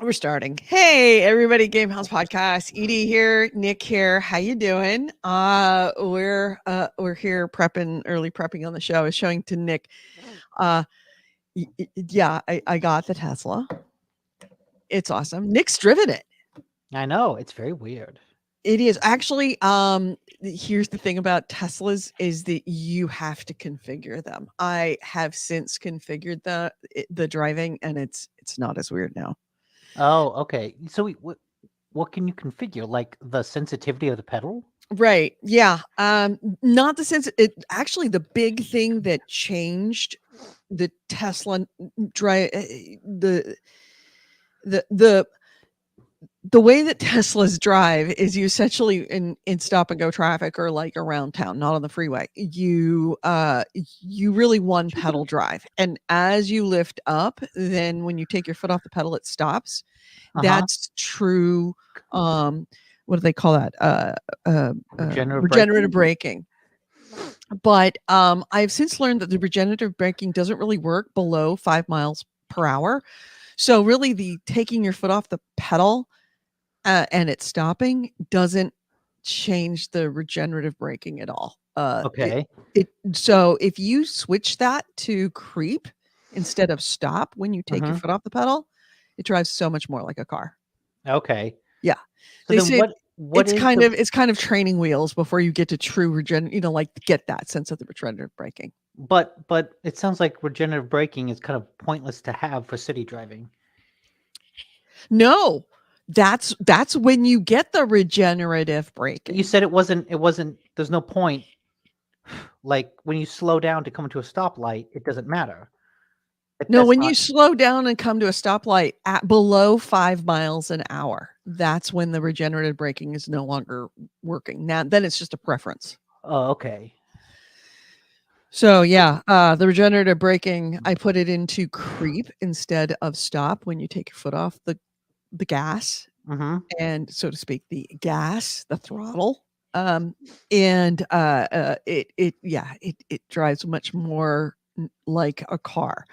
We're starting. Hey, everybody, GameHounds podcast. Edie here, Nick here. How you doing? We're here early prepping on the show. I was showing to Nick. Uh, yeah, I got the Tesla. It's awesome. Nick's driven it. I know, it's very weird. It is actually. Here's the thing about Teslas is that you have to configure them. I have since configured the driving, and it's not as weird now. Oh, okay. So what can you configure? Like the sensitivity of the pedal? Right. Yeah. Not the sense it actually the big thing that changed the Tesla drive the the the way that Teslas drive is you essentially in stop and go traffic or like around town, not on the freeway. You really one pedal drive. And as you lift up, then when you take your foot off the pedal, it stops. Uh-huh. That's true. What do they call that? Regenerative Regenerative braking? braking. But I've since learned that the regenerative braking doesn't really work below 5 miles per hour. So really, the taking your foot off the pedal and it stopping doesn't change the regenerative braking at all. Okay. So if you switch that to creep instead of stop when you take your Mhm. foot off the pedal, it drives so much more like a car. Okay. Yeah. So They then say what is the it's kind of training wheels before you get to true like get that sense of the regenerative braking. but it sounds like regenerative braking is kind of pointless to have for city driving. No, that's when you get the regenerative But you braking. said it wasn't there's no point, like when you slow down to come to a stoplight, it doesn't matter. No, That's when you not slow down and come to a stoplight at below 5 miles an hour, that's when the regenerative braking is no longer working. Now, then it's just a preference. Oh, okay. So yeah, the regenerative braking, I put it into creep instead of stop when you take your foot off the gas Mhm. and so to speak, the throttle. Um, and it drives much more like a car.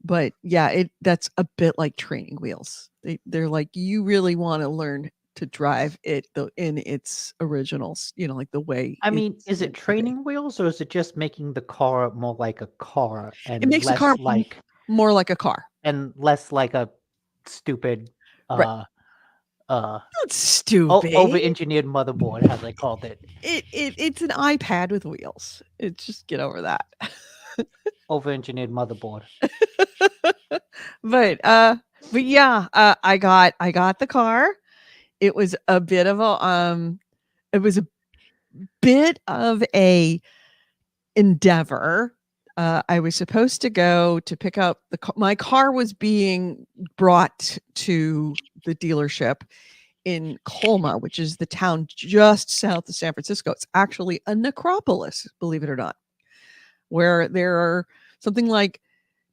But yeah, that's a bit like training wheels. They're like you really want to learn to drive it in its originals, like the way I mean, it's is it meant to be. training wheels or is it just making the car more like a car It makes the car more like a car. and less like a stupid Right. uh uh Not stupid. over-engineered motherboard, as I called it. It's an iPad with wheels. It's just get over that. Over-engineered motherboard. but uh but yeah, I got the car. It was a bit of a endeavor. I was supposed to go to pick up my car was being brought to the dealership in Colma, which is the town just south of San Francisco. It's actually a necropolis, believe it or not, where there are something like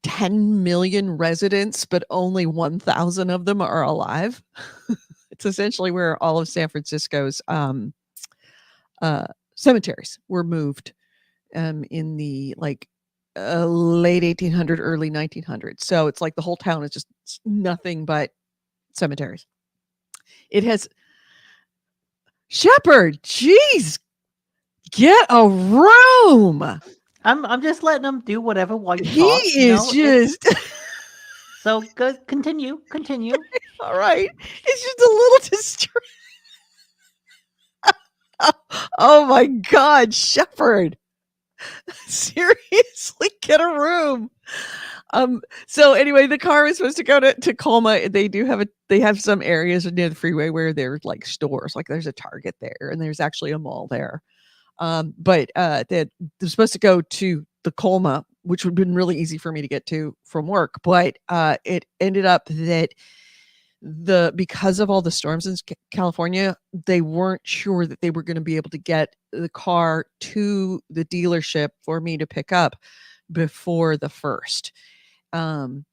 10 million residents, but only 1,000 of them are alive. It's essentially where all of San Francisco's uh, cemeteries were moved in the late 1800, early 1900s. So it's like the whole town is just nothing but cemeteries. It has Shepherd. Jeez, get a room. I'm just letting them do whatever while you He talk, is it's just so good. Continue. all right. It's just a little distracting. Oh my God, Shepherd. Seriously, get a room. So anyway, the car was supposed to go to Colma. They have some areas near the freeway where there's like stores, like there's a Target there and there's actually a mall there. But they're supposed to go to the Colma, which would have been really easy for me to get to from work. But it ended up that because of all the storms in California, they weren't sure that they were going to be able to get the car to the dealership for me to pick up before the first. Um,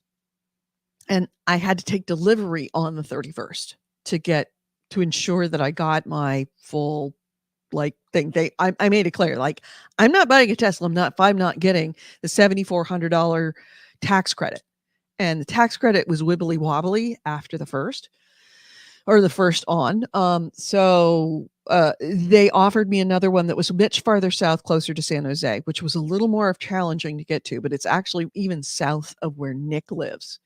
and I had to take delivery on the 31st to ensure that I got my full thing. I made it clear, like, I'm not buying a Tesla. I'm not getting the $7,400 tax credit. and the tax credit was wibbly wobbly after the first, or the first on. So they offered me another one that was much farther south, closer to San Jose, which was a little more of challenging to get to, but it's actually even south of where Nick lives.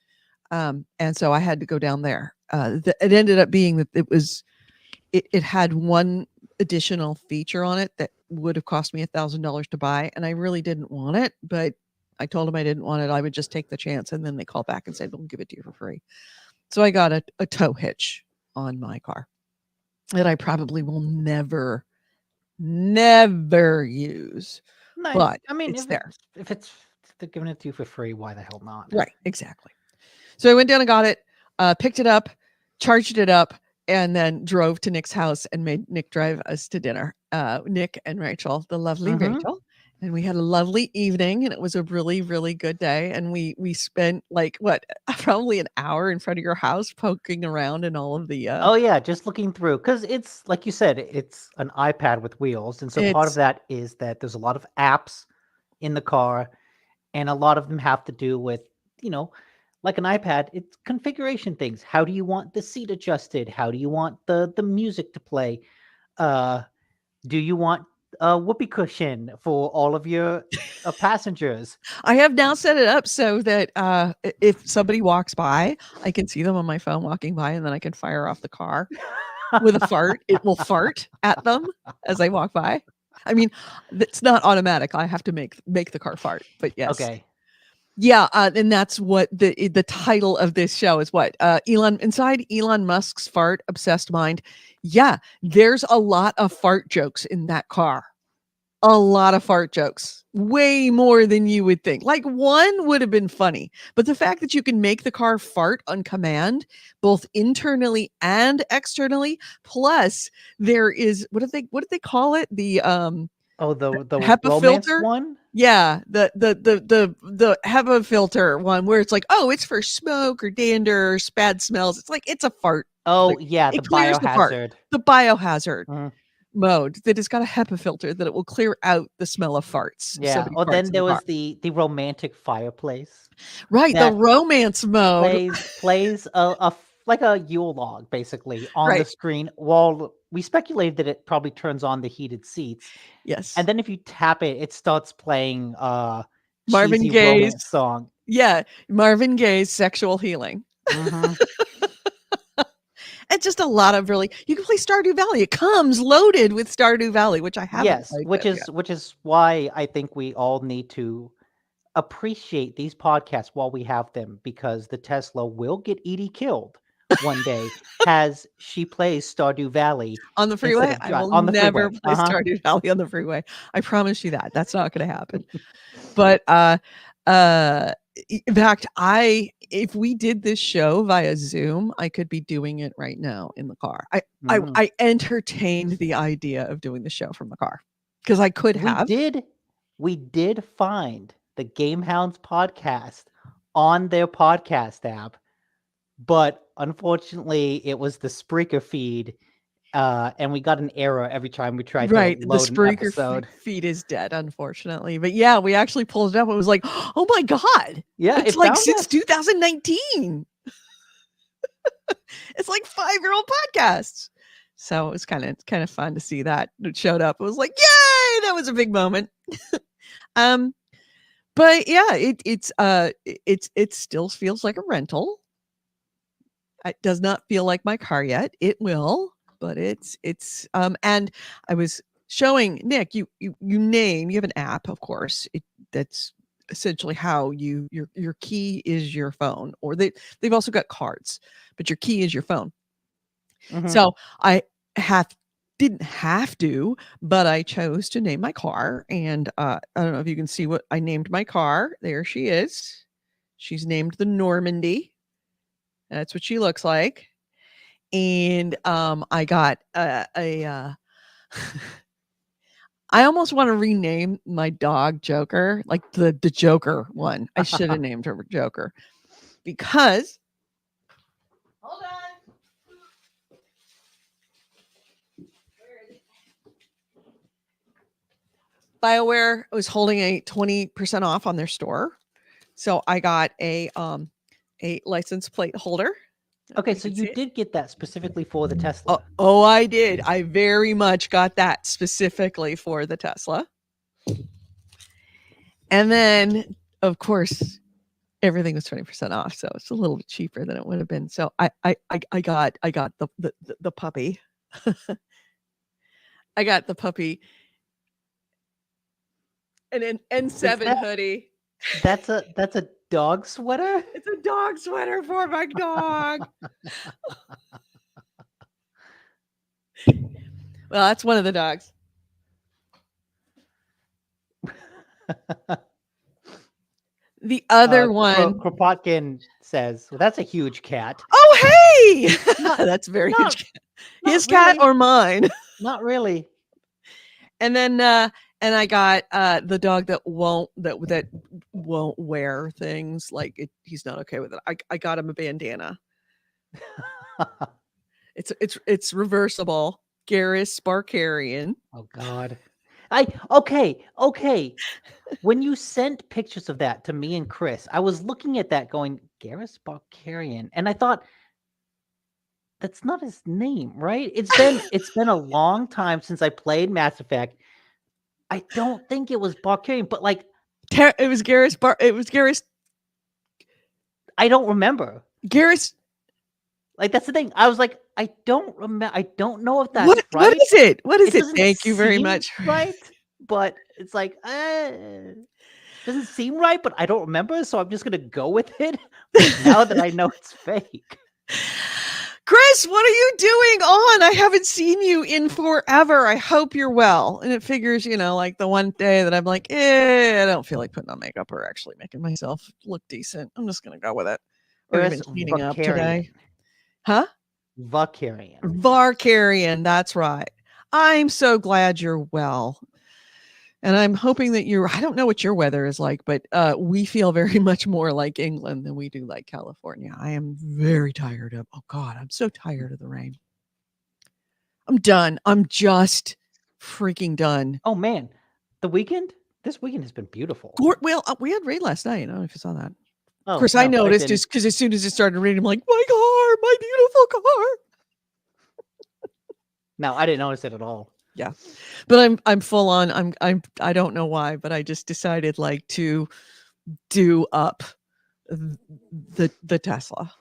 And so I had to go down there. It ended up being that it had one additional feature on it that would have cost me $1,000 to buy, and I really didn't want it, but I told them I didn't want it. I would just take the chance, and then they called back and said, "We'll give it to you for free." So I got a tow hitch on my car that I probably will never, never use, Nice. but I mean, it's there. if they're giving it to you for free, why the hell not? Right, exactly. So I went down and got it, picked it up, charged it up, and then drove to Nick's house and made Nick drive us to dinner. Nick and Rachel, the lovely Mm-hmm. Rachel. And we had a lovely evening, and it was a really, really good day. And we spent like what, probably an hour in front of your house poking around in all of the Oh yeah, just looking through because it's like you said, it's an iPad with wheels, and so part of it's that is that there's a lot of apps in the car, and a lot of them have to do with you know, like an iPad, it's configuration things. How do you want the seat adjusted? How do you want the music to play? Uh, do you want a whoopee cushion for all of your passengers? I have now set it up so that if somebody walks by, I can see them on my phone walking by, and then I can fire off the car with a fart. It will fart at them as I walk by. I mean, it's not automatic. I have to make the car fart, but yes. Okay. Yeah, and that's what the title of this show is. What Elon inside Elon Musk's fart obsessed mind. Yeah, there's a lot of fart jokes in that car. A lot of fart jokes, way more than you would think. Like one would have been funny, but the fact that you can make the car fart on command, both internally and externally, plus there is what did they call it? The Oh, the HEPA romance filter? one? Yeah, the HEPA filter one where it's like, "Oh, it's for smoke or dander or bad smells." It's like, it's a fart Oh, clear yeah, it the clears the fart. biohazard. The biohazard Mhm. mode that has got a HEPA filter that it will clear out the smell of farts if Yeah. somebody Or farts then in the there car. was the romantic fireplace Right, the that romance mode. plays like a Yule log basically on the Right, screen while we speculated that it probably turns on the heated seats. And yes. then if you tap it, it starts playing Marvin cheesy romance Gaye's song. yeah, Marvin Gaye's Sexual Healing. Hmm. And just a lot of really you can play Stardew Valley. It comes loaded with Stardew Valley, which I haven't Yes, played which with yet. is why I think we all need to appreciate these podcasts while we have them because the Tesla will get Edie killed one day as she plays Stardew Valley On the instead freeway, of I will on the never freeway. play Uh-huh. Stardew Valley on the freeway. I promise you that. That's not gonna happen. But, uh, in fact, if we did this show via Zoom, I could be doing it right now in the car. Mhm. I entertained the idea of doing the show from the car because I could We have. did we did find the GameHounds podcast on their podcast app, but unfortunately it was the Spreaker feed, and we got an error every time we tried to Right, the load an Spreaker episode. feed is dead, unfortunately, but yeah, we actually pulled it up, it was like, "Oh my god, Yeah, it's it like found since us. 2019." It's like 5-year-old podcasts. So, it was kinda fun to see that it showed up. It was like, "Yay!" That was a big moment. Um, but yeah, it still feels like a rental. It does not feel like my car yet. It will, but and I was showing Nick, you have an app, of course. That's essentially how your key is your phone, or they've also got cards, but your key is your phone. Mhm. So I have didn't have to, but I chose to name my car, and I don't know if you can see what I named my car. There she is. She's named the Normandy. That's what she looks like. And I got I almost want to rename my dog Joker, like the Joker one. I should have named her Joker because hold on. BioWare was holding a 20% off on their store. So I got a a license plate holder. Okay, You so can you see it. did get that specifically for the Oh, Tesla. oh, I did. I very much got that specifically for the Tesla. And then, of course, everything was 20% off, so it's a little cheaper than it would have been. So I got the puppy. I got the puppy and an Is N7 that hoodie. that's a dog sweater? It's a dog sweater for my dog. Well, that's one of the dogs. The other one. Kropotkin says, "Well, that's a huge cat." Oh, hey! Not That's a very not huge cat. not His cat really. or mine? Not really. And then and I got the dog that won't wear things like he's not okay with it. I got him a bandana. It's reversible. Garrus Barkarian. Oh God. Okay. When you sent pictures of that to me and Chris, I was looking at that going, Garrus Barkarian, and I thought that's not his name, right? It's been a long time since I played Mass Effect. I don't think it was Barkarian, but like It was Garrus. I don't remember. Garrus. Like that's the thing. I was like, I don't remember. I don't know if that's What right. is it? What is It it? doesn't Thank you very seem much. right, but it's like, doesn't seem right, but I don't remember, so I'm just gonna go with it. Now that I know it's fake. Chris, what are you doing on? I haven't seen you in forever. I hope you're well. And it figures, like the one day that I'm like, I don't feel like putting on makeup or actually making myself look decent. I'm just going to go with it. Or even Garrus cleaning up Vakarian. today. Huh? Vakarian. Varkarian. That's right. I'm so glad you're well. And I'm hoping that I don't know what your weather is like, but we feel very much more like England than we do like California. I am very tired of, oh God, I'm so tired of the rain. I'm done. I'm just freaking done. Oh man, this weekend has been beautiful. Well, we had rain last night. I don't know if you saw that. Of Oh course, I no, I noticed didn't. because as soon as it started raining, I'm like, my beautiful car. No, I didn't notice it at all. Yeah, but I'm full on. I don't know why, but I just decided like to do up the Tesla.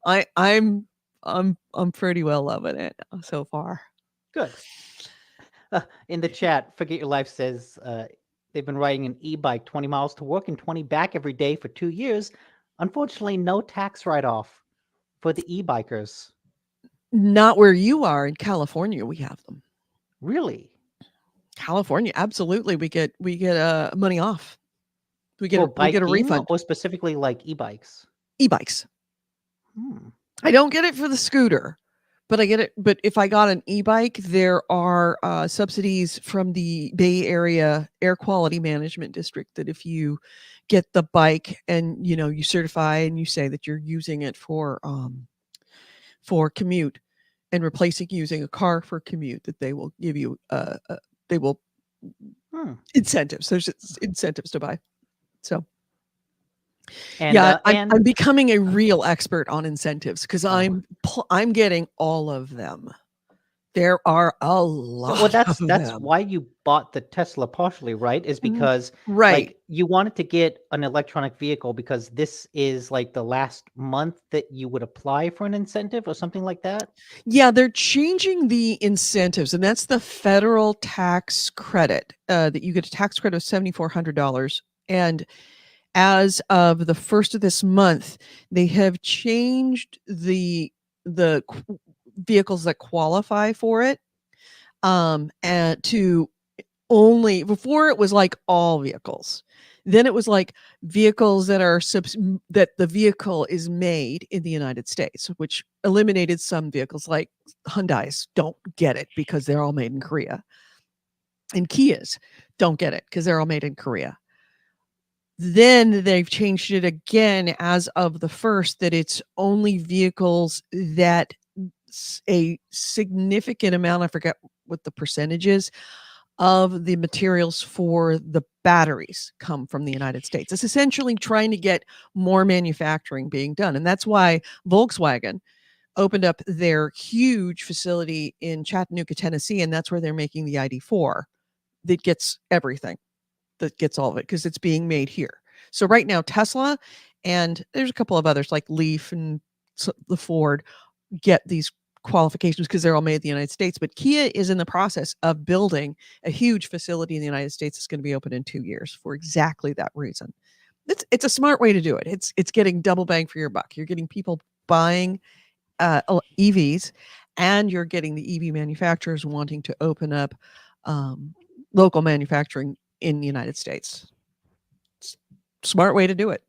I'm pretty well loving it so far. Good. In the chat, Forget Your Life says they've been riding an e-bike 20 miles to work and 20 back every day for 2 years. Unfortunately, no tax write-off for the e-bikers. Not where you are in California. We have them. Really? California, absolutely. We get money off. We get For a biking refund. or specifically like e-bikes? E-bikes. I don't get it for the scooter, but I get it. But if I got an e-bike, there are subsidies from the Bay Area Air Quality Management District that if you get the bike and you certify and you say that you're using it for commute and replacing using a car for commute, that they will give you they will incentives. There's incentives to buy. So And, yeah, and I'm becoming a real expert on incentives because I'm getting all of them. There are a lot well, of that's them. why you bought the Tesla partially, right? Is because Right. like you wanted to get an electronic vehicle because this is like the last month that you would apply for an incentive or something like that. Yeah, they're changing the incentives, and that's the federal tax credit that you get a tax credit of $7,400. And as of the first of this month, they have changed the vehicles that qualify for it and to only before it was like all vehicles. Then it was like vehicles that are that the vehicle is made in the United States, which eliminated some vehicles like Hyundais don't get it because they're all made in Korea. And Kias don't get it because they're all made in Korea. Then they've changed it again as of the first that it's only vehicles that a significant amount, I forget what the percentage is, of the materials for the batteries come from the United States. It's essentially trying to get more manufacturing being done. And that's why Volkswagen opened up their huge facility in Chattanooga, Tennessee, and that's where they're making the ID4 that gets everything, that gets all of it, because it's being made here. So right now, Tesla and there's a couple of others like Leaf and the Ford get these qualifications because they're all made in the United States. But Kia is in the process of building a huge facility in the United States that's going to be open in 2 years for exactly that reason. It's a smart way to do it. It's getting double bang for your buck. You're getting people buying EVs, and you're getting the EV manufacturers wanting to open up local manufacturing in the United States. Smart way to do it.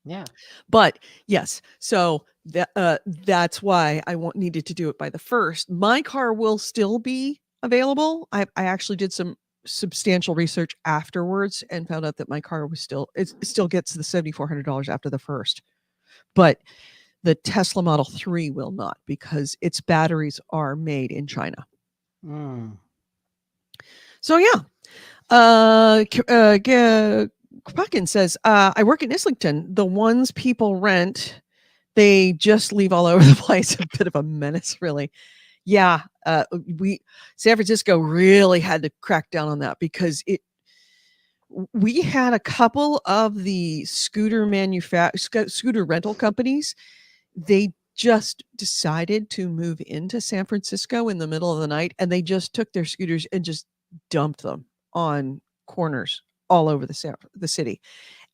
Yeah. But yes, so that's why I needed to do it by the 1st. My car will still be available. I actually did some substantial research afterwards and found out that my car was it still gets the $7,400 after the 1st. But the Tesla Model 3 will not, because its batteries are made in China. So yeah. Krupakin says, I work in Islington. The ones people rent, they just leave all over the place. A bit of a menace, really. Yeah, San Francisco really had to crack down on that, because we had a couple of the scooter rental companies. They just decided to move into San Francisco in the middle of the night, and they just took their scooters and just dumped them on corners all over the city.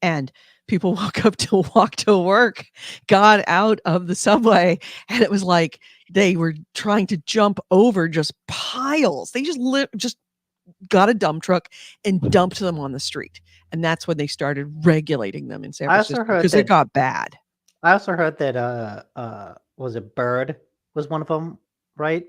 And people walk to work, got out of the subway, and it was like they were trying to jump over just piles. They just got a dump truck and dumped them on the street. And that's when they started regulating them in San Francisco, because it got bad. I also heard that was it Bird was one of them, right?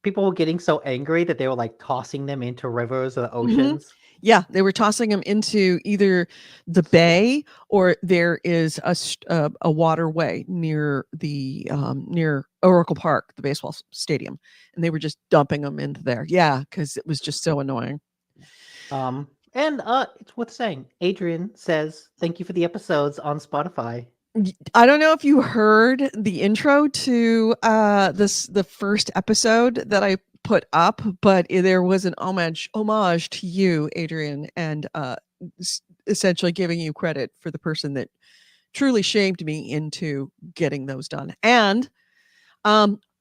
People were getting so angry that they were like tossing them into rivers or oceans. Yeah, they were tossing them into either the bay, or there is a waterway near the near Oracle Park, the baseball stadium, and they were just dumping them into there. Yeah, because it was just so annoying. And it's worth saying, Adrian says, "Thank you for the episodes on Spotify." I don't know if you heard the intro to the first episode that I put up, but there was an homage to you, Adrian, and essentially giving you credit for the person that truly shamed me into getting those done. And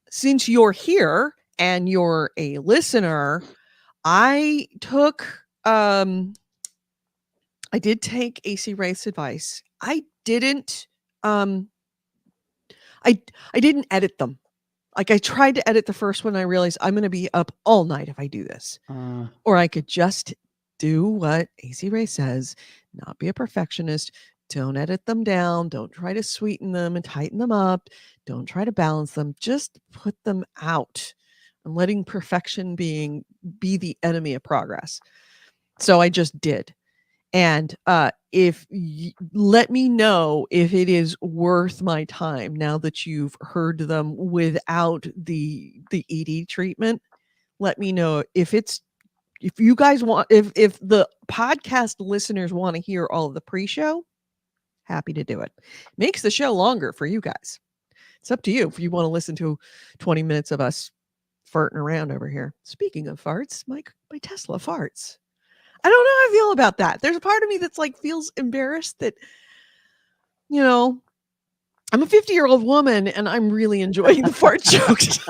since you're here and you're a listener, I did take AC Wraith's advice. I didn't I didn't edit them. Like, I tried to edit the first one. I realized I'm going to be up all night if I do this. Or I could just do what AC Ray says, not be a perfectionist. Don't edit them down. Don't try to sweeten them and tighten them up. Don't try to balance them. Just put them out, and letting perfection be the enemy of progress. So I just did. And let me know if it is worth my time now that you've heard them without the ED treatment. Let me know if you guys want, if the podcast listeners want to hear all of the pre-show. Happy to do it. Makes the show longer for you guys. It's up to you if you want to listen to 20 minutes of us farting around over here. Speaking of farts, my Tesla farts. I don't know how I feel about that. There's a part of me that's like feels embarrassed that, I'm a 50-year-old woman and I'm really enjoying the fart jokes.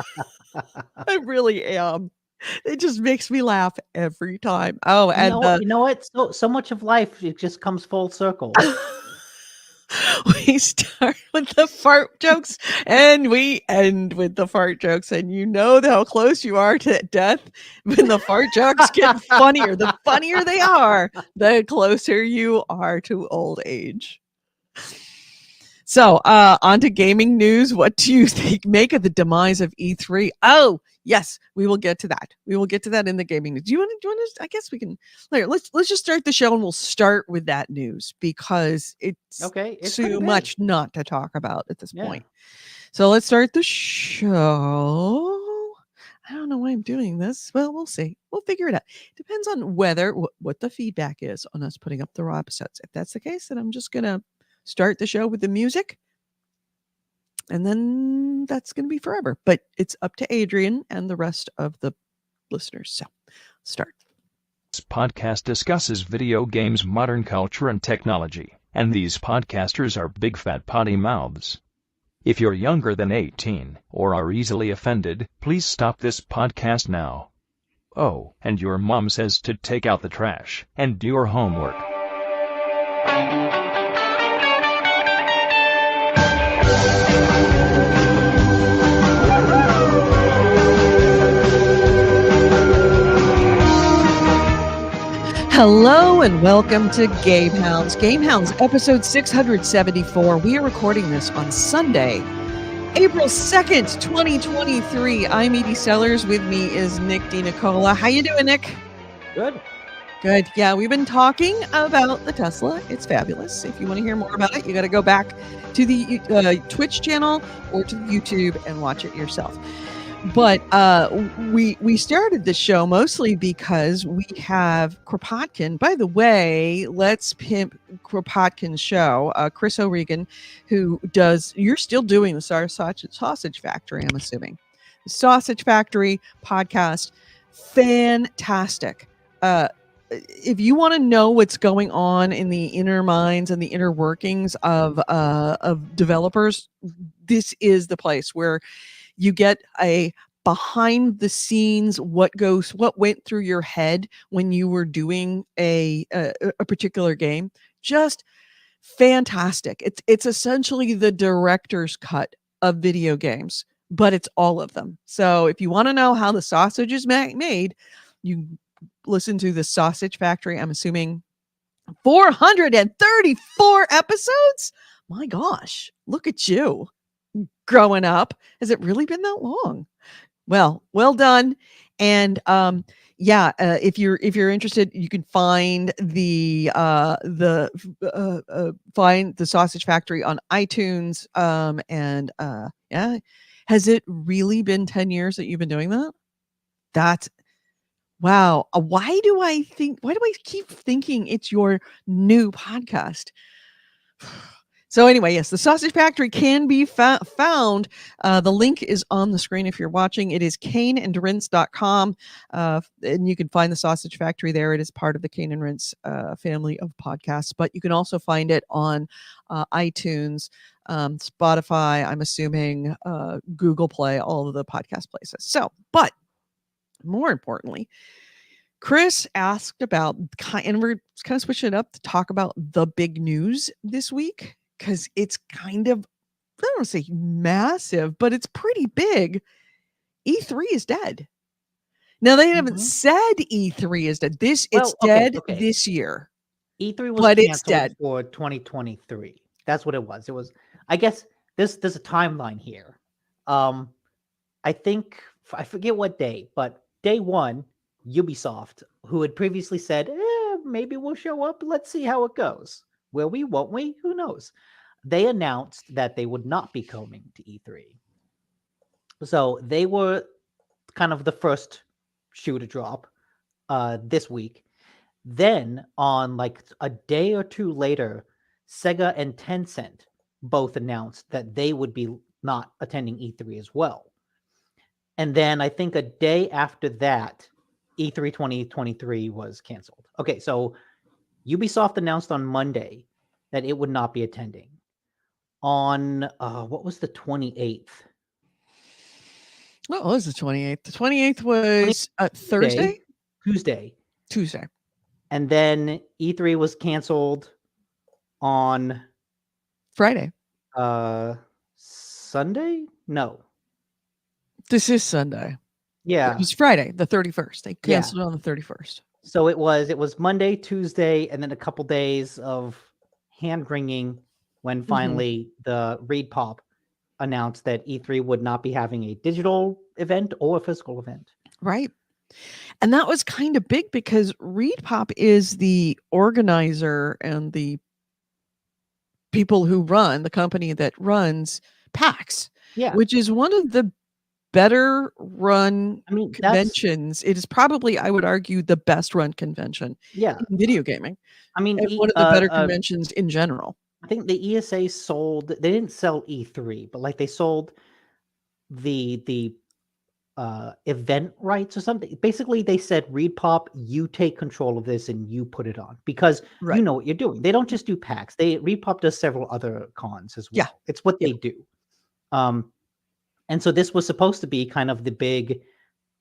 I really am. It just makes me laugh every time. Oh, and you know what? So much of life, it just comes full circle. We start with the fart jokes and we end with the fart jokes, and you know how close you are to death when the fart jokes get funnier. The funnier they are, the closer you are to old age. So, on to gaming news. What do you make of the demise of E3? Oh, yes, we will get to that. We will get to that in the gaming news. Do you want to? I guess we can. Let's just start the show, and we'll start with that news because it's too much not to talk about at this point. So let's start the show. I don't know why I'm doing this. Well, we'll see. We'll figure it out. Depends on whether what the feedback is on us putting up the raw episodes. If that's the case, then I'm just gonna start the show with the music, and then that's gonna be forever. But it's up to Adrian and the rest of the listeners. So start. This podcast discusses video games, modern culture, and technology, and these podcasters are big fat potty mouths. If you're younger than 18 or are easily offended, please stop this podcast now. Oh, and your mom says to take out the trash and do your homework. Hello and welcome to GameHounds. GameHounds episode 674. We are recording this on Sunday, April 2nd, 2023. I'm Edie Sellers. With me is Nick DiNicola. How you doing, Nick? Good. Good. Yeah, we've been talking about the Tesla. It's fabulous. If you want to hear more about it, you got to go back to the Twitch channel or to YouTube and watch it yourself. But we started the show mostly because we have Kropotkin. By the way, let's pimp Kropotkin's show. Chris O'Regan, who does, you're still doing the Sausage Factory, I'm assuming. The Sausage Factory podcast, fantastic. If you want to know what's going on in the inner minds and the inner workings of developers, this is the place where you get a behind the scenes what went through your head when you were doing a particular game. Just fantastic. It's essentially the director's cut of video games, but it's all of them. So if you want to know how the sausage is made, you listen to the Sausage Factory. I'm assuming 434 episodes. My gosh, look at you. Growing up, has it really been that long? Well done. And if you're interested, you can find find the Sausage Factory on iTunes. Has it really been 10 years that you've been doing that? That's wow. Why do I keep thinking it's your new podcast? So anyway, yes, the Sausage Factory can be found. The link is on the screen if you're watching. It is caneandrinse.com, and you can find the Sausage Factory there. It is part of the Cane and Rinse family of podcasts, but you can also find it on iTunes, Spotify, I'm assuming, Google Play, all of the podcast places. So, but more importantly, Chris asked about, and we're kind of switching it up to talk about the big news this week, because it's kind of, I don't want to say massive, but it's pretty big. E3 is dead. Now, they haven't said E3 is dead. It's dead this year. E3 was canceled for 2023. That's what it was. It was, I guess, there's a timeline here. I think, I forget what day, but day one, Ubisoft, who had previously said, maybe we'll show up. Let's see how it goes. Will we? Won't we? Who knows? They announced that they would not be coming to E3. So they were kind of the first shoe to drop this week. Then on like a day or two later, Sega and Tencent both announced that they would be not attending E3 as well. And then I think a day after that, E3 2023 was canceled. Okay, so Ubisoft announced on Monday that it would not be attending. On what was the 28th? What was the 28th? The 28th was Thursday? Tuesday. And then E3 was canceled on Friday. Sunday? No. This is Sunday. Yeah. It was Friday, the 31st. They canceled it on the 31st. So it was Monday, Tuesday, and then a couple days of hand-wringing when finally the ReedPop announced that E3 would not be having a digital event or a physical event. Right. And that was kind of big because ReedPop is the organizer and the people who run the company that runs PAX, which is one of the better run I mean, that's conventions. It is probably, I would argue, the best run convention yeah. in video gaming, I mean, and one of the better conventions in general. I think the ESA sold. They didn't sell E3, but like they sold the event rights or something. Basically, they said, Reed Pop, you take control of this and you put it on because Right. you know what you're doing. They don't just do PAX. Reed Pop does several other cons as Yeah. well. It's what Yeah. they do. And so this was supposed to be kind of the big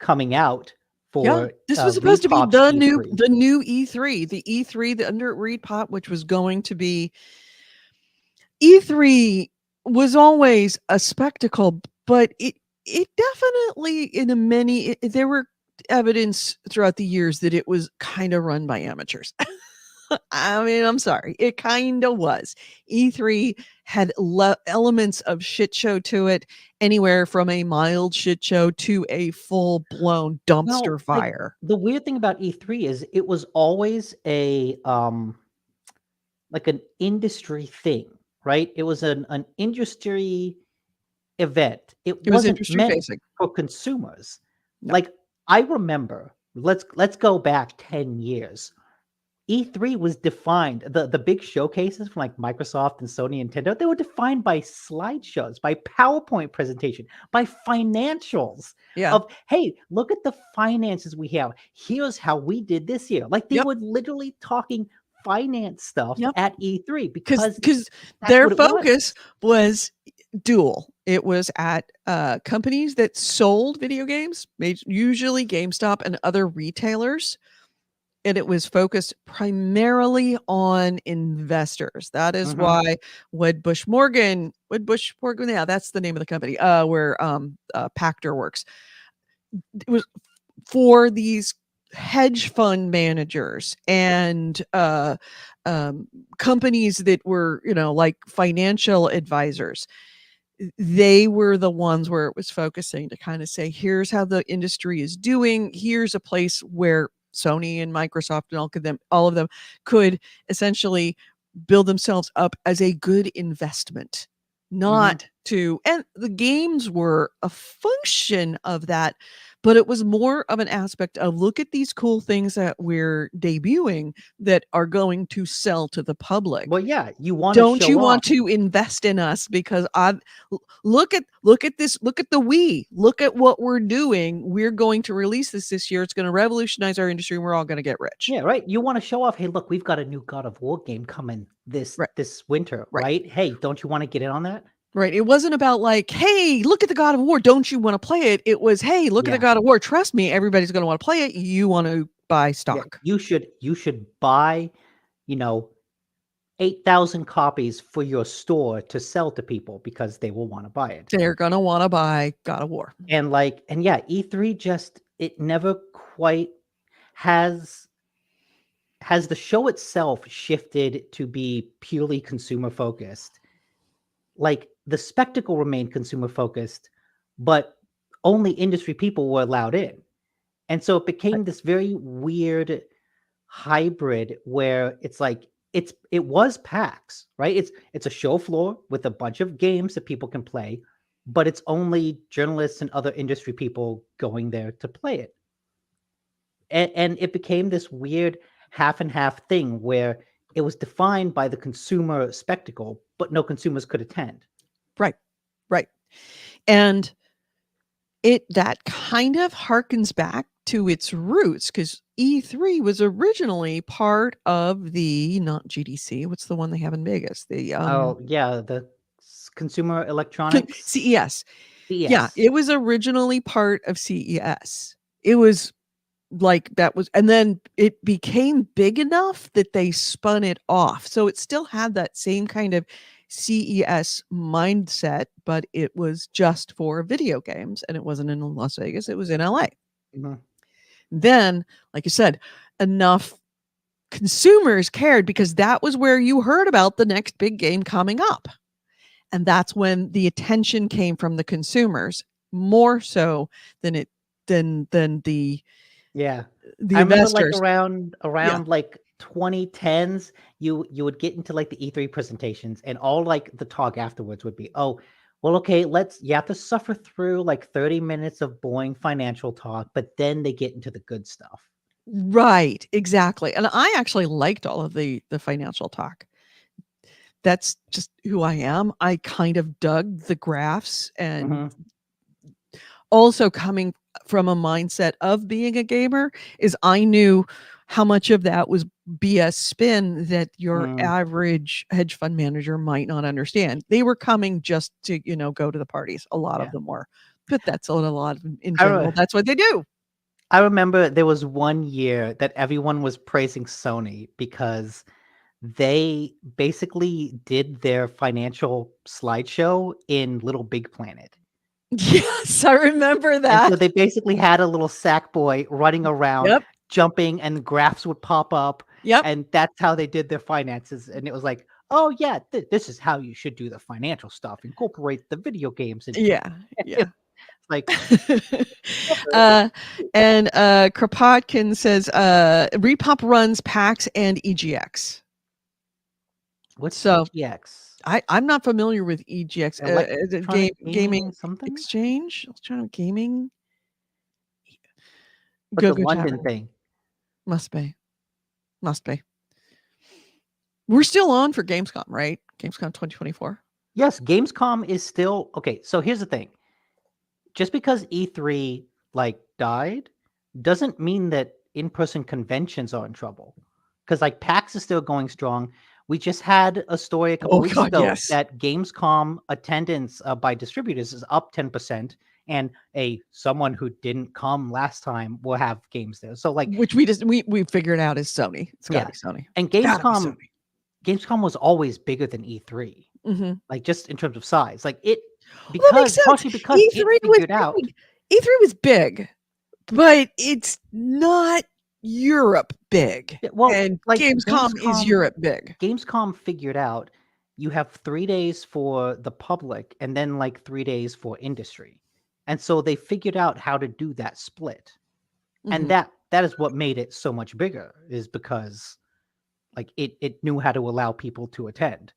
coming out Yeah, for this was Reed supposed to be Pop's the E3. new E3, the E3 the under Reed Pop, which was going to be E3 was always a spectacle, but it definitely in a many there were evidence throughout the years that it was kind of run by amateurs. I mean, I'm sorry, it kind of was. E3 had elements of shit show to it, anywhere from a mild shit show to a full blown dumpster Well, like fire. the weird thing about E3 is it was always a like an industry thing, right? It was an industry event. It It was wasn't industry meant facing. for consumers. No. Like I remember, let's go back 10 years. E3 was defined, the big showcases from like Microsoft and Sony and Nintendo, they were defined by slideshows, by PowerPoint presentation, by financials Yeah. of, hey, look at the finances we have. Here's how we did this year. Like they Yep. were literally talking finance stuff Yep. at E3 Because because that's their what it focus was. dual. It was at companies that sold video games, usually GameStop and other retailers, and it was focused primarily on investors. That is Mhm. why Wedbush Morgan, yeah, that's the name of the company, where Pactor works. It was for these hedge fund managers and companies that were, like financial advisors. They were the ones where it was focusing to kind of say, here's how the industry is doing. Here's a place where Sony and Microsoft and all of them could essentially build themselves up as a good investment, not to, and the games were a function of that, but it was more of an aspect of, look at these cool things that we're debuting that are going to sell to the public. Well, yeah, you want to Don't show you off. want to invest in us? Because look at this, look at the Wii, look at what we're doing. We're going to release this year. It's going to revolutionize our industry, and we're all going to get rich. Yeah, right. You want to show off, hey, look, we've got a new God of War game coming this Right. winter, Right. right? Hey, don't you want to get in on that? Right. It wasn't about like, hey, look at the God of War. Don't you want to play it? It was, hey, look at the Yeah. God of War. Trust me, everybody's going to want to play it. You want to buy Yeah, stock. you should buy, 8,000 copies for your store to sell to people because they will want to buy it. They're going to want to buy God of War. And yeah, E3 just it never quite has the show itself shifted to be purely consumer focused. Like the spectacle remained consumer focused, but only industry people were allowed in. And so it became this very weird hybrid where it's like it was PAX, right? It's a show floor with a bunch of games that people can play, but it's only journalists and other industry people going there to play it. And it became this weird half and half thing where it was defined by the consumer spectacle, but no consumers could attend. Right. Right. And that kind of harkens back to its roots, because E3 was originally part of the, not GDC, what's the one they have in Vegas? The Oh yeah, the Consumer Electronics CES. Yeah, CES. it was originally part of CES. It was like that was, and then it became big enough that they spun it off. So it still had that same kind of CES mindset, but it was just for video games, and it wasn't in Las Vegas, it was in LA. Mhm. Then, like you said, enough consumers cared, because that was where you heard about the next big game coming up. And that's when the attention came from the consumers, more so than the Yeah. the I remember like investors. around like 2010s, you would get into like the E3 presentations and all like the talk afterwards would be, oh, Well, okay, you have to suffer through like 30 minutes of boring financial talk, but then they get into the good stuff. Right, exactly. And I actually liked all of the financial talk. That's just who I am. I kind of dug the graphs, and also coming from a mindset of being a gamer is I knew how much of that was BS spin that your average hedge fund manager might not understand. They were coming just to, go to the parties. A lot of them were. But that's a lot of in I general. re- That's what they do. I remember there was one year that everyone was praising Sony because they basically did their financial slideshow in Little Big Planet. Yes, I remember And that. so they basically had a little sack boy running around, Yep. jumping, and graphs would pop up. Yep. And that's how they did their finances. And it was like, oh, yeah, this is how you should do the financial stuff. Incorporate the video games into Yeah. it. Yeah. It's like, And Kropotkin says Repop runs PAX and EGX. what's So EGX? I'm not familiar with EGX. Is it Electronic gaming something? exchange? Electronic gaming? Like a Go London Tavern. thing. Must be. Must be. We're still on for Gamescom, right? Gamescom 2024. Yes, Gamescom is still okay. So here's the thing. Just because E3 like died doesn't mean that in-person conventions are in trouble. Because like PAX is still going strong. We just had a story a couple weeks ago yes. that Gamescom attendance by distributors is up 10%, and someone who didn't come last time will have games there. So like, which we figured out is Sony. It's gotta be Sony. and Gotta be Sony. Gamescom was always bigger than E3. Like just in terms of size, like it partially because E3 it figured out. E3 was big, but it's not Europe big. Well, and like Gamescom is Europe big. Gamescom figured out you have 3 days for the public and then like 3 days for industry. And so they figured out how to do that split. And that is what made it so much bigger, is because like it knew how to allow people to attend.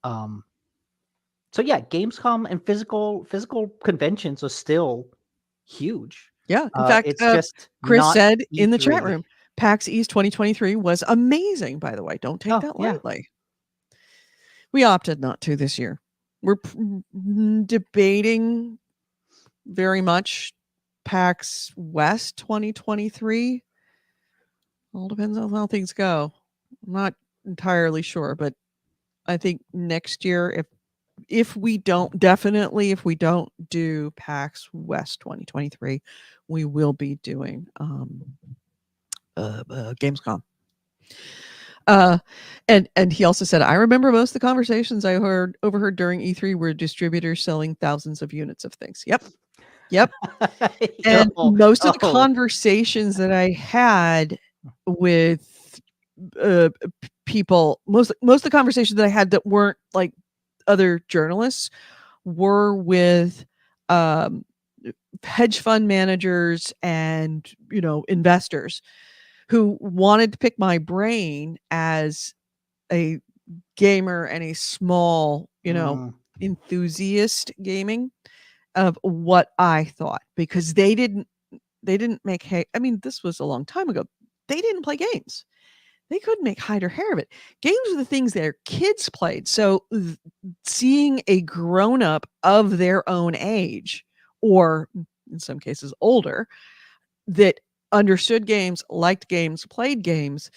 So yeah, Gamescom and physical conventions are still huge. Yeah. In fact, it's just Chris not said in the chat E3. room, PAX East 2023 was amazing, by the way. Don't take that yeah. lightly. We opted not to this year. We're debating very much PAX West 2023. All depends on how things go. I'm not entirely sure, but I think next year, if we don't do PAX West 2023, we will be doing Gamescom. And he also said, I remember most of the conversations I overheard during E3 were distributors selling thousands of units of things. Yep. And most of the conversations that I had with people, most of the conversations that I had that weren't like other journalists were with hedge fund managers and investors who wanted to pick my brain as a gamer and a small enthusiast gaming of what I thought, because they didn't make I mean, this was a long time ago. They didn't play games. They couldn't make hide or hair of it. Games were the things their kids played. So seeing a grown-up of their own age, or in some cases older, that understood games, liked games, played games,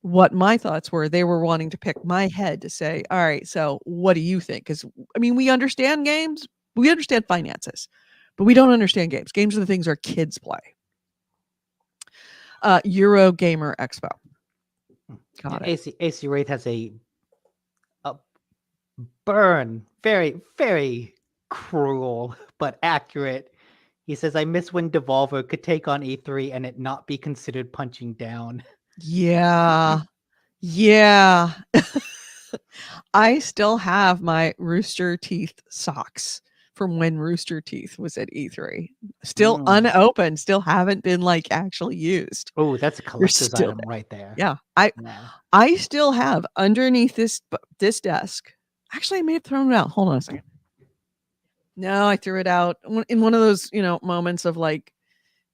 what my thoughts were, they were wanting to pick my head to say, all right, so what do you think? Because I mean, we understand games, we understand finances, but we don't understand games. Games are the things our kids play. Euro Gamer Expo. Got it. AC Wraith has a burn, very, very cruel but accurate. He says, I miss when Devolver could take on E3 and it not be considered punching down. Yeah. Yeah. I still have my Rooster Teeth socks from when Rooster Teeth was at E3. Still unopened, still haven't been like actually used. Oh, that's a collector's item right there. Yeah. I still have underneath this desk. Actually, I may have thrown it out. Hold on a second. No, I threw it out in one of those, moments of like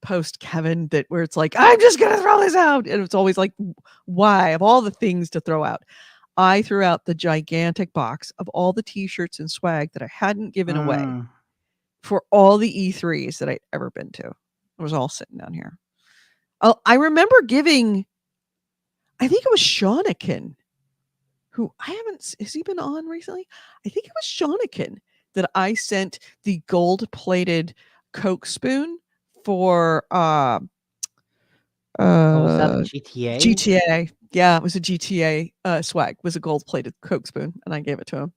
post Kevin that where it's like, I'm just gonna throw this out. And it's always like, why? Of all the things to throw out. I threw out the gigantic box of all the t-shirts and swag that I hadn't given away Mm. for all the E3s that I'd ever been to. It was all sitting down here. Oh, I remember giving, I think it was Shawnikin, who I haven't, has he been on recently? I think it was Shawnikin that I sent the gold plated Coke spoon for Oh, was that GTA? GTA. Yeah, it was a GTA swag. It was a gold plated Coke spoon, and I gave it to him.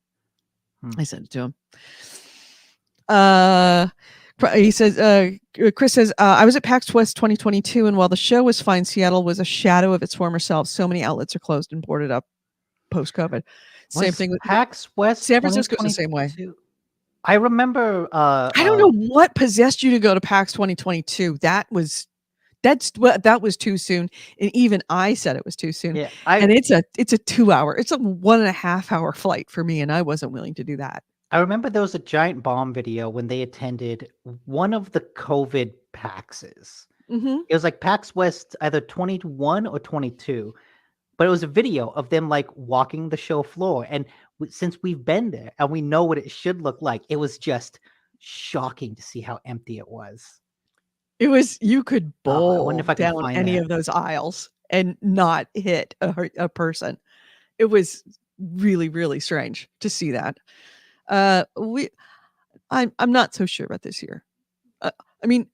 I sent it to him. He says, Chris says, I was at PAX West 2022, and while the show was fine, Seattle was a shadow of its former self. So many outlets are closed and boarded up post-COVID. Same thing with PAX West. San Francisco's the same way. I remember. I don't know what possessed you to go to PAX 2022. That was too soon, and even I said it was too soon. Yeah, and it's a 2-hour, it's a 1.5 hour flight for me, and I wasn't willing to do that. I remember there was a giant bomb video when they attended one of the COVID PAXs. It was like PAX West, either 21 or 22, but it was a video of them like walking the show floor. And since we've been there and we know what it should look like, it was just shocking to see how empty it was. It was, you could bowl I wonder if I can down find any that. of those aisles and not hit a person. It was really, really strange to see that. I'm not so sure about this year. I mean,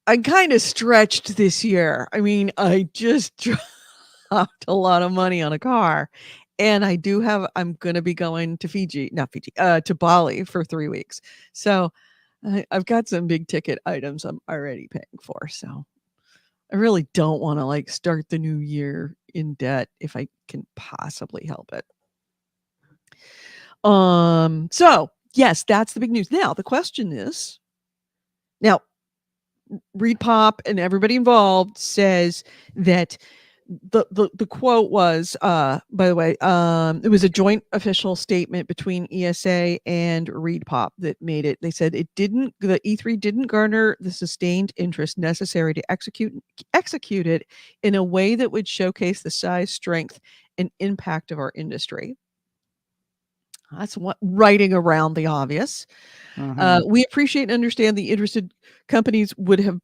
I kind of stretched this year. I mean, I just dropped a lot of money on a car, and I'm going to be going to to Bali for 3 weeks. So I've got some big ticket items I'm already paying for. So I really don't want to like start the new year in debt if I can possibly help it. So yes, that's the big news. Now the question is, Reed Pop and everybody involved says that the quote was, by the way, it was a joint official statement between ESA and Reed Pop that made it. They said the E3 didn't garner the sustained interest necessary to execute it in a way that would showcase the size, strength, and impact of our industry. That's what writing around the obvious. We appreciate and understand the interested companies wouldn't have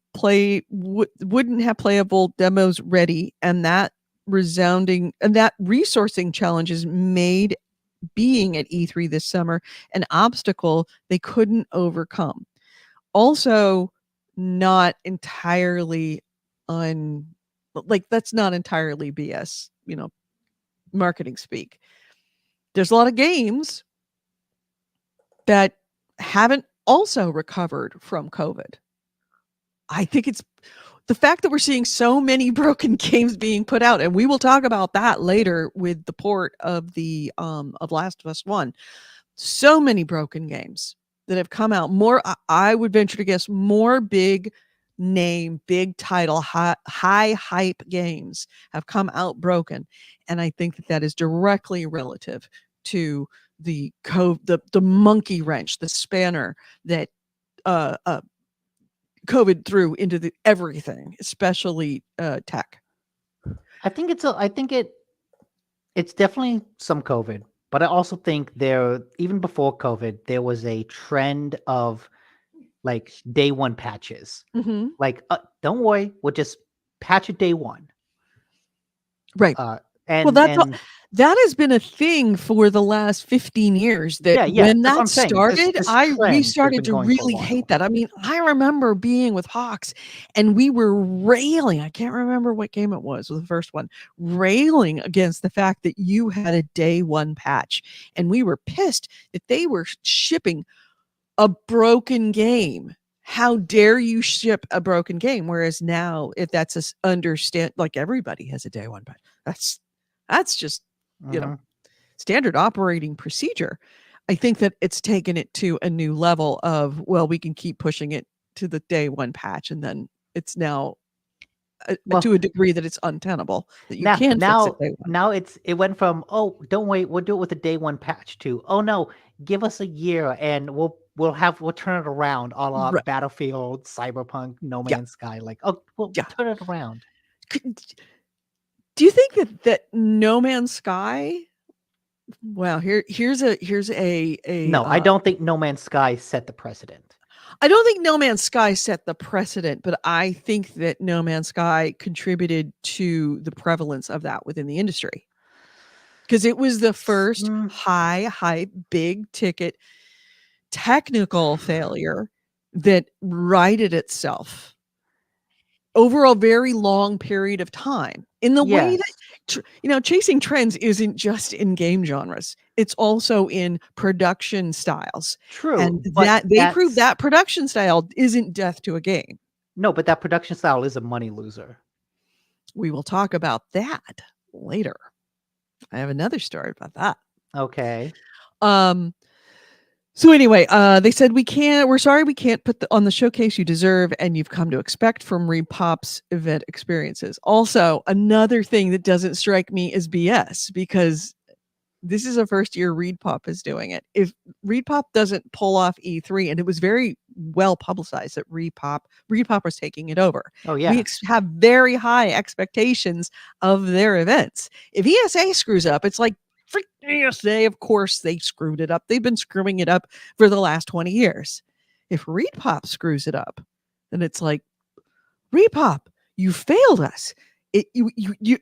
playable demos ready, and that resourcing challenges made being at E3 this summer an obstacle they couldn't overcome. Also, not entirely that's not entirely BS, marketing speak. There's a lot of games that haven't also recovered from COVID. I think it's the fact that we're seeing so many broken games being put out, and we will talk about that later with the port of the of Last of Us 1. So many broken games that have come out. More, I would venture to guess, more big name, big title, high hype games have come out broken, and I think that is directly relative to the monkey wrench, the spanner that COVID threw into everything, especially tech. I think it's definitely some COVID, but I also think even before COVID, there was a trend of like day one patches. Like, don't worry, we'll just patch it day one. Right. That has been a thing for the last 15 years. When that started, we started to really hate that. I mean, I remember being with Hawks, and we were railing. I can't remember what game it was the first one, railing against the fact that you had a day one patch, and we were pissed that they were shipping a broken game. How dare you ship a broken game? Whereas now, if that's like everybody has a day one patch, that's just standard operating procedure. I think that it's taken it to a new level of, well, we can keep pushing it to the day one patch, and then it's now to a degree that it's untenable that you can't fix it day one. Now it went from, oh, don't wait, we'll do it with a day one patch, to, oh no, give us a year and we'll turn it around, a la Right. Battlefield, Cyberpunk, No Yeah. Man's Sky. Like, oh, we'll Yeah. turn it around. Do you think that No Man's Sky? Well, here's a No, I don't think No Man's Sky set the precedent. I don't think No Man's Sky set the precedent, but I think that No Man's Sky contributed to the prevalence of that within the industry. Because it was the first high, big ticket technical failure that righted itself over a very long period of time in the way Yes. that chasing trends isn't just in game genres, it's also in production styles, True, and but that they proved that production style isn't death to a game. No, but that production style is a money loser. We will talk about that later. I have another story about that. Okay. So anyway, they said we're sorry we can't put on the showcase you deserve and you've come to expect from Repop's event experiences. Also, another thing that doesn't strike me as BS, because this is a first year Repop is doing it. If Repop doesn't pull off E3, and it was very well publicized that Repop was taking it over. Oh yeah. We have very high expectations of their events. If ESA screws up, it's like, freak ESA, of course they screwed it up. They've been screwing it up for the last 20 years. If Repop screws it up, then it's like, Repop, you failed us.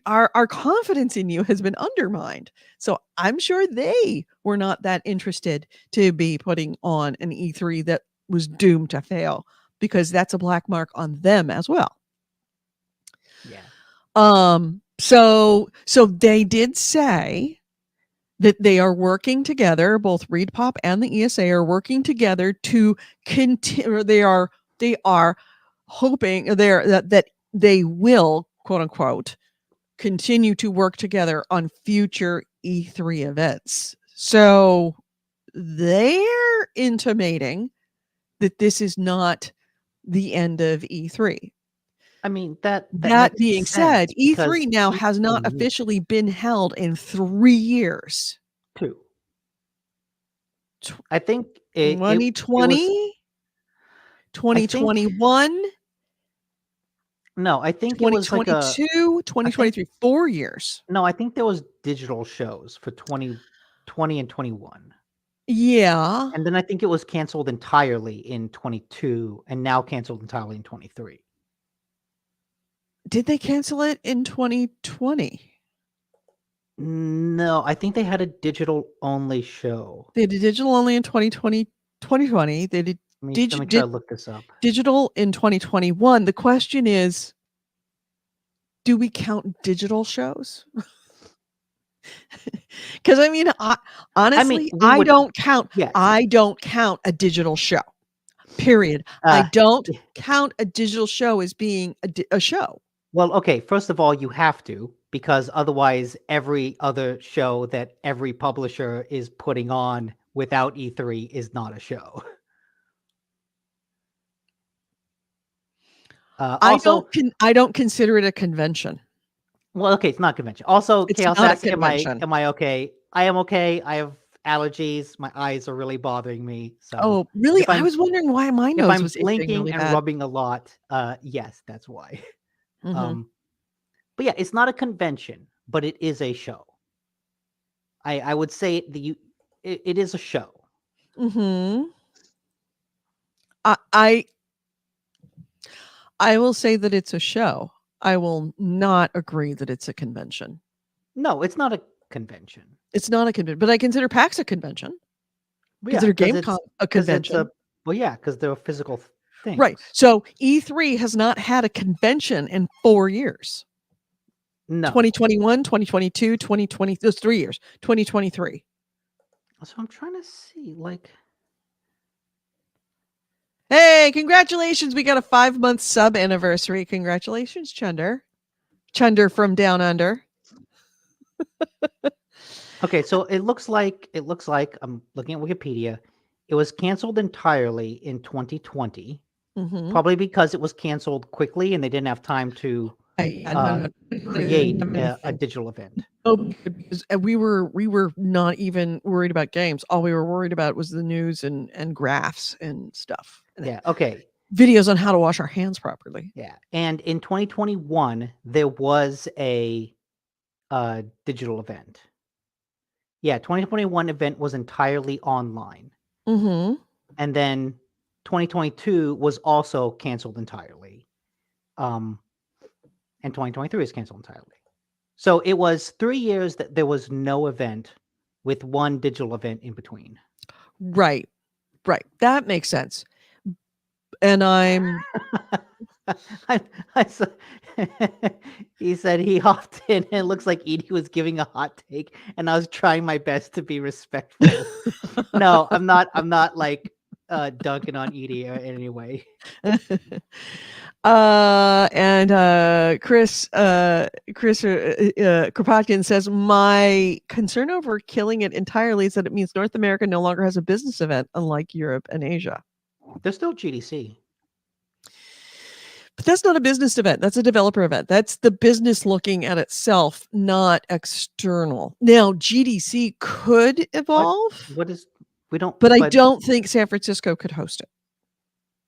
Our confidence in you has been undermined. So I'm sure they were not that interested to be putting on an E3 that was doomed to fail, because that's a black mark on them as well. Yeah. So they did say that they are working together, both Repop and the ESA are working together to continue. They are hoping that they will, quote unquote, continue to work together on future E3 events. So they're intimating that this is not the end of E3. I mean, that being said, E3 now has not E3 officially been held in 3 years. 2. I think it 2020, 2021. No, I think it was like 2022, 2023, 4 years. No, I think there was digital shows for 2020 and 21. Yeah. And then I think it was canceled entirely in 22 and now canceled entirely in 23. Did they cancel it in 2020? No, I think they had a digital only show. They did digital only in 2020. They did Let me try to look this up. Digital in 2021. The question is, do we count digital shows? Because I mean, honestly, I don't count. Yes. I don't count a digital show. Period. I don't count a digital show as being a show. Well, okay. First of all, you have to, because otherwise, every other show that every publisher is putting on without E3 is not a show. I don't consider it a convention. Well, okay, it's not a convention. Also, It's Chaos not a asks, am convention. I okay? I am okay. I have allergies. My eyes are really bothering me. So, Oh, really? I was wondering why my if nose I'm was itching blinking really and bad. rubbing a lot, yes, that's why. Mhm. But yeah, it's not a convention, but it is a show. I would say it is a show. Mm-hmm. I will say that it's a show. I will not agree that it's a convention. No, it's not a convention. It's not a convention, but I consider PAX a convention. Well, Consider yeah, GameCon a convention. Well, yeah, because they're physical things. Right. So E3 has not had a convention in 4 years. No. 2021, 2022, 2020, those 3 years. 2023. So I'm trying to see, like, hey, congratulations. We got a 5-month sub anniversary. Congratulations, Chunder. Chunder from Down Under. Okay, so it looks like I'm looking at Wikipedia. It was canceled entirely in 2020, probably because it was canceled quickly and they didn't have time to create a digital event. Oh, and we were not even worried about games. All we were worried about was the news and graphs and stuff, and Yeah. Okay. videos on how to wash our hands properly. Yeah. And in 2021, there was a digital event. Yeah, 2021 event was entirely online. Mhm. And then 2022 was also canceled entirely. And 2023 is canceled entirely. So it was 3 years that there was no event with one digital event in between. Right. Right. That makes sense. And I'm I, I saw, he said he hopped in and it looks like Edie was giving a hot take and I was trying my best to be respectful. No, I'm not like dunking on Edie in any way. Chris Kropotkin says my concern over killing it entirely is that it means North America no longer has a business event, unlike Europe and Asia. There's still GDC. But that's not a business event. That's a developer event. That's the business looking at itself, not external. Now, GDC could evolve, What is we don't but I but don't think San Francisco could host it.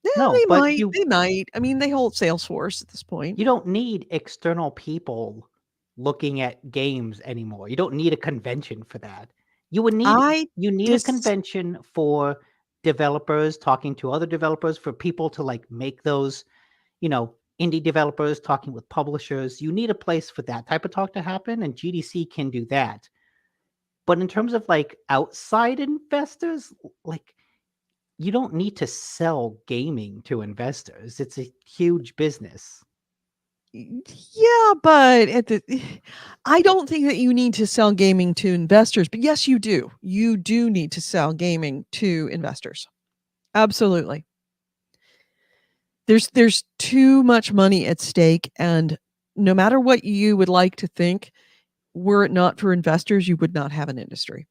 Yeah, no, they but might. you They might. I mean, they hold Salesforce at this point. you don't need external people looking at games anymore. You don't need a convention for that. I You need a dis convention for developers talking to other developers, for people to like make those, indie developers talking with publishers. You need a place for that type of talk to happen, and GDC can do that. But in terms of like outside investors, like you don't need to sell gaming to investors. It's a huge business. Yeah, but I don't think that you need to sell gaming to investors, but yes, you do. You do need to sell gaming to investors. Absolutely. There's too much money at stake, and no matter what you would like to think, were it not for investors, you would not have an industry.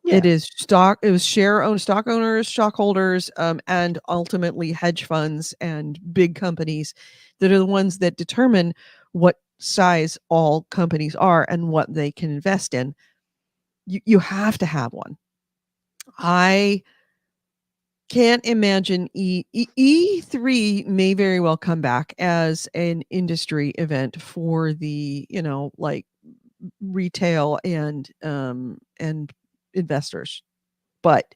It Yeah. is stock owners, stockholders, and ultimately hedge funds and big companies that are the ones that determine what size all companies are and what they can invest in. You have to have one. I can't imagine E3 may very well come back as an industry event for the, like retail and investors. But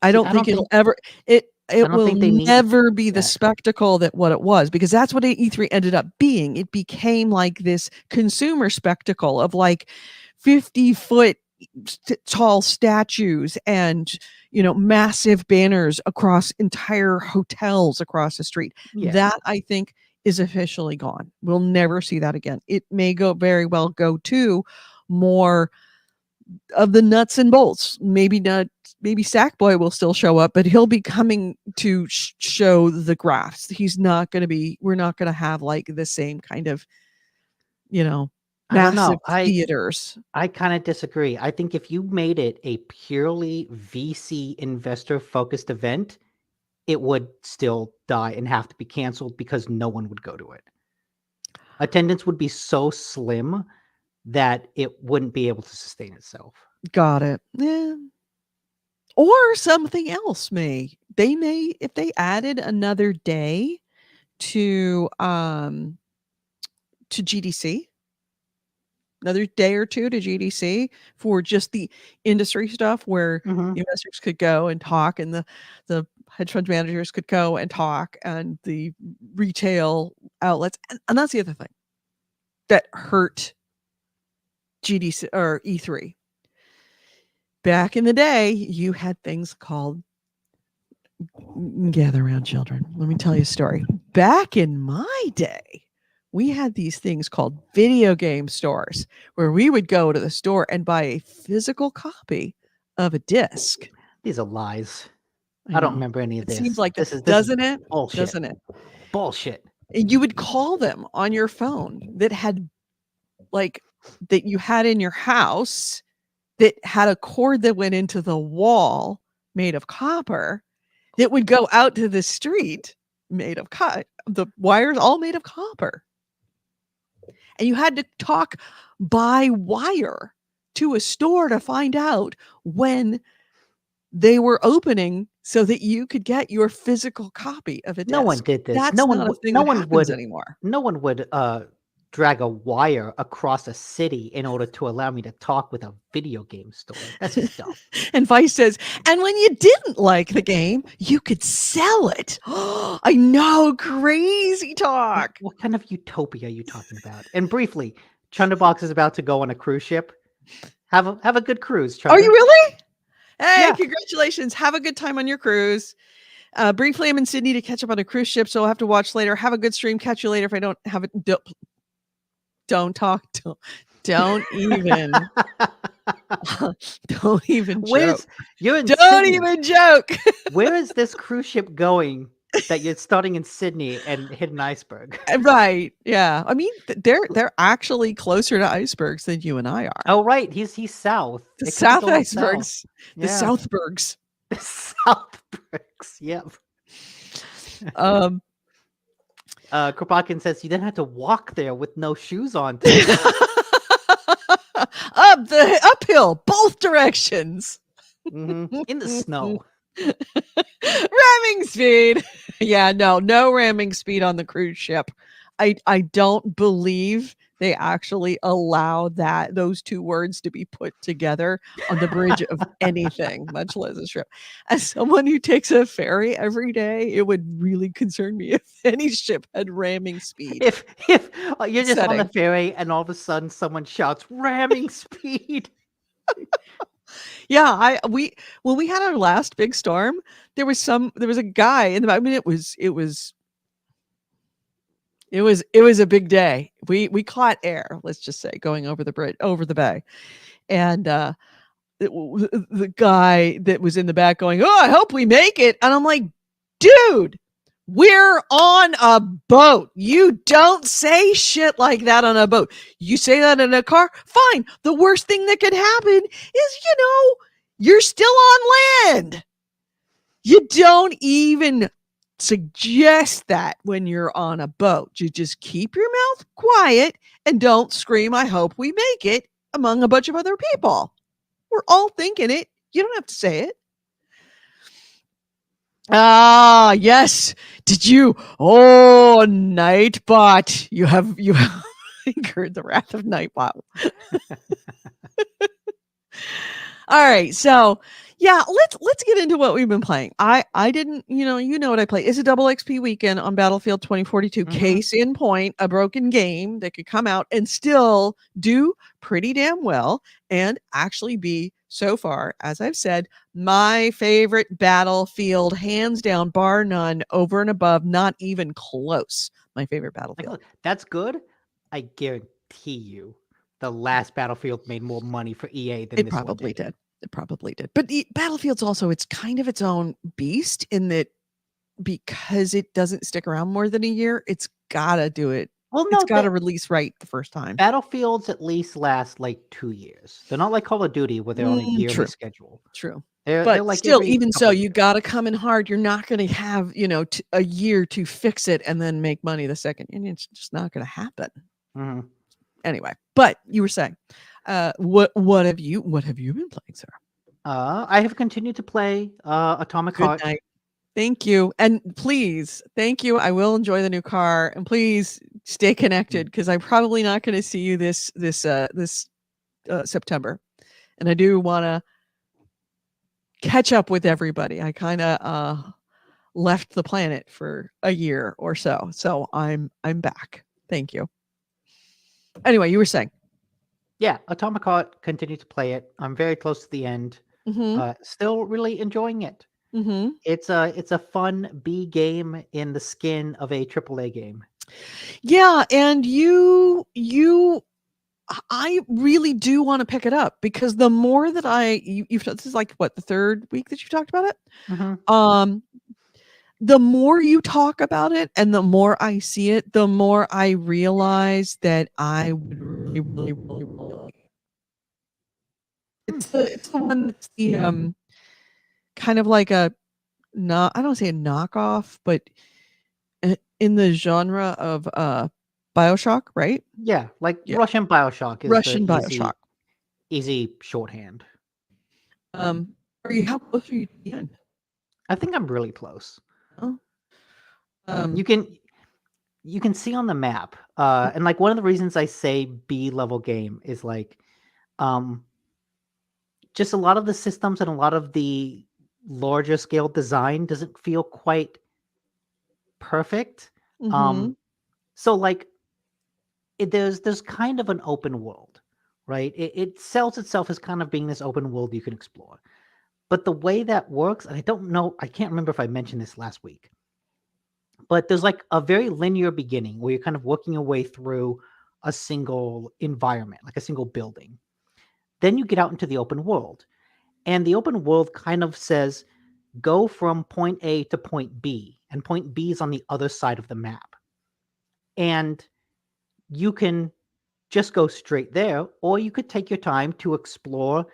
I See, don't think it'll ever I it don't will think they need never be the that. spectacle that what it was, because that's what E3 ended up being. It became like this consumer spectacle of like 50-foot tall statues and, massive banners across entire hotels across the street. Yeah. That, I think, is officially gone. We'll never see that again. It may very well go to more of the nuts and bolts. Maybe not. Maybe Sackboy will still show up, but he'll be coming to show the graphs. He's not going to be. We're not going to have like the same kind of, I don't massive know. theaters. I kind of disagree. I think if you made it a purely VC investor focused event, it would still die and have to be canceled because no one would go to it. Attendance would be so slim that it wouldn't be able to sustain itself. Got it. Yeah. Or something else they may, if they added another day to GDC, another day or two to GDC for just the industry stuff where Mhm. the investors could go and talk, and the hedge fund managers could go and talk, and the retail outlets, and that's the other thing that hurt GDC or E3. Back in the day, you had things called gather around, children. Let me tell you a story. Back in my day, we had these things called video game stores where we would go to the store and buy a physical copy of a disc. These are lies. I I don't know. remember any of It seems this. like This is doesn't it? bullshit. Doesn't it? Bullshit. And you would call them on your phone that had like that you had in your house that had a cord that went into the wall made of copper that would go out to the street made of the wires all made of copper. and you had to talk by wire to a store to find out when they were opening so that you could get your physical copy of a No one disc. did this. That's not a thing No that one happens would. anymore. No one would drag a wire across a city in order to allow me to talk with a video game store. That's just dumb. And Vice says, and when you didn't like the game, you could sell it. I know, crazy talk. What kind of utopia are you talking about? And briefly, Chunderbox is about to go on a cruise ship. Have a good cruise, Chunder. Are you really? Hey, Yeah. congratulations. Have a good time on your cruise. Briefly, I'm in Sydney to catch up on a cruise ship, so I'll have to watch later. Have a good stream. Catch you later. If I don't have it, don't talk. Don't even. Don't even joke. You're in Don't Sydney. even joke. Where is this cruise ship going that you're starting in Sydney and hit an iceberg? Right. Yeah. I mean, they're actually closer to icebergs than you and I are. Oh, right. He's south. The It could be South going icebergs. The Yeah. Southbergs. The Southbergs. Yep. Kropotkin says you then have to walk there with no shoes on. Up the uphill, both directions. In the snow. Ramming speed. Yeah, no ramming speed on the cruise ship. I don't believe they actually allow those two words to be put together on the bridge of anything, much less a ship. As someone who takes a ferry every day, it would really concern me if any ship had ramming speed. If you're just on the Setting. ferry and all of a sudden someone shouts ramming speed. Yeah, when we had our last big storm, there was a guy in the, I mean, it was a big day. We caught air, let's just say, going over the bridge, over the bay. And the guy that was in the back going, "Oh, I hope we make it." And I'm like, "Dude, we're on a boat. You don't say shit like that on a boat. You say that in a car, fine. The worst thing that could happen is, you're still on land. You don't even suggest that when you're on a boat. You just keep your mouth quiet and don't scream, 'I hope we make it,' among a bunch of other people. We're all thinking it. You don't have to say it." Ah, yes. Did you? Oh, Nightbot. You have incurred the wrath of Nightbot. All right, so yeah, let's get into what we've been playing. I didn't, you know what I play. It's a double XP weekend on Battlefield 2042. Case in point, a broken game that could come out and still do pretty damn well and actually be, so far, as I've said, my favorite Battlefield, hands down, bar none, over and above, not even close. My favorite Battlefield. That's good. I guarantee you the last Battlefield made more money for EA than It this one probably did. did. It probably did. But Battlefield's also, it's kind of its own beast in that, because it doesn't stick around more than a year, it's gotta do it. Well, no, It's gotta release right the first time. Battlefields at least last like 2 years. They're not like Call of Duty where they're on a yearly True. schedule. True. They're But like still, every even so, couple you years. gotta come in hard. You're not gonna have, a year to fix it and then make money the second. And it's just not gonna happen. Mhm. Anyway, but you were saying, what have you been playing, sir? I have continued to play Atomic Good Heart. night. Thank you. And please, thank you. I will enjoy the new car, and please stay connected, because I'm probably not going to see you this September. And I do want to catch up with everybody. I kind of left the planet for a year or so. So I'm back. Thank you. Anyway, you were saying. Yeah, Atomic Heart, continued to play it. I'm very close to the end. Still really enjoying it. It's a fun B game in the skin of a AAA game. Yeah, and I really do want to pick it up, because the more that this is like what, the third week that you talked about it. The more you talk about it and the more I see it, the more I realize that I would really, really, really, really like it. It's the one that's the kind of like I don't say a knockoff, but in the genre of BioShock, right? Yeah, like Yeah. Russian BioShock is the Russian BioShock. easy shorthand. Are you how close are you to the end? I think I'm really close. Oh, You can see on the map, and like one of the reasons I say B level game is like, just a lot of the systems and a lot of the larger scale design doesn't feel quite perfect. mhm. So like there's kind of an open world, right? It sells itself as kind of being this open world you can explore. But the way that works, and I don't know, I can't remember if I mentioned this last week, but there's like a very linear beginning where you're kind of working your way through a single environment, like a single building. Then you get out into the open world. And the open world kind of says, go from point A to point B, and point B is on the other side of the map. And you can just go straight there, or you could take your time to explore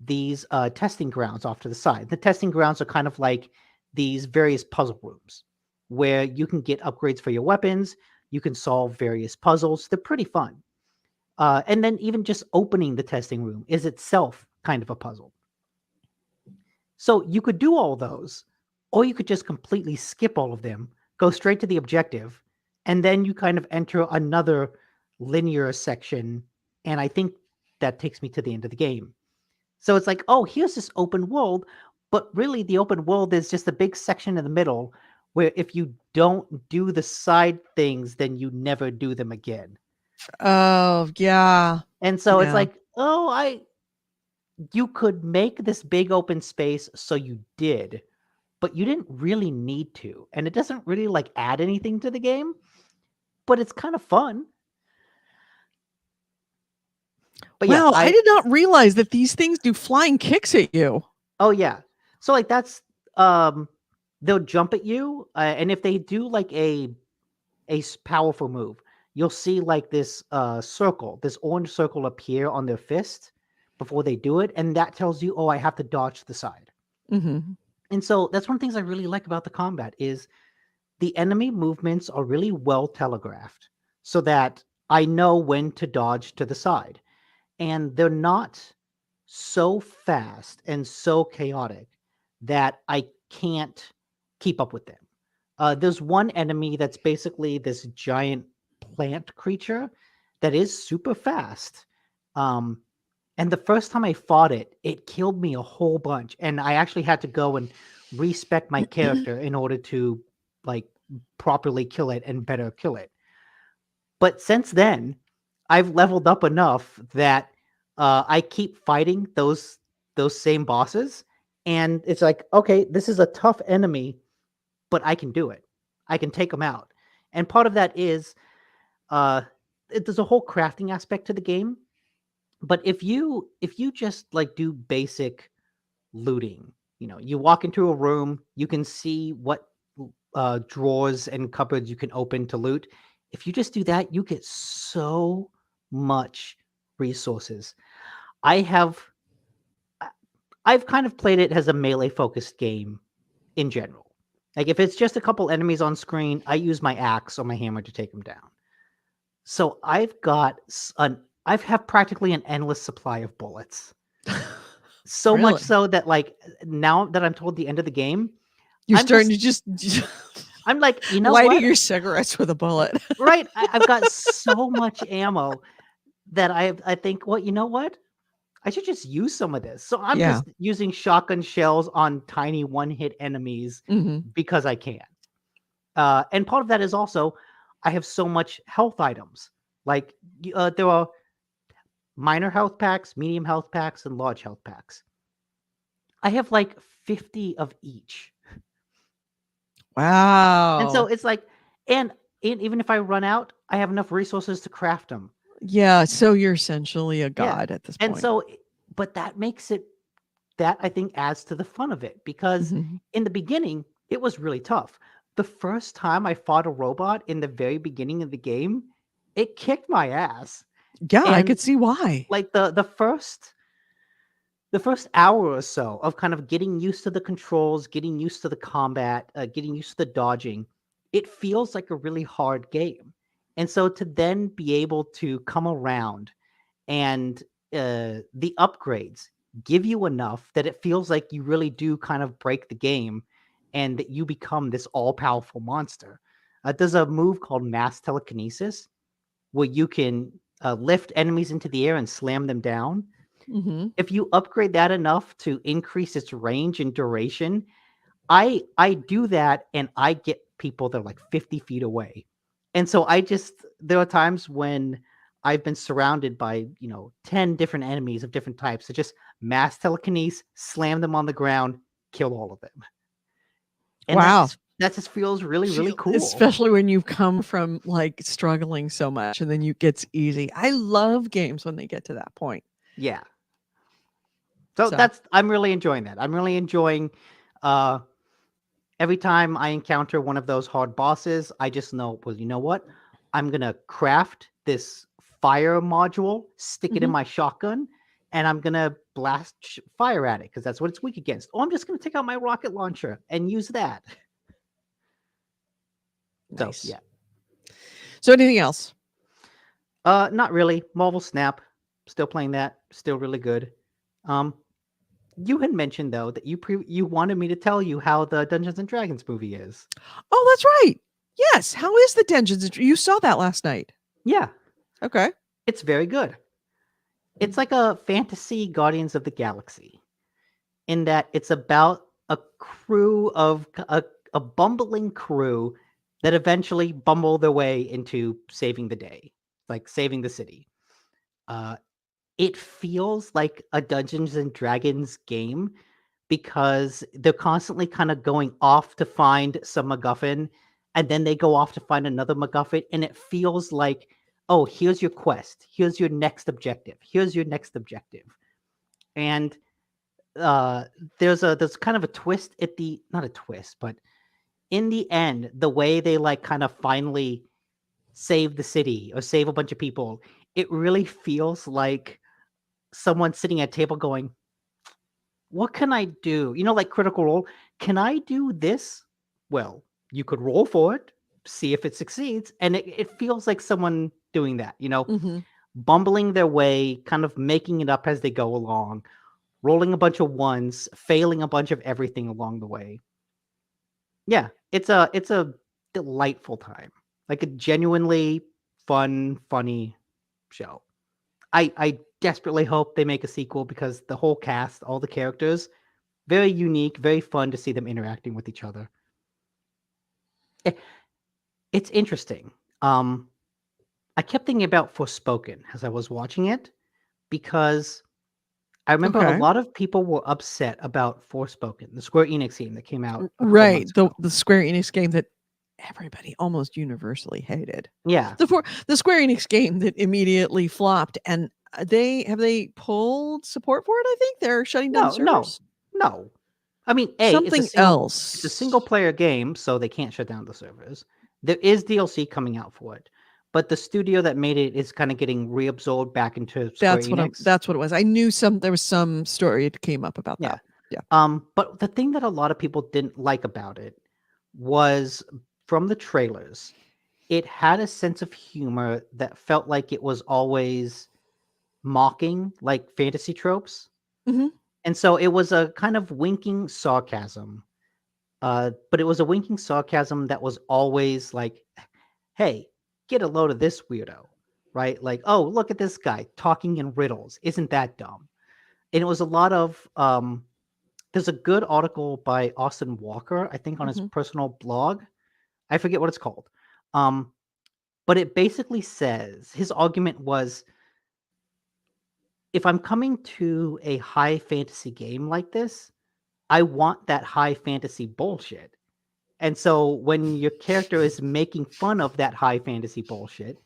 these testing grounds off to the side. The testing grounds are kind of like these various puzzle rooms where you can get upgrades for your weapons. You can solve various puzzles. They're pretty fun. And then even just opening the testing room is itself kind of a puzzle. So you could do all those, or you could just completely skip all of them, go straight to the objective, and then you kind of enter another linear section. And I think that takes me to the end of the game. So it's like, oh, here's this open world, but really the open world is just a big section in the middle where if you don't do the side things, then you never do them again. Oh, yeah. And so it's Yeah. like, you could make this big open space, so you did, but you didn't really need to. And it doesn't really like add anything to the game, but it's kind of fun. But yeah, Wow, I did not realize that these things do flying kicks at you. oh yeah. So like that's they'll jump at you, and if they do like a powerful move, you'll see like this circle, this orange circle appear on their fist before they do it, and that tells you, oh, I have to dodge to the side. Mhm. And so that's one of the things I really like about the combat is the enemy movements are really well telegraphed so that I know when to dodge to the side. And they're not so fast and so chaotic that I can't keep up with them. There's one enemy that's basically this giant plant creature that is super fast. And the first time I fought it, it killed me a whole bunch. And I actually had to go and respec my character in order to like properly kill it and better kill it. But since then, I've leveled up enough that I keep fighting those same bosses, and it's like, okay, this is a tough enemy, but I can do it. I can take them out. And part of that is there's a whole crafting aspect to the game. But if you just like do basic looting, you walk into a room, you can see what drawers and cupboards you can open to loot. If you just do that, you get so much resources. I have I've kind of played it as a melee focused game in general. Like if it's just a couple enemies on screen, I use my axe or my hammer to take them down. So I've have practically an endless supply of bullets. So much Really? so that like now that I'm toward the end of the game, You're I'm starting just to just I'm like, you know lighting what? your cigarettes with a bullet. Right. I've got so much ammo that I think, well, you know what? I should just use some of this. So I'm Yeah. just using shotgun shells on tiny one-hit enemies Mhm. because I can. And part of that is also I have so much health items. Like there are minor health packs, medium health packs, and large health packs. I have like 50 of each. And so Wow. it's like, and even if I run out, I have enough resources to craft them. Yeah, so you're essentially a Yeah. god at this And point. so, but that makes it, that I think adds to the fun of it because Mhm. in the beginning, it was really tough. The first time I fought a robot in the very beginning of the game, it kicked my ass. Yeah, I And could see why. like the first hour or so of kind of getting used to the controls, getting used to the combat, getting used to the dodging, it feels like a really hard game. And so to then be able to come around and the upgrades give you enough that it feels like you really do kind of break the game and that you become this all-powerful monster. There's a move called mass telekinesis where you can lift enemies into the air and slam them down. Mm-hmm. If you upgrade that enough to increase its range and duration, I do that and I get people that are like 50 feet away. And so there are times when I've been surrounded by, 10 different enemies of different types. So just mass telekinesis, slam them on the ground, kill all of them. And Wow. that just feels really, really cool. Especially when you've come from like struggling so much and then it gets easy. I love games when they get to that point. Yeah. So So. I'm really enjoying that. I'm really enjoying every time I encounter one of those hard bosses, I just know, well, you know what? I'm going to craft this fire module, stick it in my shotgun, and I'm going to blast fire at it because that's what it's weak against. Or I'm just going to take out my rocket launcher and use that. Nice. So, yeah. So anything else? Not really. Marvel Snap, still playing that, still really good. You had mentioned though that you wanted me to tell you how the Dungeons and Dragons movie is. Oh, that's right. Yes. How is the Dungeons? You saw that last night. Yeah. Okay. It's very good. It's like a fantasy Guardians of the Galaxy in that it's about a crew of a bumbling crew that eventually bumble their way into saving the day, like saving the city. It feels like a Dungeons and Dragons game because they're constantly kind of going off to find some MacGuffin, and then they go off to find another MacGuffin, and it feels like, oh, here's your quest, here's your next objective, here's your next objective, and there's kind of a twist at the not a twist, but in the end, the way they like kind of finally save the city or save a bunch of people, it really feels like someone sitting at a table going, what can I do? Like Critical Role. Can I do this? Well, you could roll for it, see if it succeeds. And it feels like someone doing that, bumbling their way, kind of making it up as they go along, rolling a bunch of ones, failing a bunch of everything along the way. Yeah, it's a delightful time. Like a genuinely fun, funny show. I desperately hope they make a sequel because the whole cast, all the characters, very unique, very fun to see them interacting with each other. It's interesting. I kept thinking about Forspoken as I was watching it because I remember a lot of people were upset about Forspoken, the Square Enix game that came out a couple months ago. The Square Enix game that everybody almost universally hated. Yeah. The Square Enix game that immediately flopped, and they pulled support for it. I think they're shutting down servers. No. I mean, Something else. It's a single player game, so they can't shut down the servers. There is DLC coming out for it, but the studio that made it is kind of getting reabsorbed back into Square Enix. That's what it was. I knew there was some story that came up about that. Yeah. But the thing that a lot of people didn't like about it was from the trailers, it had a sense of humor that felt like it was always mocking like fantasy tropes. Mm-hmm. And so it was a kind of winking sarcasm. But it was a winking sarcasm that was always like, hey, get a load of this weirdo, right? Like, oh, look at this guy talking in riddles. Isn't that dumb? And it was a lot of, there's a good article by Austin Walker, I think on his personal blog. I forget what it's called. But it basically says, his argument was, if I'm coming to a high fantasy game like this, I want that high fantasy bullshit. And so when your character is making fun of that high fantasy bullshit,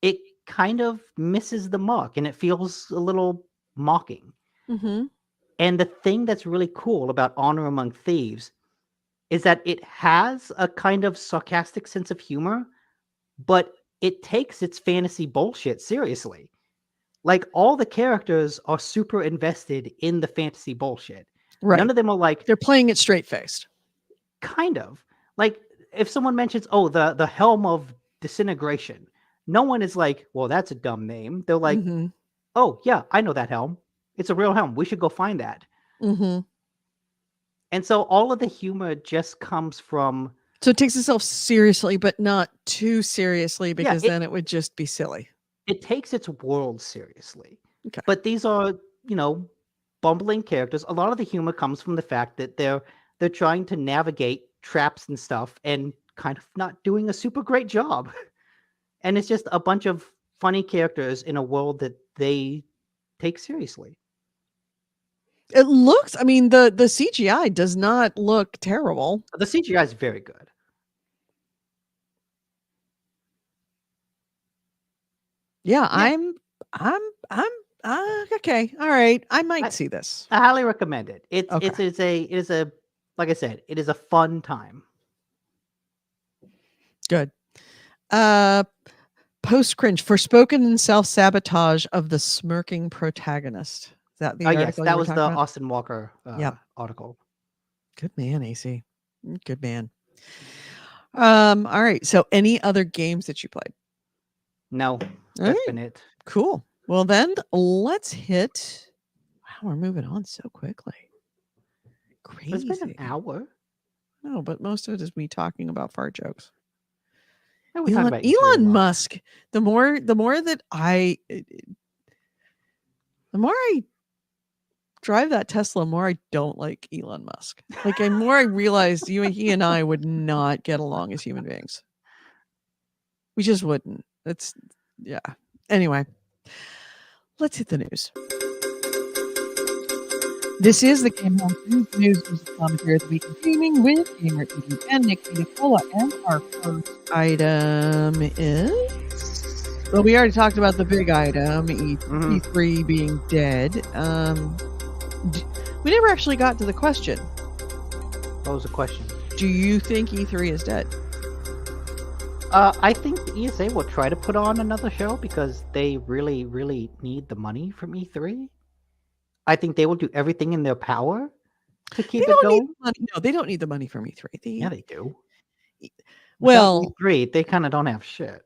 it kind of misses the mark and it feels a little mocking. Mm-hmm. And the thing that's really cool about Honor Among Thieves is that it has a kind of sarcastic sense of humor, but it takes its fantasy bullshit seriously. Like all the characters are super invested in the fantasy bullshit. Right. None of them are like, they're playing it straight faced. Kind of. Like if someone mentions, oh, the helm of Disintegration. No one is like, well, that's a dumb name. They're like, Mm-hmm. oh yeah, I know that helm. It's a real helm. We should go find that. Mm-hmm. And so all of the humor just comes from, So it takes itself seriously, but not too seriously, yeah, because then it would just be silly. it takes its world seriously. Okay. But these are, bumbling characters. A lot of the humor comes from the fact that they're trying to navigate traps and stuff and kind of not doing a super great job. And it's just a bunch of funny characters in a world that they take seriously. It looks, I mean, the CGI does not look terrible. The CGI is very good. Yeah, Yeah. I'm okay. All right. I might I- see this. I highly recommend it. It Okay. is a like I said, it is a fun time. Good. Post cringe, Forspoken and self-sabotage of the smirking protagonist. Is that the Oh yes, article you that were was talking the about? Austin Walker Yep. article. Good man, AC. Good man. All right. So any other games that you played? No, All that's right. been it. Cool. Well then let's hit. Wow, we're moving on so quickly. Crazy. It's been an hour. No, but most of it is me talking about fart jokes. Yeah, we talked about E3 a Elon lot. Musk. The more that the more I drive that Tesla, the more I don't like Elon Musk. Like, the more I realized he and I would not get along as human beings. We just wouldn't. That's yeah. Anyway, let's hit the news. This is the GameHounds news commentary of the week of gaming with Gamer TV and Nick Nicola. And our first item is, well, we already talked about the big item, E3 being dead. We never actually got to the question. What was the question? Do you think E3 is dead? I think the ESA will try to put on another show because they really, really need the money from E3. I think they will do everything in their power to keep it going. No, they don't need the money from E3. Yeah, they do. Well, without E3, they kind of don't have shit.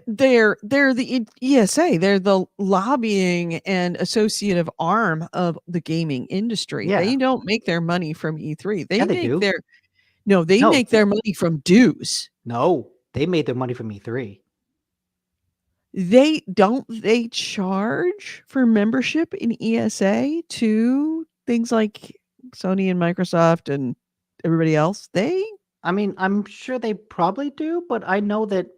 They're the ESA. They're the lobbying and associative arm of the gaming industry. Yeah. They don't make their money from E3. They Yeah, they make do. they make their money from dues. No, they made their money from E3. They charge for membership in ESA to things like Sony and Microsoft and everybody else. I mean, I'm sure they probably do, but I know that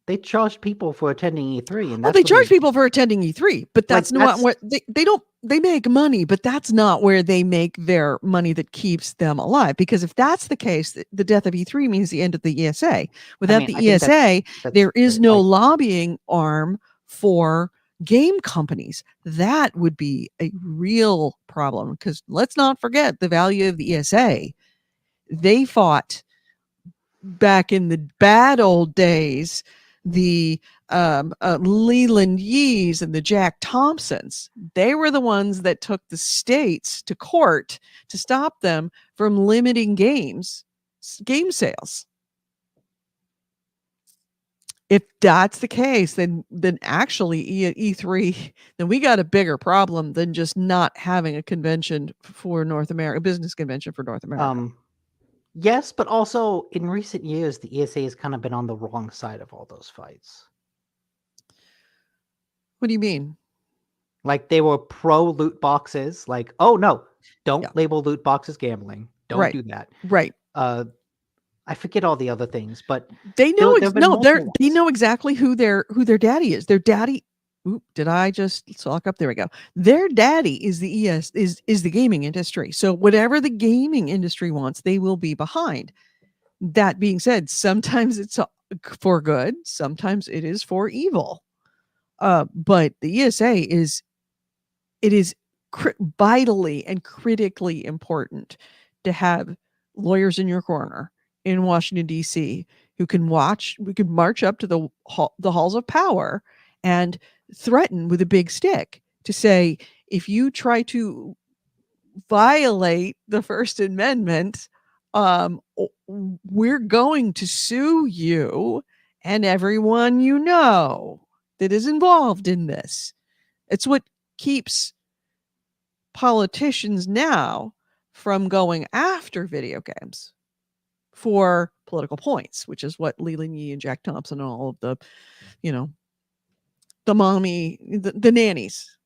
they charge people for attending E3, and they charge people for attending E3, but that's not what they make money, but that's not where they make their money that keeps them alive. Because if that's the case, the death of E3 means the end of the ESA. Without the ESA, there is no lobbying arm for game companies. That would be a real problem, because let's not forget the value of the ESA. They fought back in the bad old days, the Leland Yees and the Jack Thompsons. They were the ones that took the states to court to stop them from limiting game sales. If that's the case, then actually E3, then we got a bigger problem than just not having a convention for North America, a business convention for North America. Yes, but also in recent years, the ESA has kind of been on the wrong side of all those fights. What do you mean? Like, they were pro loot boxes. Like, oh no, don't label loot boxes gambling. Don't do that. Right. I forget all the other things, but they know they know exactly who their daddy is. Their daddy. Oop, did I just lock up? There we go. Their daddy is the is the gaming industry. So whatever the gaming industry wants, they will be behind. That being said, sometimes it's for good, sometimes it is for evil. But the ESA is vitally and critically important to have lawyers in your corner in Washington, D.C., who can march up to the halls of power and threaten with a big stick to say, if you try to violate the First Amendment, we're going to sue you and everyone you know that is involved in this. It's what keeps politicians now from going after video games for political points, which is what Leland Yee and Jack Thompson and all of the, you know, the nannies,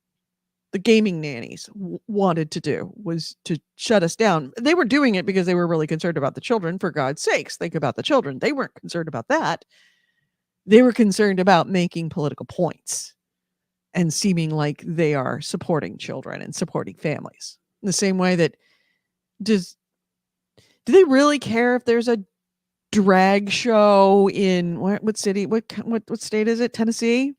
the gaming nannies wanted to do, was to shut us down. They were doing it because they were really concerned about the children. For God's sakes, think about the children. They weren't concerned about that. They were concerned about making political points and seeming like they are supporting children and supporting families. In the same way that do they really care if there's a drag show in what city, what state is it? Tennessee?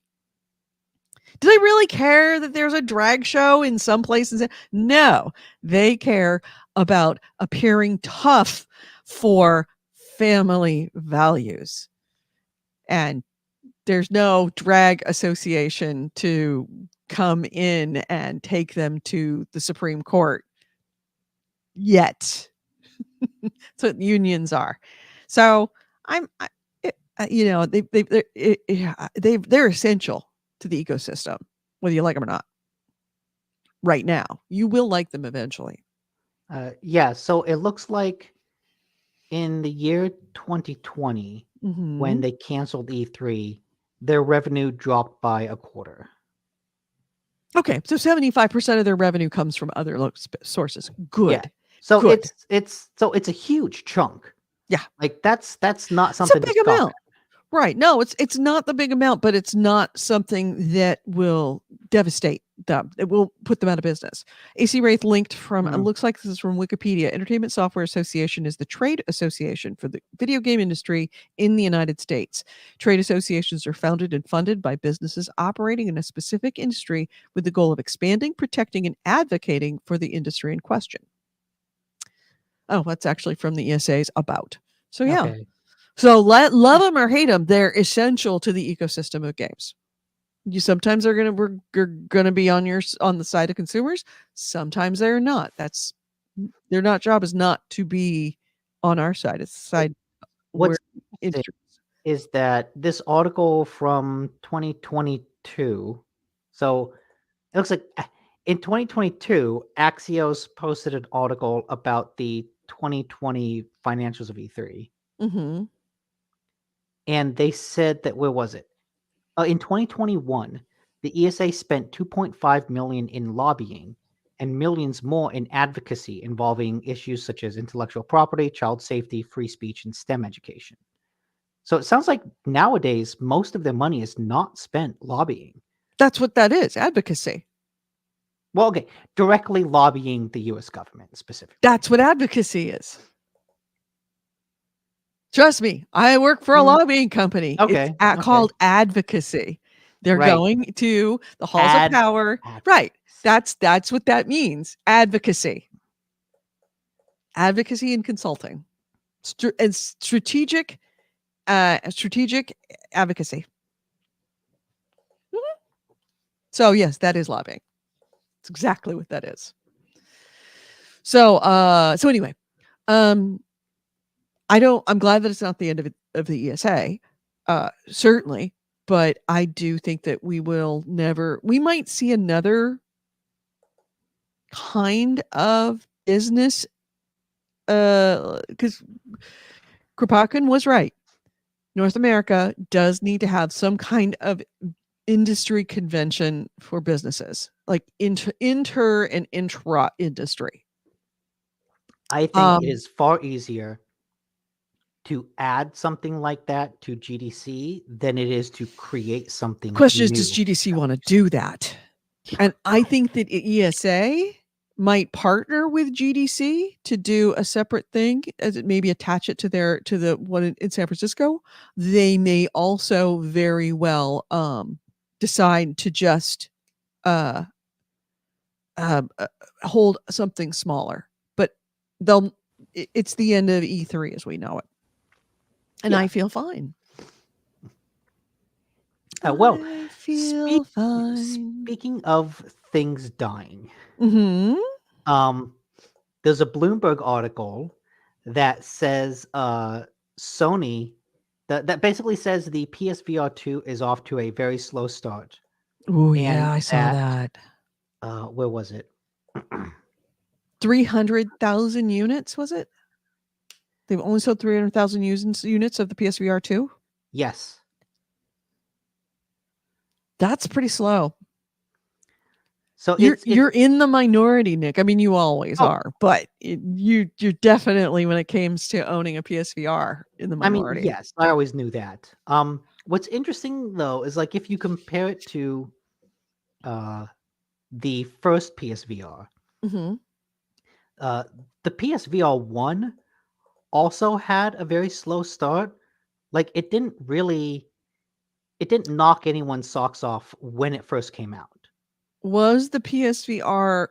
Do they really care that there's a drag show in some places? No, they care about appearing tough for family values. And there's no drag association to come in and take them to the Supreme Court yet. That's what unions are. So they're essential to the ecosystem, whether you like them or not. Right now, you will like them eventually. Yeah, so it looks like in the year 2020, when they canceled E3, their revenue dropped by a quarter. Okay, so 75% of their revenue comes from other sources. Good. Yeah. So Good. it's a huge chunk. Yeah. Like that's not something it's a big to scoff amount. at. Right. No, it's not the big amount, but it's not something that will devastate them. It will put them out of business. AC Wraith linked from, it looks like this is from Wikipedia. Entertainment Software Association is the trade association for the video game industry in the United States. Trade associations are founded and funded by businesses operating in a specific industry with the goal of expanding, protecting, and advocating for the industry in question. Oh, that's actually from the ESA's about. So yeah. Okay. So love them or hate them, they're essential to the ecosystem of games. You sometimes we're gonna be on the side of consumers. Sometimes they're not. That's their job is not to be on our side. It's the side What's where is that this article from 2022? So it looks like in 2022, Axios posted an article about the 2020 financials of E3. Mm-hmm. And they said that, where was it? In 2021, the ESA spent 2.5 million in lobbying and millions more in advocacy involving issues such as intellectual property, child safety, free speech, and STEM education. So it sounds like nowadays most of their money is not spent lobbying. That's what that is, advocacy. Well, okay, directly lobbying the U.S. government specifically. That's what advocacy is. Trust me, I work for a lobbying company. Okay, it's called advocacy. They're going to the halls of power. Right. That's what that means. Advocacy. Advocacy and consulting. And strategic advocacy. Mm-hmm. So yes, that is lobbying. It's exactly what that is. So anyway, I'm glad that it's not the end of the ESA, certainly, but I do think that we might see another kind of business, because Kropotkin was right. North America does need to have some kind of industry convention for businesses, like inter and intra industry. I think it is far easier to add something like that to GDC than it is to create something. Question is, does GDC want to do that? And I think that ESA might partner with GDC to do a separate thing, as it maybe attach it to the one in San Francisco. They may also very well decide to just hold something smaller, but it's the end of E3 as we know it. And I feel fine. Well, I feel fine. Speaking of things dying, mm-hmm. There's a Bloomberg article that says Sony that basically says the PSVR 2 is off to a very slow start. Oh And yeah, I saw that. Where was it? 300,000 units, was it? They've only sold 300,000 units of the PSVR 2. Yes. That's pretty slow. So You're in the minority, Nick. I mean, you always Oh. are, but you're definitely, when it comes to owning a PSVR, in the I mean, minority. yes, I always knew that. What's interesting though is like if you compare it to the first PSVR, Mhm. the PSVR 1 also had a very slow start. Like it didn't knock anyone's socks off when it first came out. Was the PSVR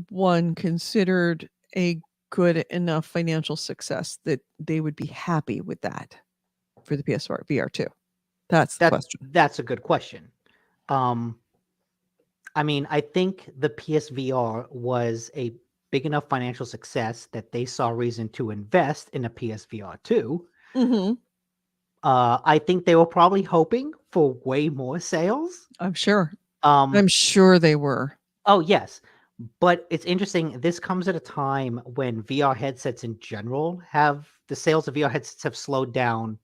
1 considered a good enough financial success that they would be happy with that for the PSVR 2? That's the question. That's a good question. I mean, I think the PSVR was a big enough financial success that they saw reason to invest in a PSVR 2. Mhm. I think they were probably hoping for way more sales. I'm sure. Um, I'm sure they were. oh yes, but it's interesting. This comes at a time when VR headsets in general the sales of VR headsets have slowed down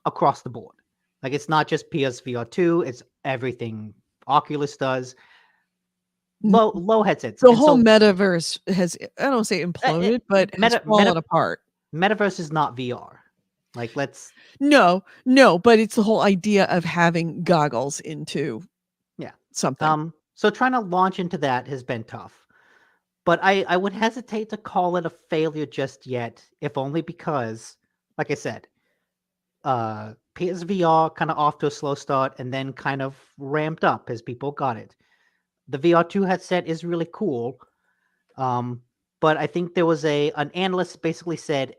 across the board. Like it's not just PSVR 2, it's everything Oculus does. Low headsets. The And whole so metaverse has, I don't say imploded, but has fallen apart. Metaverse is not VR. Like let's No, but it's the whole idea of having goggles into something. So trying to launch into that has been tough. But I would hesitate to call it a failure just yet, if only because, like I said, PSVR kind of off to a slow start and then kind of ramped up as people got it. The VR2 headset is really cool. But I think there was an analyst basically said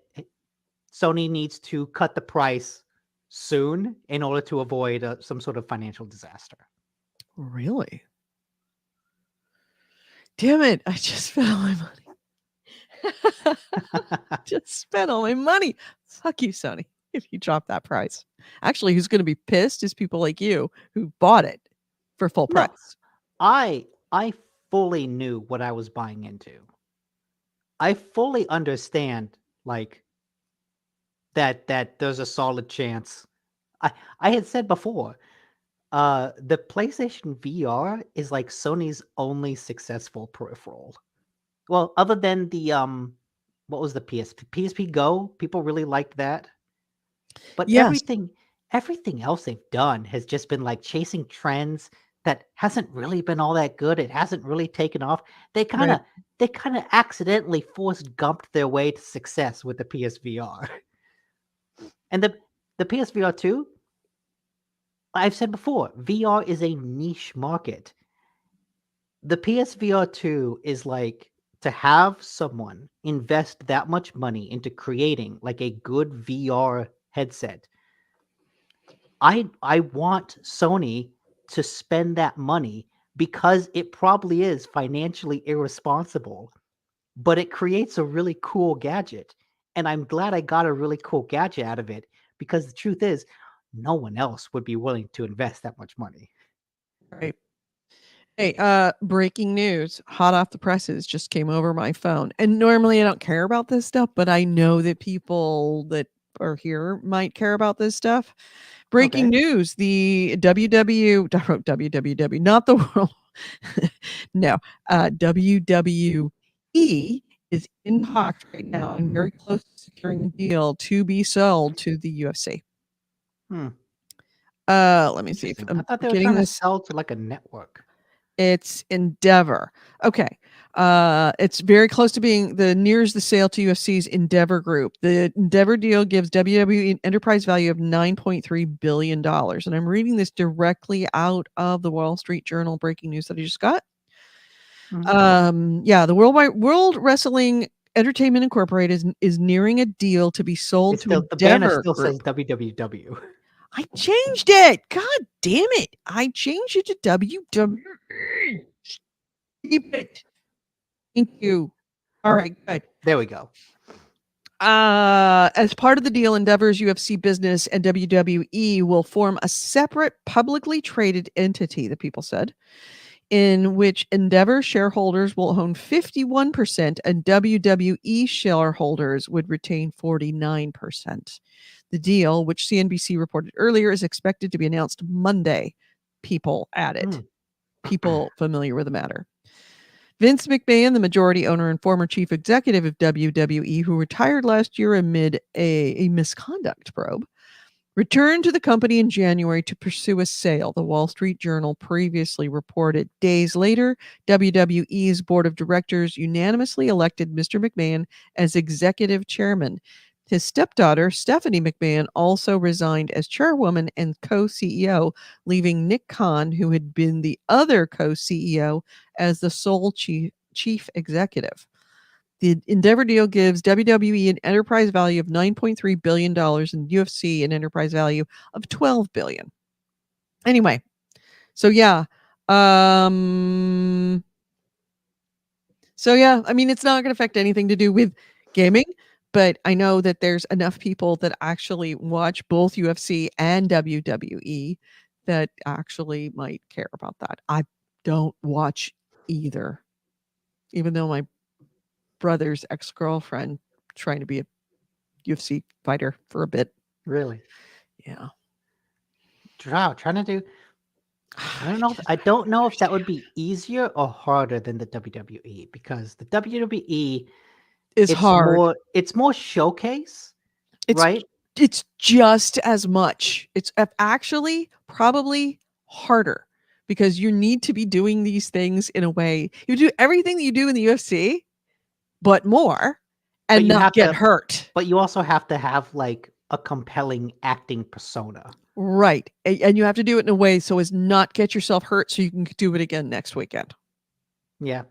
Sony needs to cut the price soon in order to avoid some sort of financial disaster. Really? Damn it, I just spent all my money. Just spent all my money. Fuck you, Sony, if you drop that price. Actually, who's gonna be pissed is people like you who bought it for full No, price. I fully knew what I was buying into. I fully understand like that there's a solid chance. I had said before, the PlayStation VR is like Sony's only successful peripheral. Well, other than the what was the PSP Go? People really liked that. But Yes. everything else they've done has just been like chasing trends that hasn't really been all that good. It hasn't really taken off. They kind of Right. accidentally forced gumped their way to success with the PSVR. And the PSVR 2, I've said before, VR is a niche market. The PSVR 2 is like to have someone invest that much money into creating like a good VR headset. I want Sony to spend that money because it probably is financially irresponsible, but it creates a really cool gadget. And I'm glad I got a really cool gadget out of it because the truth is, no one else would be willing to invest that much money. Right. Hey, breaking news, hot off the presses, just came over my phone. And normally I don't care about this stuff, but I know that people that are here might care about this stuff. Breaking Okay. news, the WWW, not the world. No, WWE is in talks right now and very close to securing a deal to be sold to the UFC. Hmm. Let me see if Interesting. I I'm thought they were getting trying to this. sell to like a network. It's Endeavor. Okay. It's very close to being nears the sale to UFC's Endeavor Group. The Endeavor deal gives WWE an enterprise value of $9.3 billion. And I'm reading this directly out of the Wall Street Journal breaking news that I just got. Yeah, the World Wrestling Entertainment Incorporated is nearing a deal to be sold It's to still, the banner Endeavor still Group. says WWW. I changed it. God damn it. I changed it to WWE. Keep it. Thank you. All right, good. There we go. As part of the deal, Endeavor's UFC business and WWE will form a separate publicly traded entity, the people said, in which Endeavor shareholders will own 51% and WWE shareholders would retain 49%. The deal, which CNBC reported earlier, is expected to be announced Monday. People added. People familiar with the matter. Vince McMahon, the majority owner and former chief executive of WWE, who retired last year amid a misconduct probe, returned to the company in January to pursue a sale, the Wall Street Journal previously reported. Days later, WWE's board of directors unanimously elected Mr. McMahon as executive chairman. His stepdaughter, Stephanie McMahon, also resigned as chairwoman and co-CEO, leaving Nick Khan, who had been the other co-CEO, as the sole chief executive. The Endeavor deal gives WWE an enterprise value of $9.3 billion and UFC an enterprise value of $12 billion. Anyway, so yeah. I mean, it's not going to affect anything to do with gaming, but I know that there's enough people that actually watch both UFC and WWE that actually might care about that. I don't watch either, even though my brother's ex-girlfriend trying to be a UFC fighter for a bit. Really? Yeah. Wow, trying to do. I don't know if that would be easier or harder than the WWE, because the WWE is hard. It's more showcase, It's right? It's just as much. It's actually probably harder because you need to be doing these things in a way. You do everything that you do in the UFC, but more, and not get hurt. But you also have to have like a compelling acting persona. Right. And you have to do it in a way so as not get yourself hurt so you can do it again next weekend. Yeah.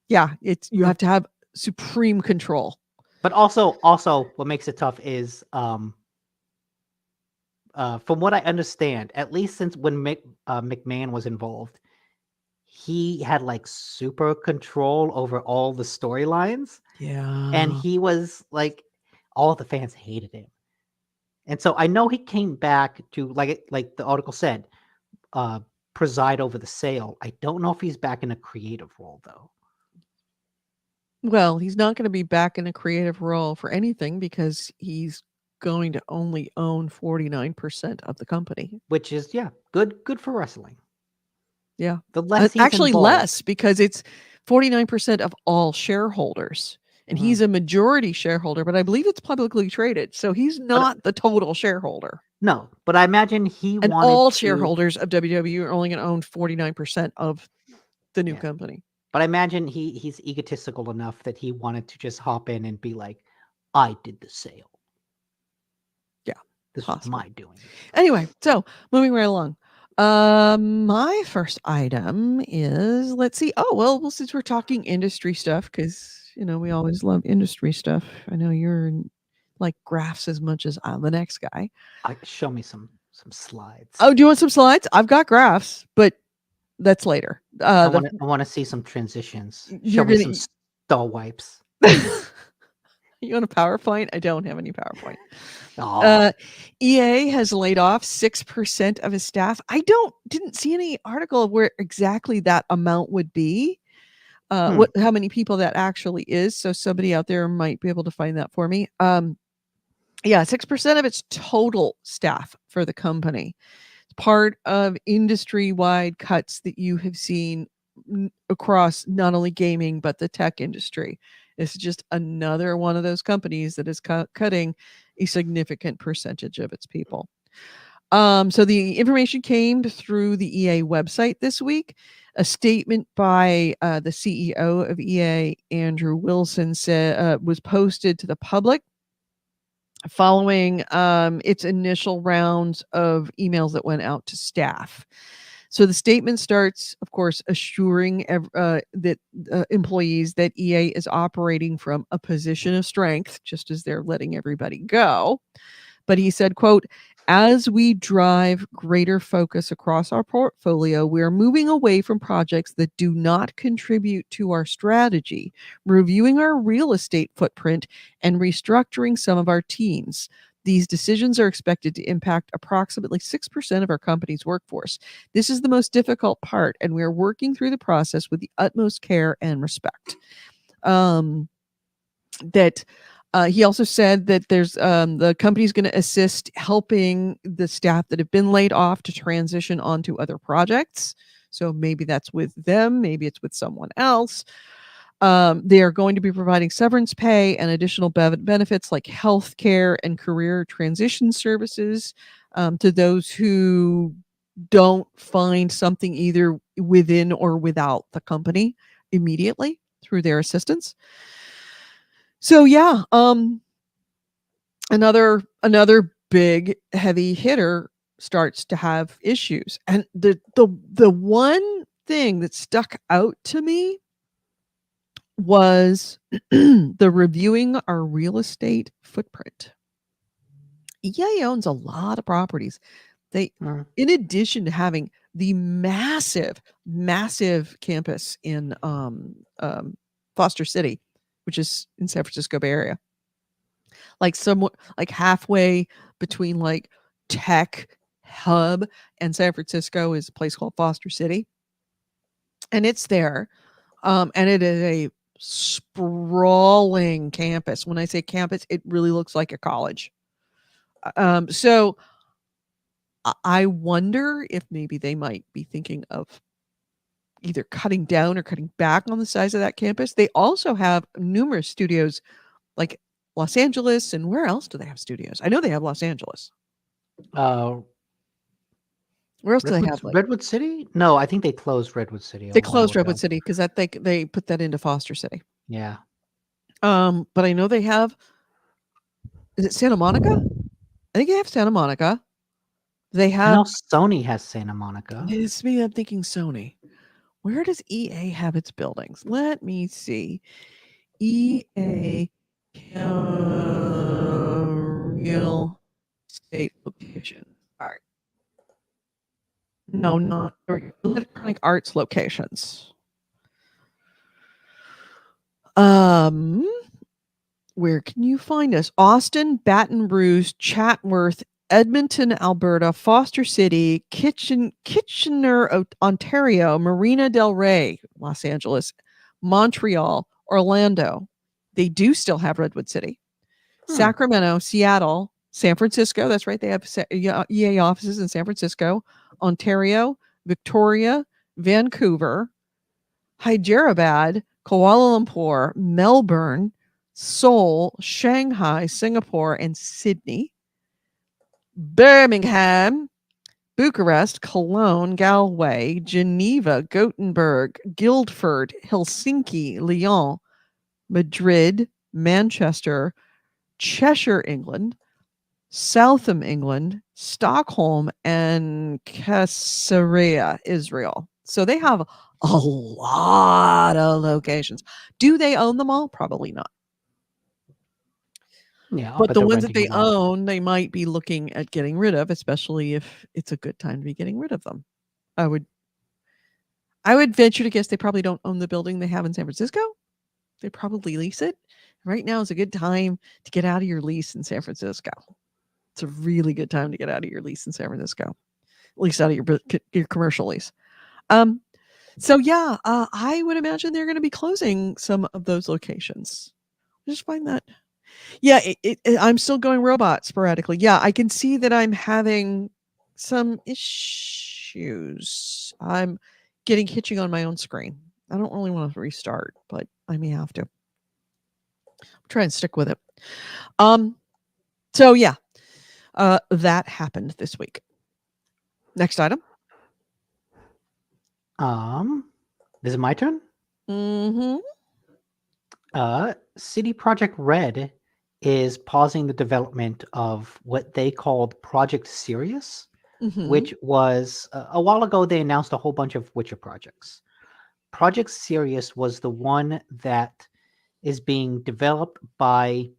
Yeah. You have to have supreme control. But also what makes it tough is from what I understand, at least since when McMahon was involved, he had like super control over all the storylines. Yeah. And he was like, all the fans hated him. And so I know he came back to, like the article said, preside over the sale. I don't know if he's back in a creative role, though. Well, he's not going to be back in a creative role for anything because he's going to only own 49% of the company. Which is, good for wrestling. Yeah. The less he's actually involved, less, because it's 49% of all shareholders. And he's a majority shareholder, but I believe it's publicly traded. So he's not the total shareholder. No, but I imagine and all shareholders of WWE are only going to own 49% of the new company. But I imagine he's egotistical enough that he wanted to just hop in and be like, I did the sale. Yeah. This was my doing. Anyway, so moving right along. My first item is, let's see. Oh, well, since we're talking industry stuff, because, we always love industry stuff. I know you're like graphs as much as the next guy. Show me some slides. Oh, do you want some slides? I've got graphs, but that's later. I want to see some transitions. Show me some stall wipes. You want a PowerPoint? I don't have any PowerPoint. EA has laid off 6% of his staff. I didn't see any article of where exactly that amount would be. How many people that actually is. So somebody out there might be able to find that for me. 6% of its total staff for the company. It's part of industry-wide cuts that you have seen across not only gaming, but the tech industry. It's just another one of those companies that is cutting a significant percentage of its people. So the information came through the EA website this week. A statement by the CEO of EA, Andrew Wilson, was posted to the public following its initial rounds of emails that went out to staff. So the statement starts, of course, assuring that employees that EA is operating from a position of strength, just as they're letting everybody go. But he said, quote, As we drive greater focus across our portfolio, we are moving away from projects that do not contribute to our strategy, reviewing our real estate footprint, and restructuring some of our teams. These decisions are expected to impact approximately 6% of our company's workforce. This is the most difficult part, and we are working through the process with the utmost care and respect. That he also said that there's the company's going to assist helping the staff that have been laid off to transition onto other projects. So maybe that's with them, maybe it's with someone else. They are going to be providing severance pay and additional benefits like health care and career transition services to those who don't find something either within or without the company immediately through their assistance. So yeah, another big heavy hitter starts to have issues. And the one thing that stuck out to me was the reviewing our real estate footprint. EA owns a lot of properties. They, in addition to having the massive campus in Foster City, which is in San Francisco Bay Area, like somewhat like halfway between like tech hub and San Francisco is a place called Foster City, and it's there, and it is a sprawling campus. When I say campus, it really looks like a college. So I wonder if maybe they might be thinking of either cutting down or cutting back on the size of that campus. They also have numerous studios like Los Angeles, and where else do they have studios? I know they have Los Angeles. Where else do they have? Like, Redwood City? No, I think they closed Redwood City. they closed Redwood City because they put that into Foster City. Yeah. But I know they have. Is it Santa Monica? I think they have Santa Monica. They I have. know Sony has Santa Monica. It's me. I'm thinking Sony. Where does EA have its buildings? Let me see. EA real estate location. All right. No, not electronic arts locations. Where can you find us? Austin, Baton Rouge, Chatworth, Edmonton, Alberta, Foster City, Kitchener, Ontario, Marina del Rey, Los Angeles, Montreal, Orlando. They do still have Redwood City. Sacramento, Seattle, San Francisco. That's right. They have EA offices in San Francisco, Ontario, Victoria, Vancouver, Hyderabad, Kuala Lumpur, Melbourne, Seoul, Shanghai, Singapore, and Sydney, Birmingham, Bucharest, Cologne, Galway, Geneva, Gothenburg, Guildford, Helsinki, Lyon, Madrid, Manchester, Cheshire, England, Southam, England, Stockholm, and Caesarea, Israel. So they have a lot of locations. Do they own them all? Probably not. Yeah, But the ones that they own, they might be looking at getting rid of, especially if it's a good time to be getting rid of them. I would venture to guess they probably don't own the building they have in San Francisco. They probably lease it. Right now is a good time to get out of your lease in San Francisco. It's a really good time to get out of your lease in San Francisco, at least out of your commercial lease. So yeah, I would imagine they're going to be closing some of those locations. I just find that, yeah, I'm still going robot sporadically. Yeah, I can see that I'm having some issues. I'm getting hitching on my own screen. I don't really want to restart, but I may have to. Try and stick with it. So yeah, that happened this week. Next item. Is it my turn? Mm-hmm. CD Projekt Red is pausing the development of what they called Project Sirius, which was a while ago. They announced a whole bunch of Witcher projects. Project Sirius was the one that is being developed by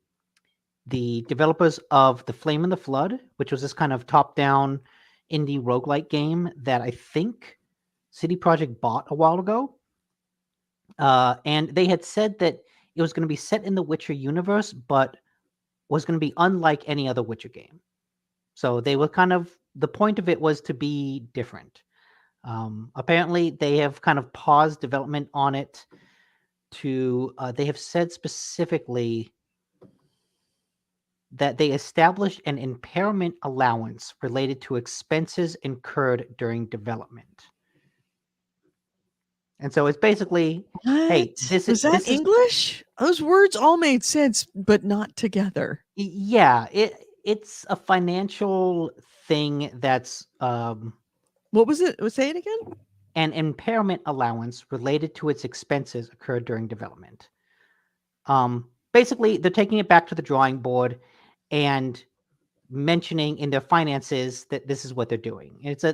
the developers of The Flame and the Flood, which was this kind of top-down indie roguelike game that I think CD Projekt bought a while ago. And they had said that it was going to be set in the Witcher universe, but was going to be unlike any other Witcher game. So they were the point of it was to be different. Apparently, they have kind of paused development on it they have said specifically that they established an impairment allowance related to expenses incurred during development. And so it's basically, hey, What? Was that English? Those words all made sense, but not together. Yeah, it's a financial thing that's What was it? Say it again. An impairment allowance related to its expenses occurred during development. Basically, they're taking it back to the drawing board and mentioning in their finances that this is what they're doing. It's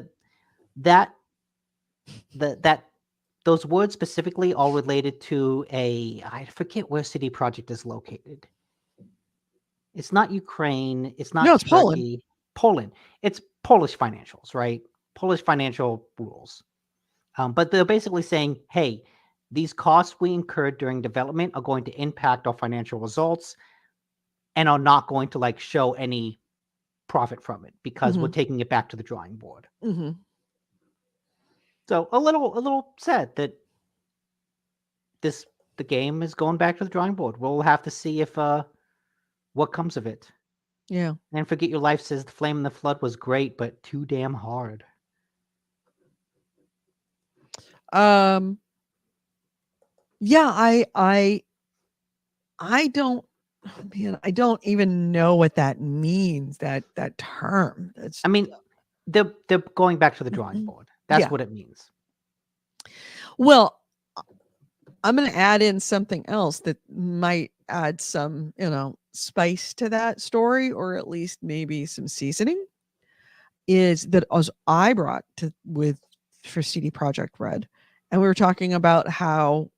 those words specifically all related to I forget where CD Projekt is located. It's not Ukraine. It's not it's Turkey. Poland. It's Polish financials, right? Polish financial rules. But they're basically saying, hey, these costs we incurred during development are going to impact our financial results and are not going to show any profit from it because we're taking it back to the drawing board. Mm-hmm. So a little sad that the game is going back to the drawing board. We'll have to see if what comes of it. Yeah. And Forget Your Life says The Flame and the Flood was great, but too damn hard. Yeah, I don't, man, I don't even know what that means, that term. They're going back to the drawing board. That's what it means. Well, I'm going to add in something else that might add some, spice to that story, or at least maybe some seasoning, is that as I brought for CD Projekt Red, and we were talking about how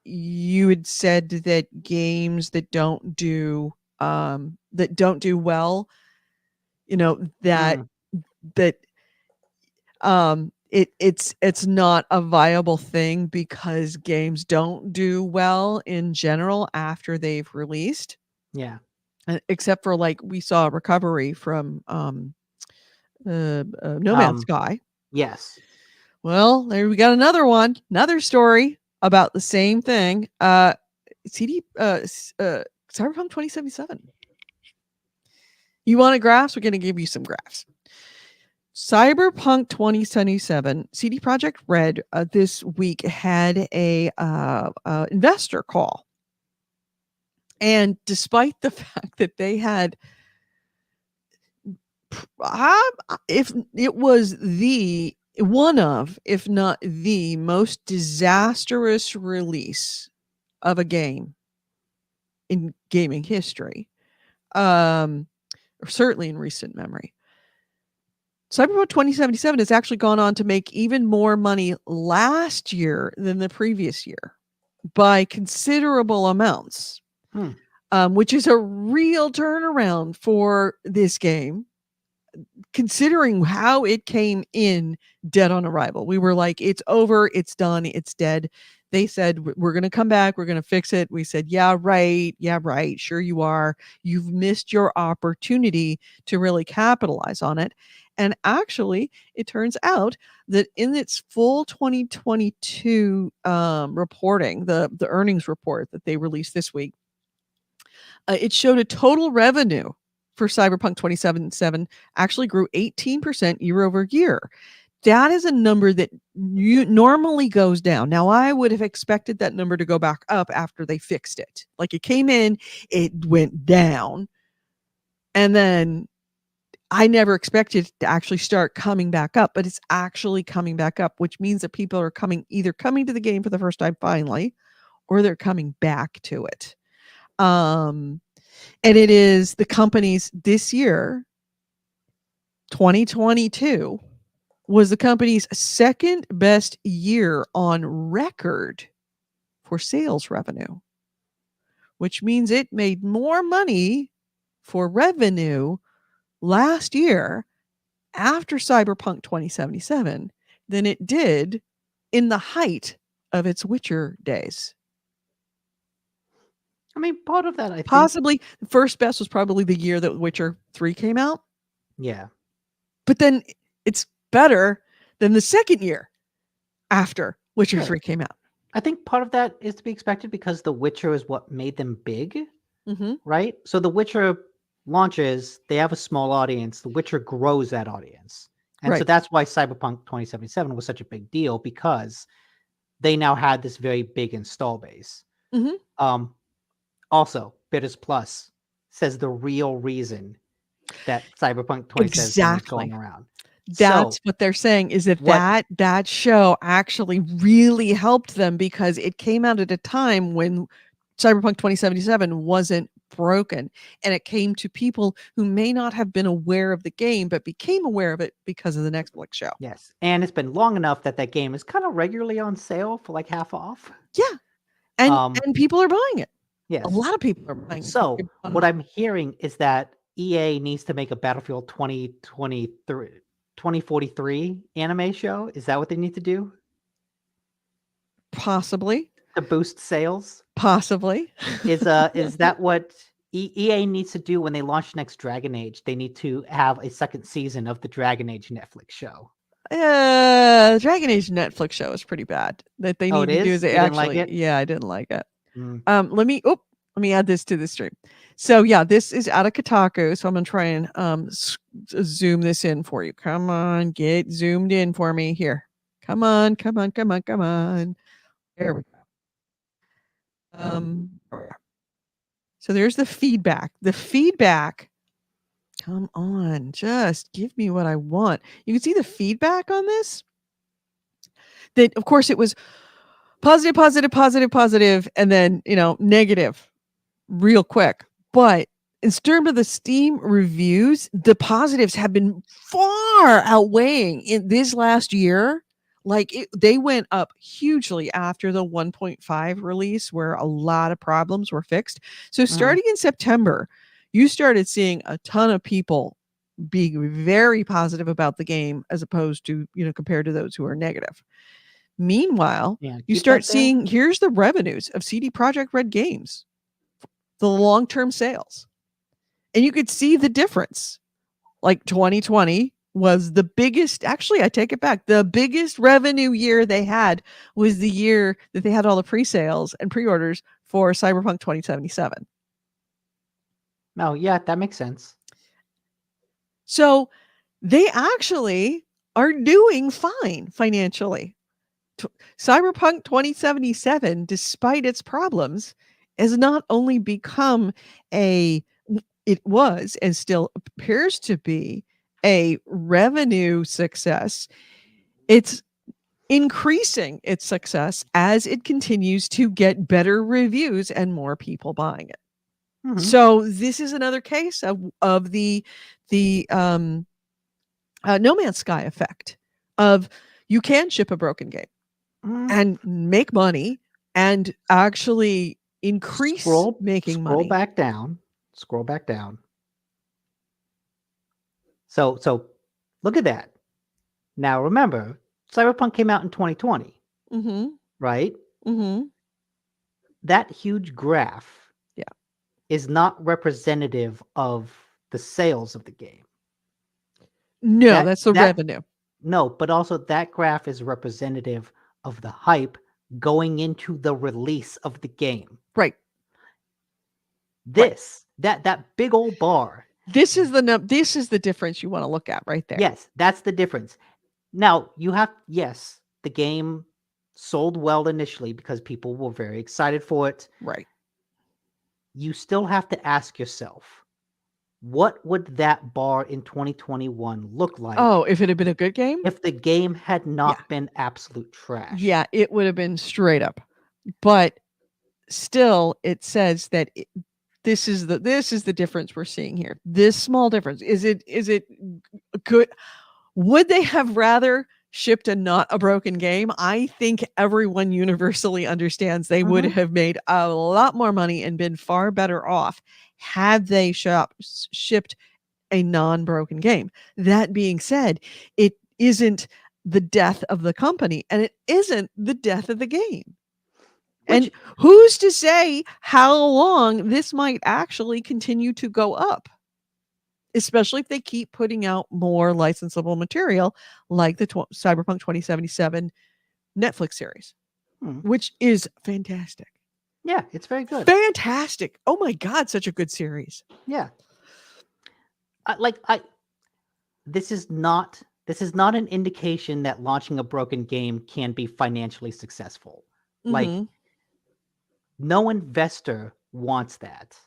you had said that games that don't do well, it's not a viable thing because games don't do well in general after they've released. Yeah. Except for we saw a recovery from No Man's Sky. Yes. Well, there we got another story about the same thing. Cyberpunk 2077. You want graphs? We're going to give you some graphs. Cyberpunk 2077, CD Projekt Red this week had a investor call. And despite the fact that they had, if it was one of, if not the most disastrous release of a game in gaming history, or certainly in recent memory, Cyberpunk 2077 has actually gone on to make even more money last year than the previous year by considerable amounts, which is a real turnaround for this game, considering how it came in dead on arrival. We were like, it's over, it's done, it's dead. They said, we're going to come back, we're going to fix it. We said, yeah, right, sure you are. You've missed your opportunity to really capitalize on it. And actually, it turns out that in its full 2022 reporting, the earnings report that they released this week, it showed a total revenue for Cyberpunk 2077 actually grew 18% year over year. That is a number that normally goes down. Now, I would have expected that number to go back up after they fixed it. It came in, it went down, and then I never expected it to actually start coming back up, but it's actually coming back up, which means that people are either coming to the game for the first time finally, or they're coming back to it. And it is the company's this year, 2022, was the company's second best year on record for sales revenue. which means it made more money for revenue last year after Cyberpunk 2077 than it did in the height of its Witcher days. I mean, part of that, I think. Possibly the first best was probably the year that Witcher 3 came out. Yeah. But then it's better than the second year after Witcher Sure. 3 came out. I think part of that is to be expected because The Witcher is what made them big, Mm-hmm. right? So The Witcher launches, they have a small audience. The Witcher grows that audience. And so Right. that's why Cyberpunk 2077 was such a big deal, because they now had this very big install base. Mm-hmm. Also, Bitters Plus says the real reason that Cyberpunk 2077 is Exactly. going around. That's So what they're saying, is that what- that show actually really helped them because it came out at a time when Cyberpunk 2077 wasn't broken, and it came to people who may not have been aware of the game but became aware of it because of the Netflix show. Yes, and it's been long enough that that game is kind of regularly on sale for like half off. Yeah. And people are buying it. Yes. A lot of people are buying it. So what I'm hearing is that EA needs to make a Battlefield 2043 anime show. Is that what they need to do Possibly. to boost sales? Possibly. Is that what EA needs to do when they launch next Dragon Age? They need to have a second season of the Dragon Age Netflix show. Dragon Age Netflix show is pretty bad. That they Oh, need it to do is? is they You didn't like actually, it? yeah, I didn't like it. Mm. Let me add this to the stream. So yeah, this is out of Kotaku. So I'm gonna try and zoom this in for you. Come on, get zoomed in for me here. Come on. There we go. So there's the feedback. The feedback. Come on, just give me what I want. You can see the feedback on this. That of course it was positive, and then negative real quick. But in terms of the Steam reviews, the positives have been far outweighing in this last year. Like they went up hugely after the 1.5 release, where a lot of problems were fixed. So starting in September, you started seeing a ton of people being very positive about the game, as opposed to compared to those who are negative. Meanwhile, you start seeing, here's the revenues of CD Projekt Red games, the long-term sales. And you could see the difference. Like 2020 was the biggest, actually, I take it back. The biggest revenue year they had was the year that they had all the pre-sales and pre-orders for Cyberpunk 2077. No, yeah, that makes sense. So they actually are doing fine financially. Cyberpunk 2077, despite its problems, has not only become it was and still appears to be a revenue success. It's increasing its success as it continues to get better reviews and more people buying it. Mhm. So this is another case of the No Man's Sky effect of you can ship a broken game and make money and actually increase making money. Scroll back down. So look at that. Now remember, Cyberpunk came out in 2020, right? That huge graph is not representative of the sales of the game. No, that's the revenue. No, but also that graph is representative of the hype going into the release of the game. Right. That big old bar. This is the difference you want to look at right there. Yes, that's the difference. Now, the game sold well initially because people were very excited for it. Right. You still have to ask yourself, what would that bar in 2021 look like? Oh, if it had been a good game? If the game had not been absolute trash. Yeah, it would have been straight up. But still, it says that this is the difference we're seeing here. This small difference. Is it good? Would they have rather shipped a not a broken game, I think everyone universally understands they would Mhm. have made a lot more money and been far better off had they shipped a non-broken game. That being said, it isn't the death of the company and it isn't the death of the game. And Which who's to say how long this might actually continue to go up? Especially if they keep putting out more licensable material like the Cyberpunk 2077 Netflix series, hmm, which is fantastic. yeah, it's very good. Fantastic. Oh my God, such a good series. Yeah. I this is not an indication that launching a broken game can be financially successful. Like Mhm. no investor wants that.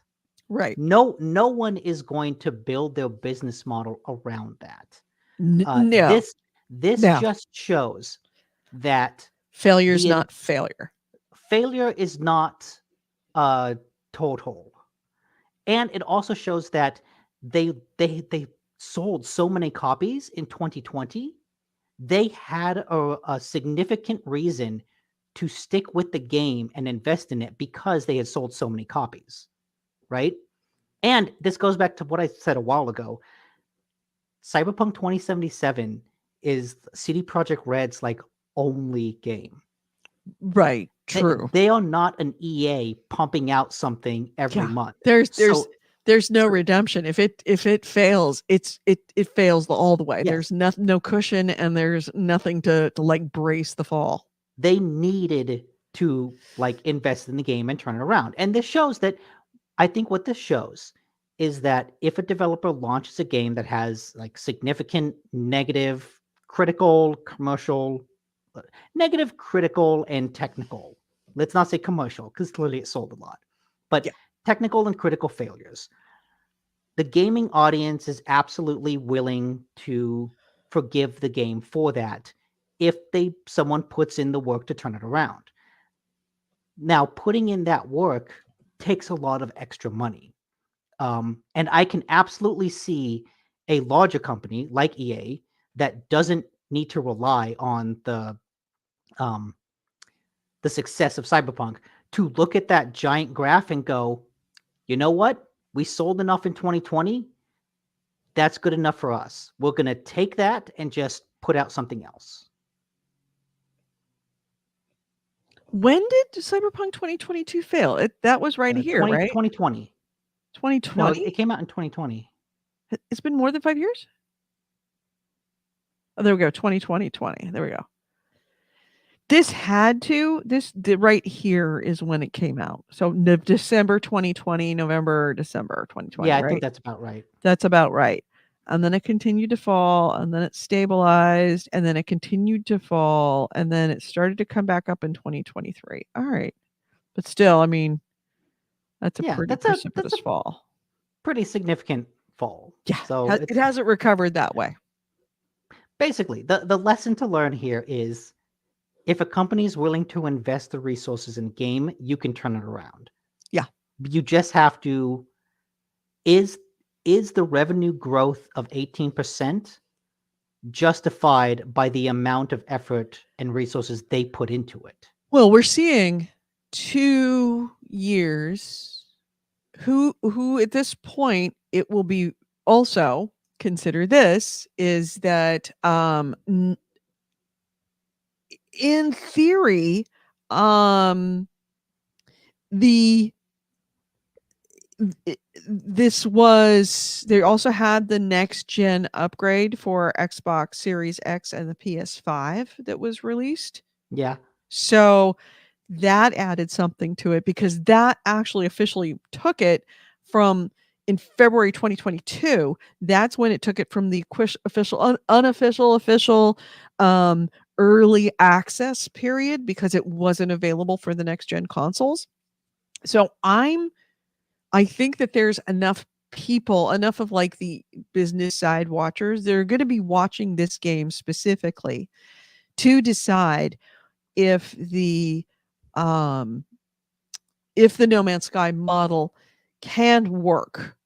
Right. No one is going to build their business model around that. No. This No. just shows that Failure's the not failure. failure is not total, and it also shows that they sold so many copies in 2020. They had a significant reason to stick with the game and invest in it because they had sold so many copies, right? And this goes back to what I said a while ago. Cyberpunk 2077 is CD Projekt Red's like only game. Right. They, True. they are not an EA pumping out something every Yeah. month. There's So there's no redemption. If it fails, it fails all the way. yes, There's no cushion and there's nothing to like brace the fall. they needed to like invest in the game and turn it around. And this shows that I think what this shows is that if a developer launches a game that has like significant negative, critical, commercial, negative, critical, and technical, let's not say commercial because clearly it sold a lot, but Yeah. technical and critical failures, the gaming audience is absolutely willing to forgive the game for that if someone puts in the work to turn it around. Now, putting in that work takes a lot of extra money. And I can absolutely see a larger company like EA that doesn't need to rely on um, the success of Cyberpunk to look at that giant graph and go, you know what? We sold enough in 2020. That's good enough for us. We're going to take that and just put out something else. When did Cyberpunk 2022 fail? That was right here, right? 2020. No, 2020? it came out in 2020. It's been more than 5 years? Oh, there we go. 2020. There we go. Right here is when it came out. So December 2020, November, December 2020, Yeah, I right? think that's about right. That's about right. And then it continued to fall, and then it stabilized, and then it continued to fall, and then it started to come back up in 2023. All right. But still, I mean, that's a Yeah, pretty that's a precipitous fall. pretty significant fall. Yeah. So It hasn't recovered that way. basically, the lesson to learn here is if a company is willing to invest the resources in a game, you can turn it around. Yeah. You just have to is the revenue growth of 18% justified by the amount of effort and resources they put into it? Well, we're seeing 2 years who at this point it will be also consider this is that in theory the this was they also had the next gen upgrade for Xbox Series X and the PS5 that was released. Yeah. So that added something to it because that actually officially took it from in February 2022. That's when it took it from the unofficial, official early access period because it wasn't available for the next gen consoles. So I think that there's enough people, enough of like the business side watchers, they're going to be watching this game specifically to decide if the um No Man's Sky model can work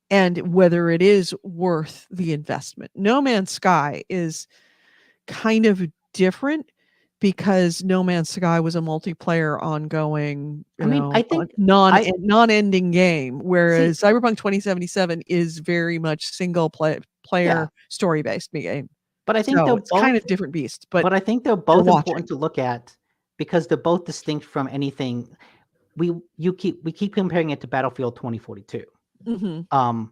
and whether it is worth the investment. No Man's Sky is kind of different because No Man's Sky was a multiplayer, ongoing, I mean, I think I non-ending game, see. whereas Cyberpunk 2077 is very much single Yeah, player story-based game. but I think So they're it's kind both. of different beasts, but But I think they're you're both important watching. to look at because they're both distinct from anything. We keep comparing it to Battlefield 2042. Mhm.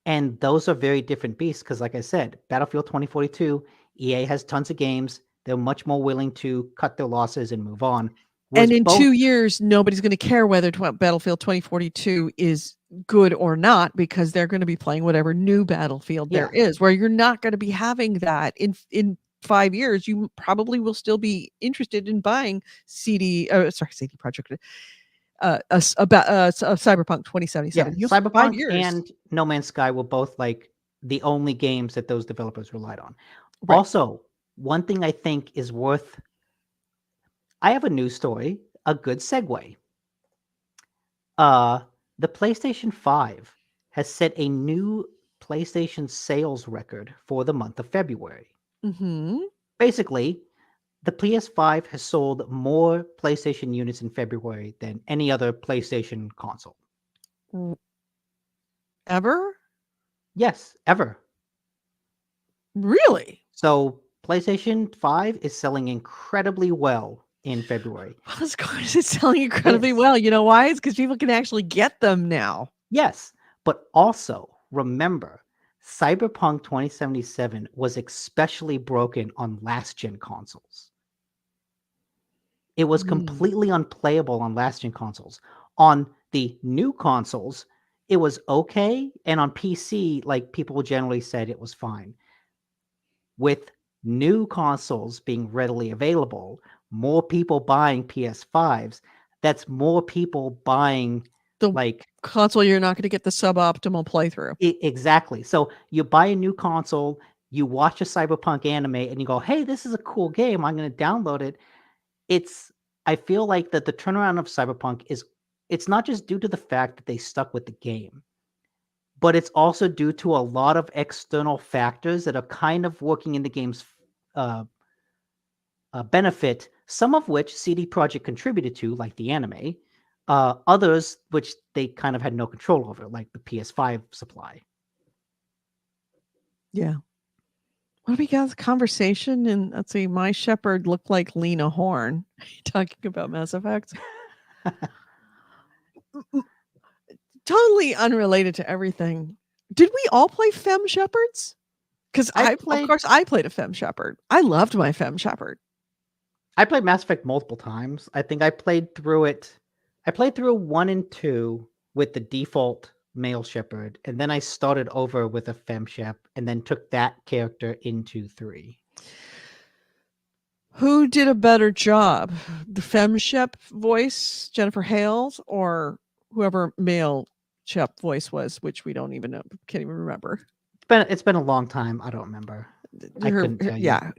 And those are very different beasts because, like I said, Battlefield 2042, EA has tons of games. They're much more willing to cut their losses and move on. Whereas And in both, 2 years, nobody's gonna care whether Battlefield 2042 is good or not, because they're gonna be playing whatever new Battlefield there yeah, is, where you're not gonna be having that. In 5 years, you probably will still be interested in buying CD Projekt, Cyberpunk yeah, 2077. You'll 5 Cyberpunk years. and No Man's Sky were both like the only games that those developers relied on. Right. Also, one thing I think is worth. I have a news story, a good segue. The PlayStation 5 has set a new PlayStation sales record for the month of February. Mhm. Basically, the PS5 has sold more PlayStation units in February than any other PlayStation console. Ever? Yes, ever. Really? So PlayStation 5 is selling incredibly well in February. Well, of course, it's selling It incredibly is. well. You know why? It's because people can actually get them now. Yes, but also remember, Cyberpunk 2077 was especially broken on last gen consoles. It was Mm. completely unplayable on last gen consoles. On the new consoles, it was okay, and on PC, like people generally said it was fine. With new consoles being readily available, more people buying PS5s, that's more people buying The like console, you're not gonna get the suboptimal playthrough. exactly. So you buy a new console, you watch a Cyberpunk anime, and you go, "Hey, this is a cool game. I'm going to download it." It's I feel like that the turnaround of Cyberpunk is it's not just due to the fact that they stuck with the game, but it's also due to a lot of external factors that are kind of working in the game's uh, benefit. Some of which CD Projekt contributed to, like the anime. Others which they kind of had no control over, like the PS5 supply. Yeah. What do we got? Conversation, and let's see. My shepherd looked like Lena Horne. Talking about Mass Effect. Totally unrelated to everything. Did we all play Femme Shepherds? Because I of played course, I played a Femme Shepherd. I loved my Femme Shepherd. I played Mass Effect multiple times. I think I played through it. I played through 1 and 2 with the default male shepherd, and then I started over with a femme shep, and then took that character into 3. Who did a better job? The Femme Shep voice, Jennifer Hales, or whoever male Shep voice was, which we don't even know, can't even remember. It's been a long time. I don't remember. I couldn't tell you. Yeah,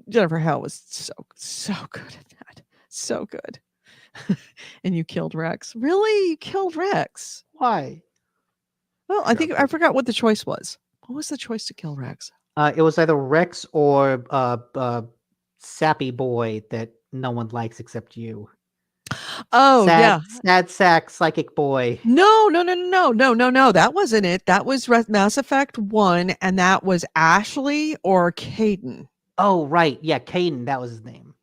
Jennifer Hale was so good at that. So good. And you killed Rex. Really? You killed Rex? Why? Well, I think I forgot what the choice was. What was the choice to kill Rex? It was either Rex or Sappy Boy that no one likes except you. Oh, yeah. Sad sack psychic boy. No. That wasn't it. That was Mass Effect 1, and that was Ashley or Caden. Oh, right. Yeah, Caden, that was his name.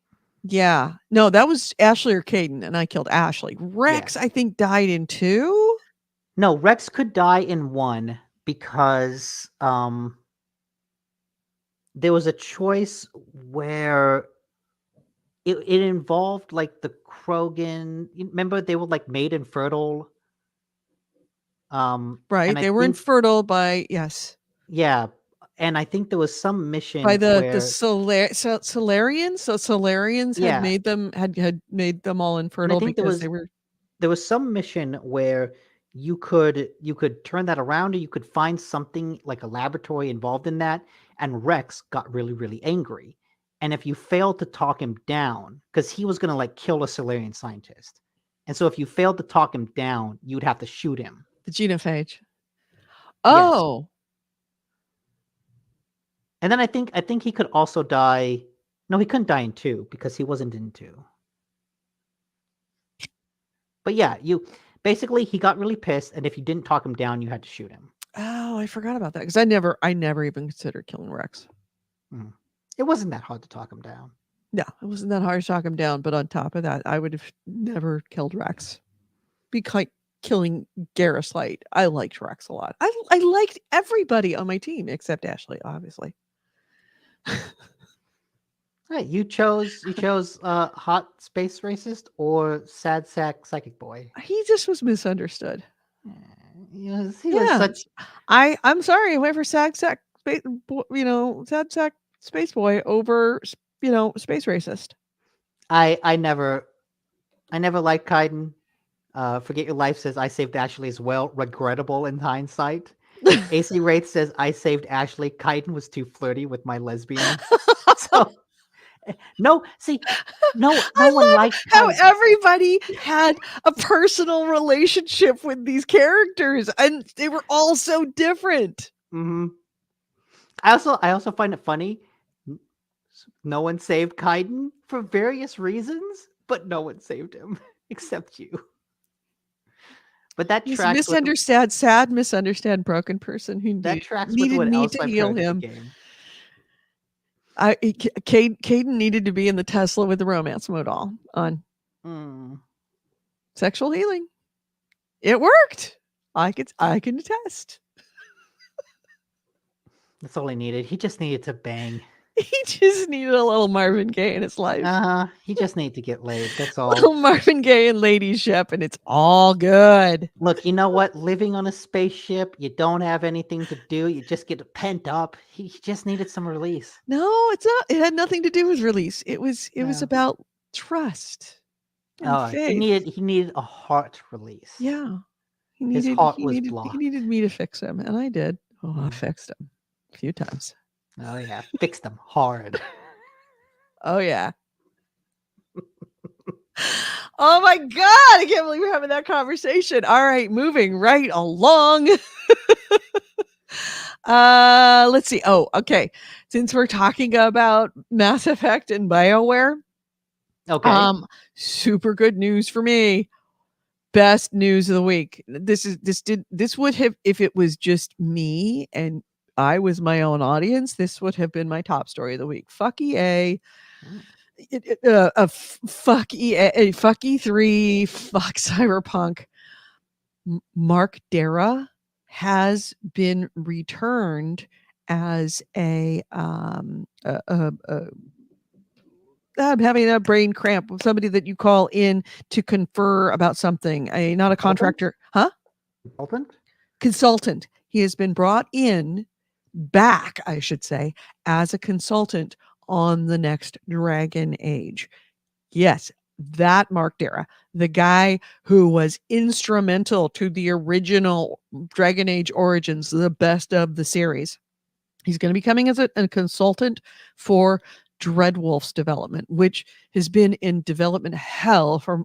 Yeah. No, that was Ashley or Caden, and I killed Ashley. Rex, I think, died in 2? No, Rex could die in 1 because there was a choice where it involved like the Krogan. Remember, they were like made infertile. Right, And I they were think infertile by yes. yeah, and I think there was some mission By the where Solarians? So Solarians had yeah, made them had made them all and I infertile think because they were there was some mission where you could turn that around, or you could find something like a laboratory involved in that, and Rex got really, really angry. And if you failed to talk him down, because he was gonna like kill a Solarian scientist. And so if you failed to talk him down, you'd have to shoot him. the genophage. Yes. Oh. And then I think he could also die. No, he couldn't die in 2 because he wasn't in 2. But yeah, basically he got really pissed, and if you didn't talk him down, you had to shoot him. Oh, I forgot about that because I never even considered killing Rex. It wasn't that hard to talk him down. No, it wasn't that hard to talk him down. But on top of that, I would have never killed Rex. Be killing Garrus Light. I liked Rex a lot. I liked everybody on my team except Ashley, obviously. Right, you chose hot space racist or sad sack psychic boy. He just was misunderstood. He was such. I'm sorry. I went for sad sack space boy over space racist. I never liked Kaiden. Forget Your Life says I saved Ashley as well. Regrettable in hindsight. AC Wraith says I saved Ashley. Kaiden was too flirty with my lesbian. So no one liked how Kaiden. everybody had a personal relationship with these characters, and they were all so different. Mm-hmm. I also find it funny. No one saved Kaiden for various reasons, but no one saved him except you. But that He's tracks misunderstood broken person who needed me to heal him. Caden needed to be in the Tesla with the romance mode on sexual healing. It worked. I can attest. That's all he needed. He just needed to bang. He just needed a little Marvin Gaye in his life. He just needed to get laid. That's all. Little Marvin Gaye and ladyship, and it's all good. Look, you know what? Living on a spaceship, you don't have anything to do. You just get pent up. He just needed some release. No, it's not. It had nothing to do with release. It was about trust. And faith. He needed a heart release. Yeah. His heart was blocked. He needed me to fix him, and I did. Oh, I fixed him a few times. Oh yeah, fixed them hard. Oh yeah. Oh my God, I can't believe we're having that conversation. All right, moving right along. Let's see. Oh, okay. Since we're talking about Mass Effect and BioWare, okay. Super good news for me. Best news of the week. This would have, if it was just me and I was my own audience, this would have been my top story of the week. Fuck EA. Fuck EA. Fuck E3. Fuck Cyberpunk. Mark Dara has been returned as I'm having a brain cramp. Somebody that you call in to confer about something. Not a contractor. Huh? Consultant. He has been brought in back, I should say, as a consultant on the next Dragon Age. Yes, that Mark Dara, the guy who was instrumental to the original Dragon Age Origins, the best of the series. He's going to be coming as a consultant for Dreadwolf's development, which has been in development hell for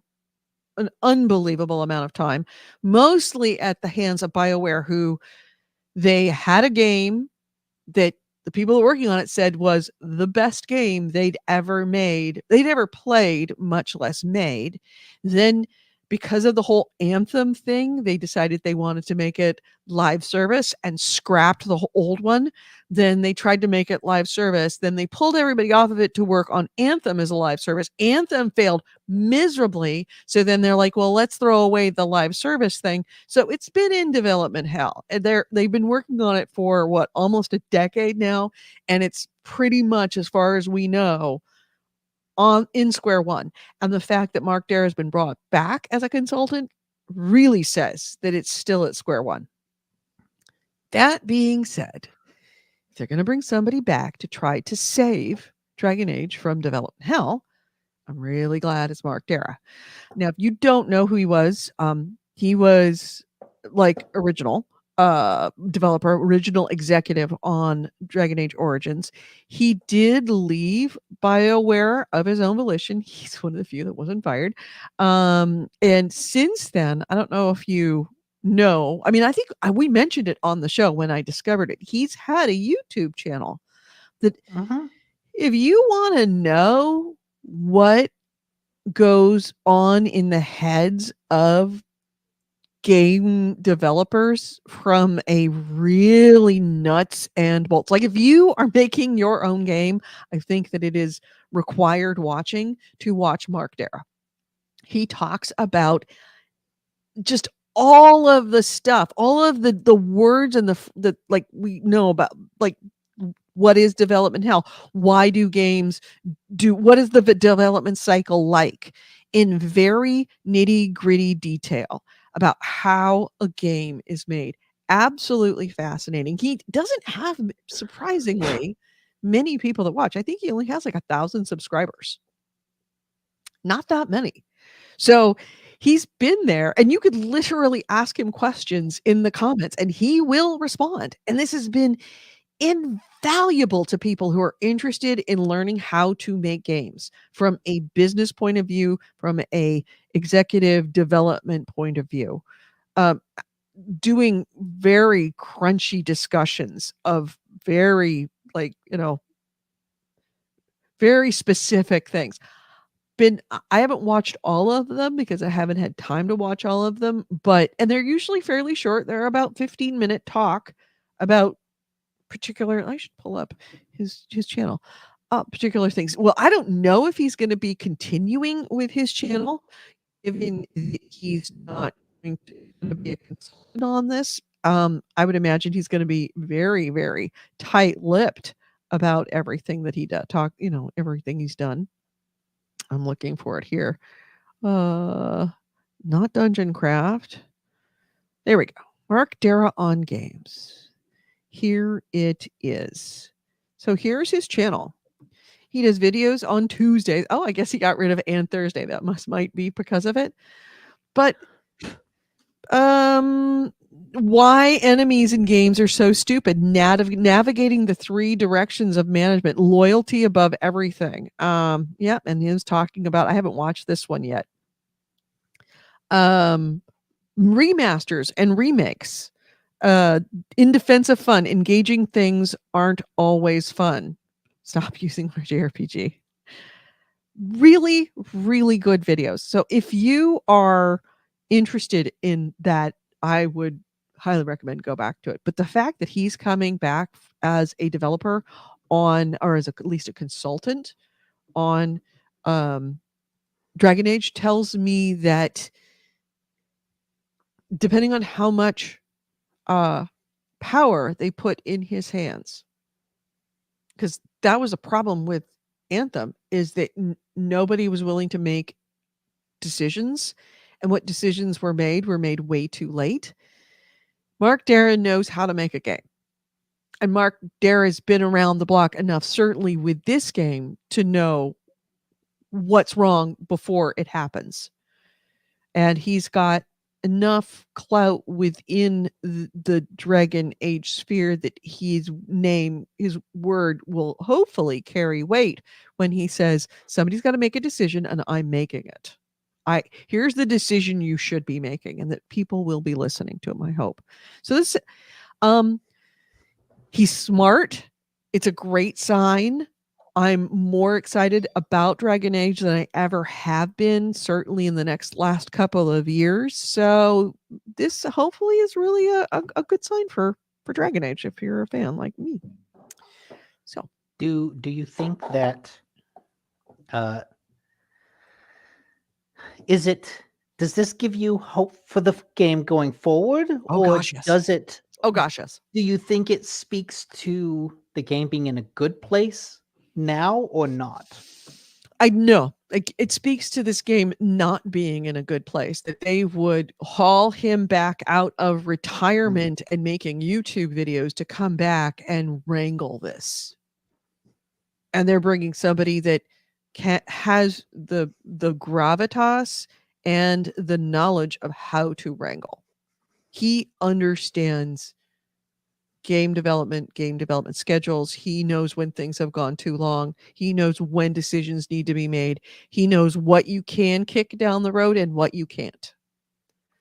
an unbelievable amount of time, mostly at the hands of BioWare, who they had a game that the people working on it said was the best game they'd ever made. They'd ever played, much less made. Then, because of the whole Anthem thing, they decided they wanted to make it live service and scrapped the old one. Then they tried to make it live service. Then they pulled everybody off of it to work on Anthem as a live service. Anthem failed miserably. So then they're like, well, let's throw away the live service thing. So it's been in development hell. And they've been working on it for almost a decade now. And it's pretty much, as far as we know, in square one. And the fact that Mark Dara has been brought back as a consultant really says that it's still at square one. That being said, if they're going to bring somebody back to try to save Dragon Age from development hell, I'm really glad it's Mark Dara. Now, if you don't know who he was like original developer, original executive on Dragon Age Origins. He did leave BioWare of his own volition. He's one of the few that wasn't fired. And since then, I don't know if you know, I mean, I think we mentioned it on the show when I discovered it. He's had a YouTube channel That Mhm. if you want to know what goes on in the heads of game developers from a really nuts and bolts, like if you are making your own game, I think that it is required watching to watch Mark Dara. He talks about just all of the stuff, all of the words and the like we know about, like what is development hell? Why do games do what is the development cycle like in very nitty-gritty detail about how a game is made. Absolutely fascinating. He doesn't have surprisingly many people that watch. I think he only has like 1,000 subscribers. Not that many. So he's been there, and you could literally ask him questions in the comments and he will respond. And this has been invaluable to people who are interested in learning how to make games from a business point of view, from a executive development point of view. Um, Doing very crunchy discussions of very, like, very specific things. I haven't watched all of them because I haven't had time to watch all of them, and they're usually fairly short. They're about 15-minute talk about particular. I should pull up his channel. Particular things. Well, I don't know if he's gonna be continuing with his channel, given he's not gonna be a consultant on this. I would imagine he's gonna be very, very tight-lipped about everything that he does. Everything he's done. I'm looking for it here. Not Dungeon Craft. There we go. Mark Dara on games. Here it is. So here's his channel. He does videos on Tuesdays. Oh, I guess he got rid of and Thursday. That might be because of it. But why enemies in games are so stupid. Navigating the 3 directions of management, loyalty above everything. Yeah, and he was talking about, I haven't watched this one yet. Remasters and remakes. In defense of fun, engaging things aren't always fun. Stop using my JRPG. Really, really good videos. So if you are interested in that, I would highly recommend go back to it. But the fact that he's coming back as a developer or as at least a consultant on Dragon Age tells me that depending on how much power they put in his hands, because that was a problem with Anthem, is that nobody was willing to make decisions, and what decisions were made way too late. Mark Dara knows how to make a game, and Mark Dara has been around the block enough, certainly with this game, to know what's wrong before it happens. And he's got enough clout within the Dragon Age sphere that his word will hopefully carry weight when he says, somebody's got to make a decision and I'm making it. Here's the decision you should be making, and that people will be listening to him, I hope. So this, he's smart. It's a great sign. I'm more excited about Dragon Age than I ever have been, certainly in the last couple of years. So this hopefully is really a good sign for Dragon Age if you're a fan like me. So Do you think that does this give you hope for the game going forward? Oh, Or gosh, yes. does it Oh gosh, yes. do you think it speaks to the game being in a good place now or not? I know. Like, it speaks to this game not being in a good place, that they would haul him back out of retirement and making YouTube videos to come back and wrangle this. And they're bringing somebody that has the gravitas and the knowledge of how to wrangle. He understands game development schedules. He knows when things have gone too long. He knows when decisions need to be made. He knows what you can kick down the road and what you can't.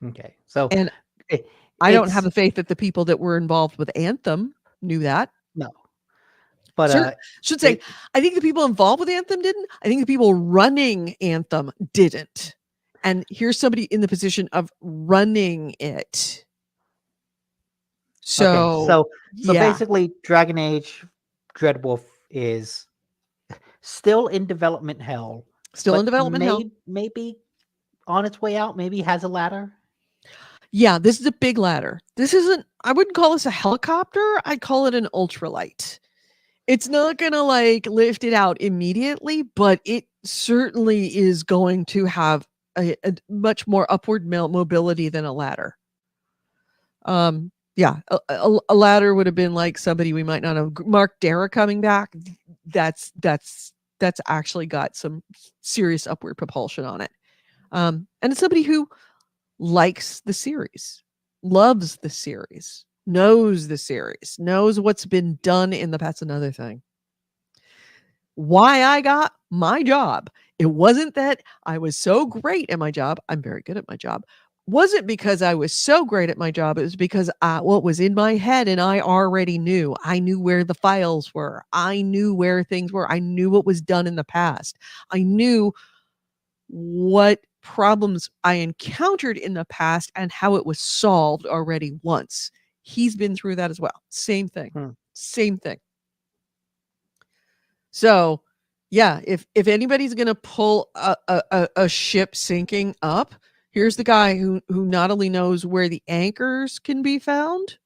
Okay. So And it, I don't have it's the faith that the people that were involved with Anthem knew that. no. But Should say, it, I think the people involved with Anthem didn't. I think the people running Anthem didn't. And here's somebody in the position of running it. okay, So, so yeah, basically, Dragon Age Dreadwolf is still in development hell, still in but development hell. maybe on its way out. Maybe has a ladder. Yeah, this is a big ladder. This isn't, I wouldn't call this a helicopter. I'd call it an ultralight. It's not going to like lift it out immediately, but it certainly is going to have a much more upward mobility than a ladder. Yeah, a ladder would have been like somebody we might not have. Mark Dara coming back. That's actually got some serious upward propulsion on it. And it's somebody who likes the series, loves the series, knows the series, knows what's been done in the past. Another thing. Why I got my job. It wasn't that I was so great at my job. I'm very good at my job. Wasn't because I was so great at my job. It was because what was in my head and I already knew. I knew where the files were. I knew where things were. I knew what was done in the past. I knew what problems I encountered in the past and how it was solved already once. He's been through that as well. Same thing. Same thing. So, yeah, if anybody's going to pull a ship sinking up, here's the guy who not only knows where the anchors can be found,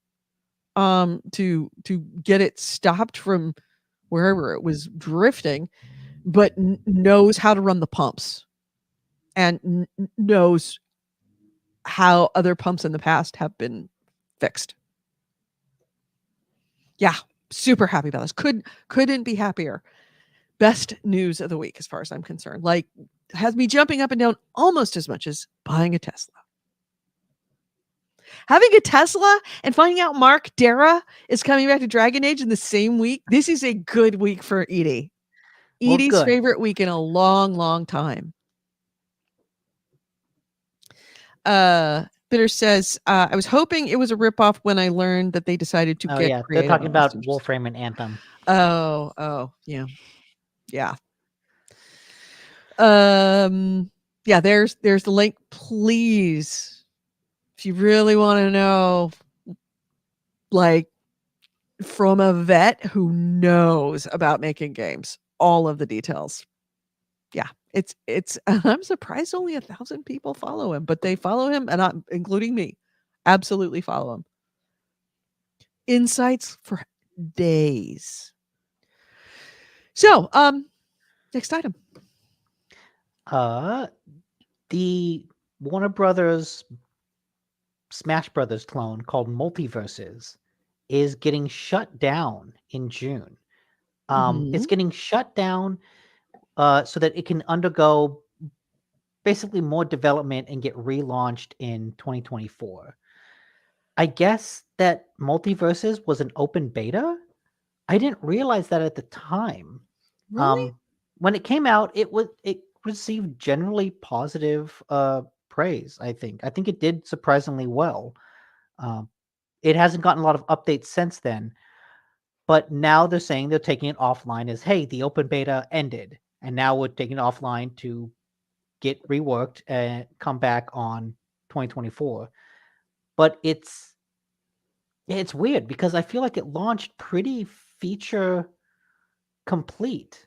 to get it stopped from wherever it was drifting, but knows how to run the pumps and knows how other pumps in the past have been fixed. Yeah, super happy about this. Couldn't be happier. Best news of the week as far as I'm concerned. Like, has me jumping up and down almost as much as buying a Tesla. Having a Tesla and finding out Mark Dara is coming back to Dragon Age in the same week. This is a good week for Edie. Well, Edie's good. favorite week in a long, long time. Bitter says, I was hoping it was a ripoff when I learned that they decided to get Yeah, they're creative talking on about messengers. Warframe and Anthem. Oh, yeah. Yeah. Yeah, there's the link. Please, if you really want to know, like, from a vet who knows about making games, all of the details. Yeah, it's I'm surprised only 1,000 people follow him, but they follow him, and not including me. Absolutely follow him. Insights for days. So, next item. The Warner Brothers Smash Brothers clone called Multiverses is getting shut down in June. It's getting shut down so that it can undergo basically more development and get relaunched in 2024. I guess that Multiverses was an open beta. I didn't realize that at the time. Really? When it came out, it received generally positive praise. I think it did surprisingly well. It hasn't gotten a lot of updates since then, but now they're saying they're taking it offline as, hey, the open beta ended, and now we're taking it offline to get reworked and come back on 2024. But it's weird because I feel like it launched pretty feature complete.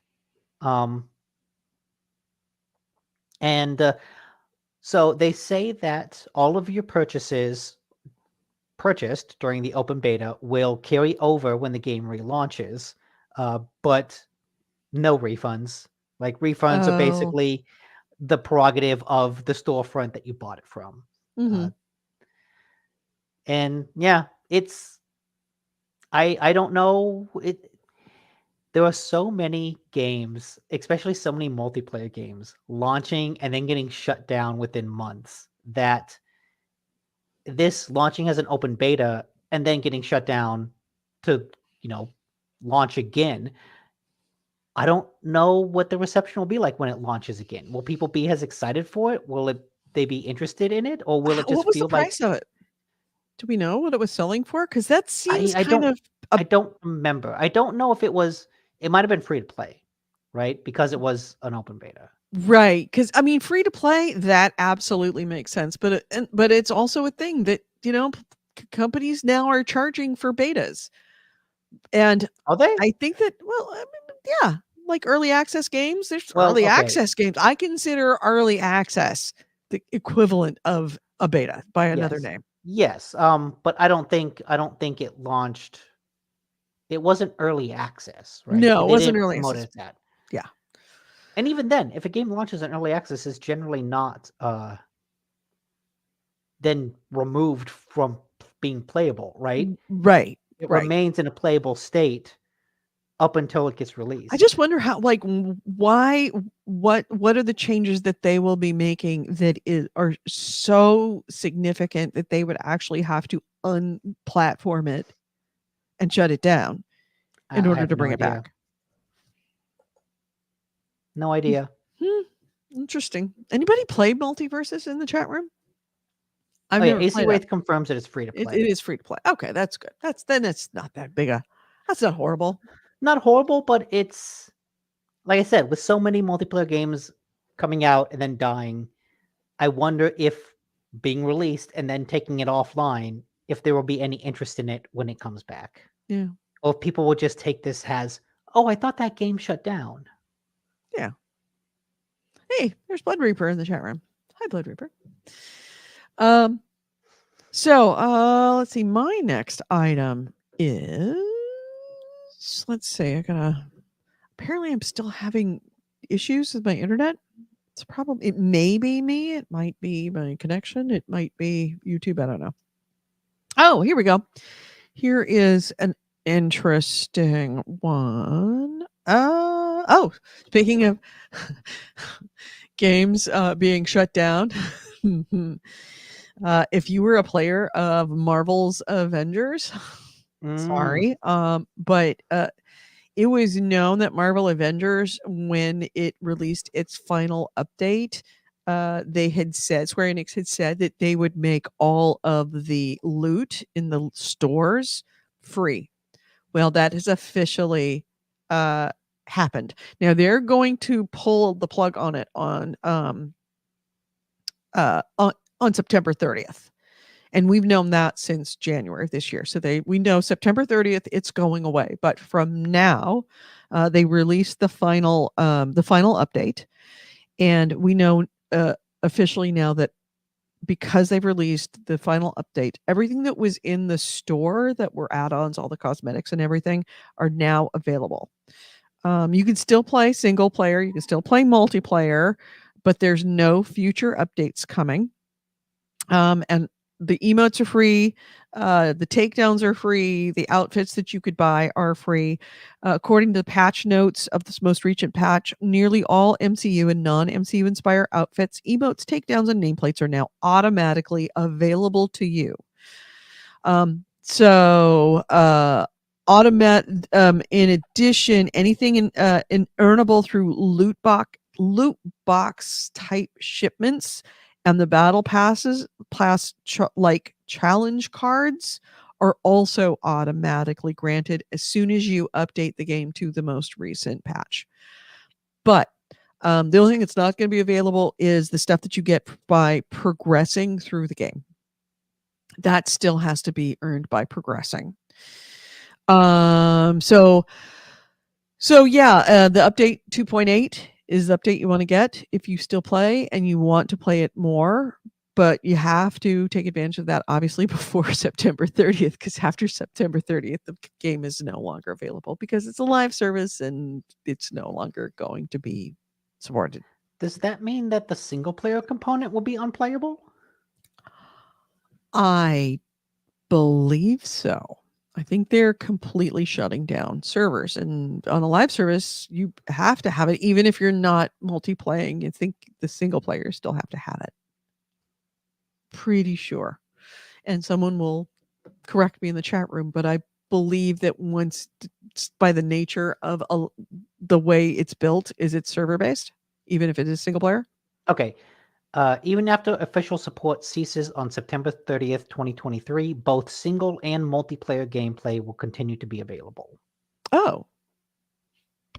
So they say that all of your purchases purchased during the open beta will carry over when the game relaunches, but no refunds. Like, refunds are basically the prerogative of the storefront that you bought it from. And yeah, it's I don't know. There are so many games, especially so many multiplayer games, launching and then getting shut down within months, that this launching as an open beta and then getting shut down to, launch again. I don't know what the reception will be like when it launches again. Will people be as excited for it? Will they be interested in it, or will it just What was the feel like? price of it? Do we know what it was selling for? Because that seems I kind don't of I don't remember. I don't know if it was It might have been free to play, right? Because it was an open beta. Right, because I mean, free to play, that absolutely makes sense, but it's also a thing that, companies now are charging for betas, and Are they? I think that well, I mean, yeah, like early access games, there's Well, early okay. access games. I consider early access the equivalent of a beta by another Yes. name. Yes. But I don't think it launched. It wasn't early access, right? No, it They wasn't didn't early promote it access. as that. Yeah. And even then, if a game launches in early access, it's generally not then removed from being playable, right? Right, It right. remains in a playable state up until it gets I released. just wonder how, like, why, what are the changes that they will be making that are so significant that they would actually have to unplatform it and shut it down in I order have to no bring it idea. back? No idea. Hmm, interesting. Anybody play Multiverses in the chat room? I've Oh yeah, never AC played it. Wraith confirms that it's free to It play. is free to play. Okay, that's good. It's not that big a. That's not horrible. Not horrible, but it's like I said, with so many multiplayer games coming out and then dying, I wonder if being released and then taking it offline, if there will be any interest in it when it comes back. Yeah, Or if people will just take this as, oh, I thought that game shut down. yeah. Hey, there's Blood Reaper in the chat room. Hi, Blood Reaper. So, let's see. My next item is, let's see. Apparently I'm still having issues with my internet. It may be me. It might be my connection. It might be YouTube. I don't know. Oh, here we go. Here is an interesting one. Speaking of games being shut down, if you were a player of Marvel's Avengers, sorry, but it was known that Marvel Avengers, when it released its final update, Square Enix had said that they would make all of the loot in the stores free. Well, that has officially happened. Now they're going to pull the plug on it on September 30th. And we've known that since January of this year. So we know September 30th it's going away. But from now, they released the final update, and we know officially now that because they've released the final update, everything that was in the store that were add-ons, all the cosmetics and everything, are now available. You can still play single player, you can still play multiplayer, but there's no future updates coming. And the emotes are free, the takedowns are free, the outfits that you could buy are free. According to the patch notes of this most recent patch, nearly all MCU and non-MCU Inspire outfits, emotes, takedowns, and nameplates are now automatically available to you. In addition, anything in earnable through loot box type shipments and the battle passes like challenge cards are also automatically granted as soon as you update the game to the most recent patch. But the only thing that's not going to be available is the stuff that you get by progressing through the game. That still has to be earned by progressing. So yeah, the update 2.8 is the update you want to get if you still play and you want to play it more, but you have to take advantage of that obviously before September 30th, because after September 30th, the game is no longer available because it's a live service and it's no longer going to be supported. Does that mean that the single player component will be unplayable? I believe so. I think they're completely shutting down servers, and on a live service, you have to have it, even if you're not multiplaying. I think the single players still have to have it. Pretty sure. And someone will correct me in the chat room, but I believe that by the nature of the way it's built, is it's server based, even if it is single player. Okay. Even after official support ceases on September 30th, 2023, both single and multiplayer gameplay will continue to be available. Oh,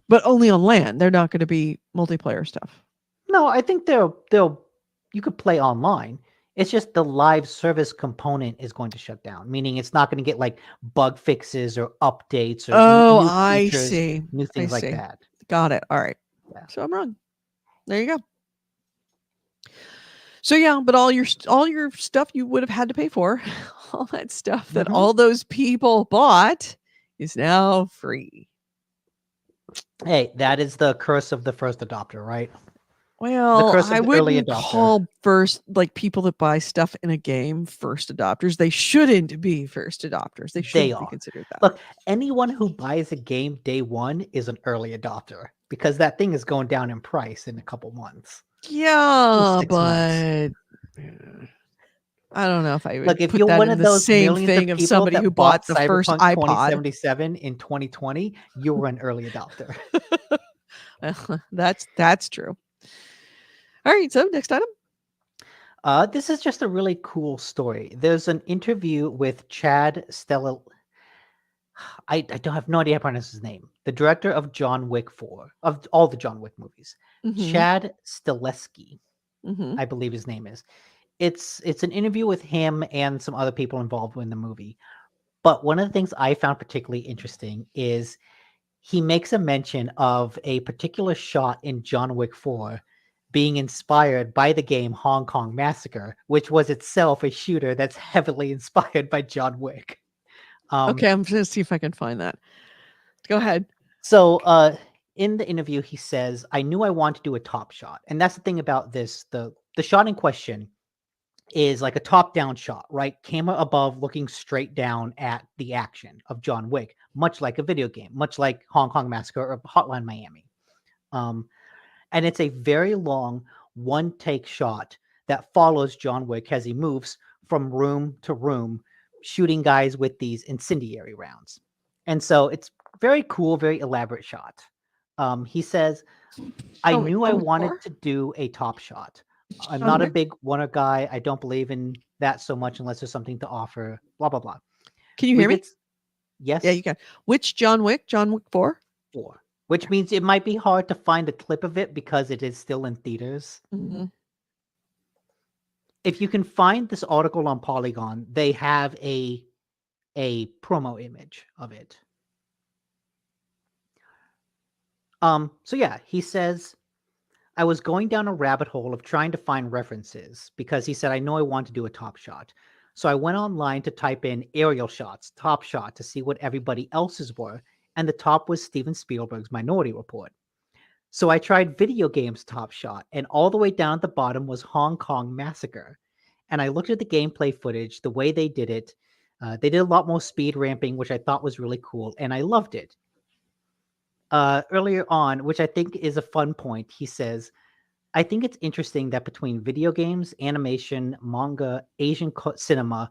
But only on LAN. They're not going to be multiplayer stuff. No, I think they'll you could play online. It's just the live service component is going to shut down, meaning it's not going to get like bug fixes or updates or Oh, new I features, see. new I things like see. that. Got it. All right. Yeah. So I'm wrong. There you go. So yeah, but all your stuff you would have had to pay for, all that stuff that Mhm. all those people bought is now free. Hey, that is the curse of the first adopter, right? Well, curse of I the early wouldn't adopter. call people that buy stuff in a game first adopters. They shouldn't be first adopters. They shouldn't be are. considered that. Look, anyone who buys a game day one is an early adopter because that thing is going down in price in a couple months. Yeah, 6 months. but I don't know if I would Look, if put you're that one in of the those same millions thing of of people somebody that who bought the first Cyberpunk iPod. 2077 in 2020, you were an early adopter. That's true. All right, so next item. This is just a really cool story. There's an interview with Chad Stella. I don't have no idea how to pronounce his name. The director of John Wick 4, of all the John Wick movies. Mhm. Chad Stileski, Mhm. I believe his name is. It's an interview with him and some other people involved in the movie. But one of the things I found particularly interesting is he makes a mention of a particular shot in John Wick 4 being inspired by the game Hong Kong Massacre, which was itself a shooter that's heavily inspired by John Wick. Okay, I'm gonna see if I can find that. Go ahead. So in the interview, he says, I knew I wanted to do a top shot. And that's the thing about this. The shot in question is like a top-down shot, right? Camera above looking straight down at the action of John Wick, much like a video game, much like Hong Kong Massacre or Hotline Miami. And it's a very long one-take shot that follows John Wick as he moves from room to room, shooting guys with these incendiary rounds. And so it's very cool, very elaborate shot. He says, I Show me- knew show I me wanted more. to do a top shot. I'm John not a Wick? big Warner guy. I don't believe in that so much unless there's something to offer. Blah blah blah. Can you We hear me? get yes, Yeah, you can. Which John Wick? John Wick 4? 4, which means it might be hard to find a clip of it because it is still in theaters. Mhm. If you can find this article on Polygon, they have a promo image of it. So yeah, he says, I was going down a rabbit hole of trying to find references because he said, I know I want to do a top shot. So I went online to type in aerial shots, top shot, to see what everybody else's were. And the top was Steven Spielberg's Minority Report. So I tried video games top shot, and all the way down at the bottom was Hong Kong Massacre. And I looked at the gameplay footage, the way they did it. They did a lot more speed ramping, which I thought was really cool, and I loved it. Earlier on, which I think is a fun point, he says, I think it's interesting that between video games, animation, manga, Asian cinema,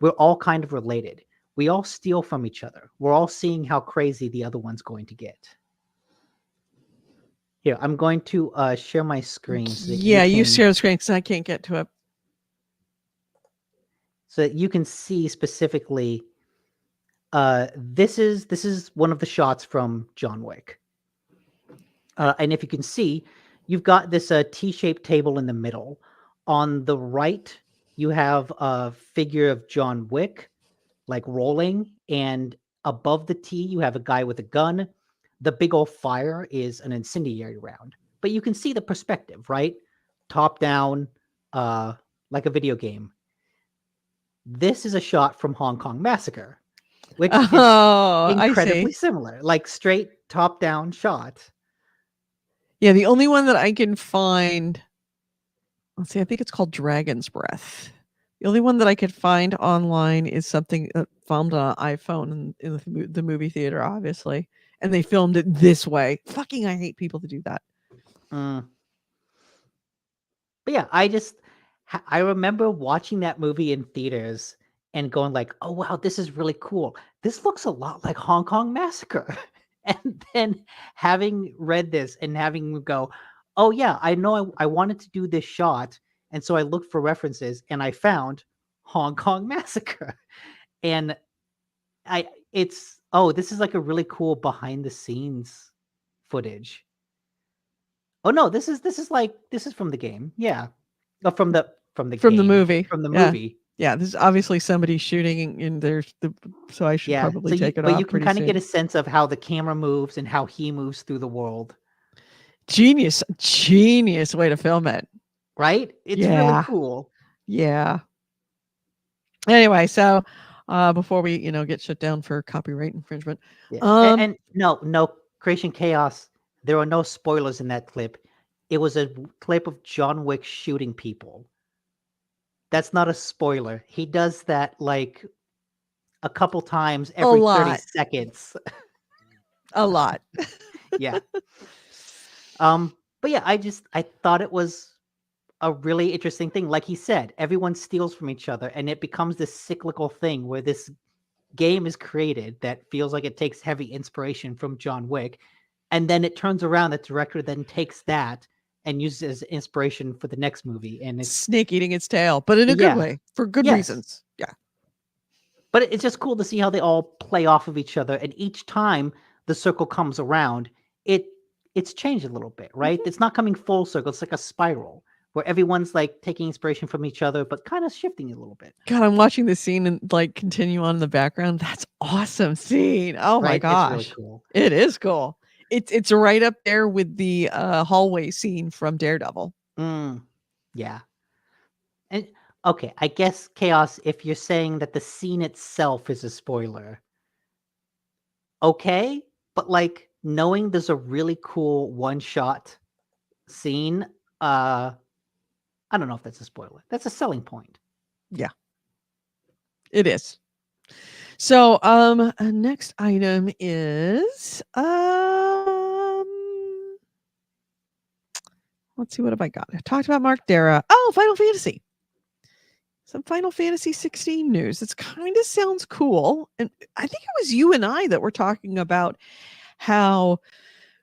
we're all kind of related. We all steal from each other. We're all seeing how crazy the other one's going to get. Here, I'm going to share my screen so that Yeah, you can, share the screen because I can't get to it. so that you can see specifically. This is one of the shots from John Wick, and if you can see, you've got this T-shaped table in the middle. On the right, you have a figure of John Wick, like rolling, and above the T, you have a guy with a gun. The big old fire is an incendiary round, but you can see the perspective, right? Top down, like a video game. This is a shot from Hong Kong Massacre, which is Oh, I incredibly see. similar, like straight top down shot. Yeah, the only one that I can find, let's see, I think it's called Dragon's Breath. The only one that I could find online is something filmed on an iPhone in the movie theater, obviously. And they filmed it this way. Fucking, I hate people to do that. But yeah, I remember watching that movie in theaters and going like, oh wow, this is really cool. This looks a lot like Hong Kong Massacre. And then having read this and having go, oh yeah, I know I wanted to do this shot. And so I looked for references and I found Hong Kong Massacre. And this is like a really cool behind the scenes footage. Oh no, this is from the game. Yeah. Oh, from the from the game. movie. From the Yeah. movie. Yeah, this is obviously somebody shooting in there's the so I should Yeah. probably So take it but off you can pretty kind of soon. get a sense of how the camera moves and how he moves through the world. Genius way to film it. Right? It's really Yeah. cool. Yeah. Anyway, so before we, get shut down for copyright infringement. Yeah. Um And no Creation Chaos. There were no spoilers in that clip. It was a clip of John Wick shooting people. That's not a spoiler. He does that like a couple times a every 30 lot. seconds. A lot. Yeah. But yeah, I thought it was a really interesting thing. Like he said, everyone steals from each other, and it becomes this cyclical thing where this game is created that feels like it takes heavy inspiration from John Wick, and then it turns around. The director then takes that and uses it as inspiration for the next movie, and it's Snake eating its tail, but in a good yeah, way, for good yes. reasons. Yeah. But it's just cool to see how they all play off of each other, and each time the circle comes around, it's changed a little bit, right? It's not coming full circle. It's like a spiral where everyone's like taking inspiration from each other, but kind of shifting a little bit. God, I'm watching the scene and like continue on in the background. That's awesome scene. Oh my Right? gosh. It's really cool. It is cool. It's right up there with the hallway scene from Daredevil. Yeah. And okay, I guess Chaos, if you're saying that the scene itself is a spoiler, okay, but like knowing there's a really cool one-shot scene, I don't know if that's a spoiler. That's a selling point. Yeah. It is. So next item is let's see, what have I got? I talked about Mark Dara. Oh, Final Fantasy. Some Final Fantasy 16 news. It's kind of sounds cool. And I think it was you and I that were talking about how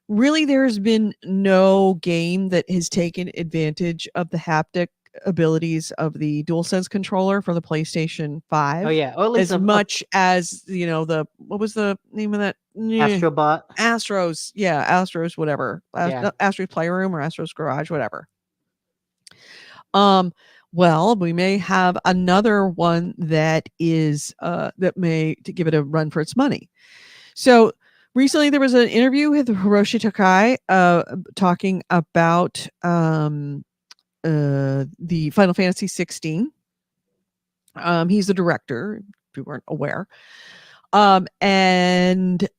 really there's been no game that has taken advantage of the haptic abilities of the DualSense controller for the PlayStation 5. Oh yeah, or at least as much as, what was the name of that? Astrobot. Astros. Yeah, Astros, whatever. Yeah. Astros Playroom or Astros Garage, whatever. Well, we may have another one that is that may to give it a run for its money. So recently there was an interview with Hiroshi Tokai talking about the Final Fantasy 16. He's the director, if you weren't aware. And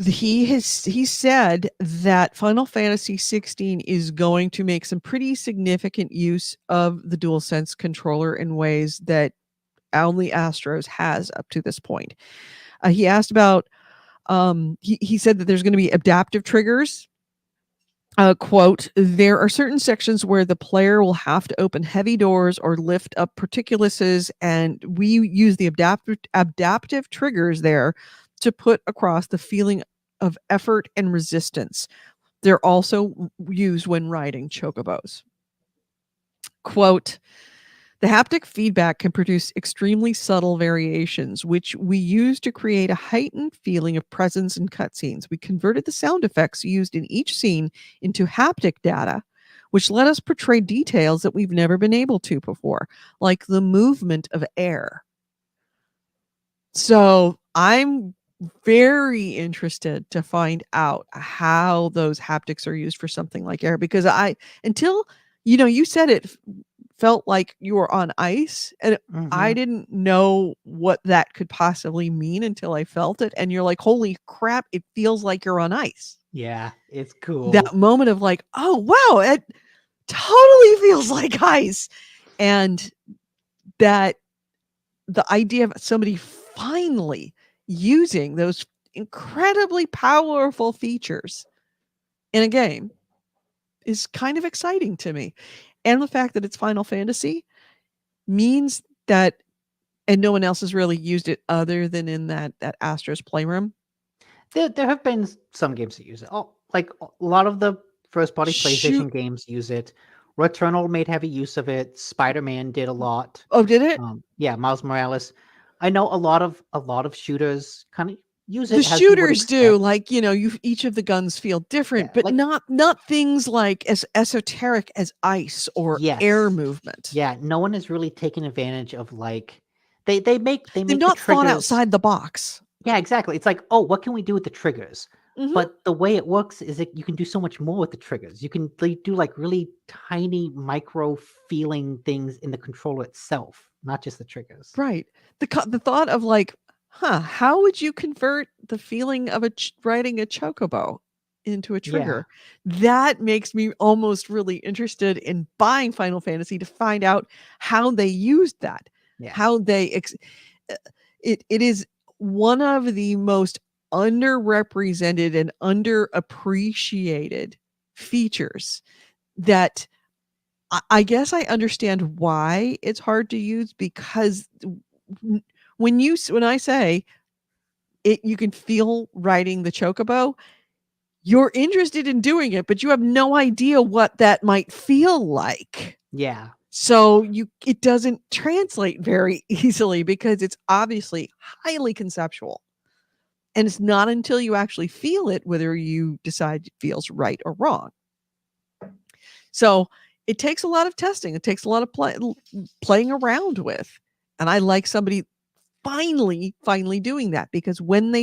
he said that Final Fantasy 16 is going to make some pretty significant use of the DualSense controller in ways that only Astros has up to this point. He asked about he said that there's going to be adaptive triggers. Quote, there are certain sections where the player will have to open heavy doors or lift up particulaces, and we use the adaptive triggers there to put across the feeling of effort and resistance. They're also used when riding chocobos. Quote, the haptic feedback can produce extremely subtle variations, which we use to create a heightened feeling of presence in cutscenes. We converted the sound effects used in each scene into haptic data, which let us portray details that we've never been able to before, like the movement of air. So I'm very interested to find out how those haptics are used for something like air, because until you said it felt like you were on ice, and I didn't know what that could possibly mean until I felt it, and you're like, holy crap, it feels like you're on ice. Yeah, it's cool. That moment of like, oh wow, it totally feels like ice. And that the idea of somebody finally using those incredibly powerful features in a game is kind of exciting to me. And the fact that it's Final Fantasy means that, and no one else has really used it other than in that Astros Playroom. There have been some games that use it. Oh, like a lot of the first-party PlayStation games use it. Returnal made heavy use of it. Spider-Man did a lot. Oh, did it? Yeah, Miles Morales. I know a lot of shooters kind of use The it as you would shooters do, expect. like, each of the guns feel different, Yeah, but like- not things like as esoteric as ice or air Yes. movement. Yeah, no one is really taking advantage of like they make They've the not thought triggers. outside the box. Yeah, exactly. It's like, oh, what can we do with the triggers? Mhm. But the way it works is that you can do so much more with the triggers. You can do like really tiny micro feeling things in the controller itself, not just the triggers. Right. The thought of like, how would you convert the feeling of riding a chocobo into a trigger? That makes me almost really interested in buying Final Fantasy to find out how they used that. Yeah. How they it is one of the most underrepresented and underappreciated features that I guess I understand why it's hard to use, because when I say it, you can feel riding the chocobo, you're interested in doing it, but you have no idea what that might feel like. Yeah. So it doesn't translate very easily because it's obviously highly conceptual. And it's not until you actually feel it whether you decide it feels right or wrong. So it takes a lot of testing. It takes a lot of playing around with. And I like somebody finally doing that, because when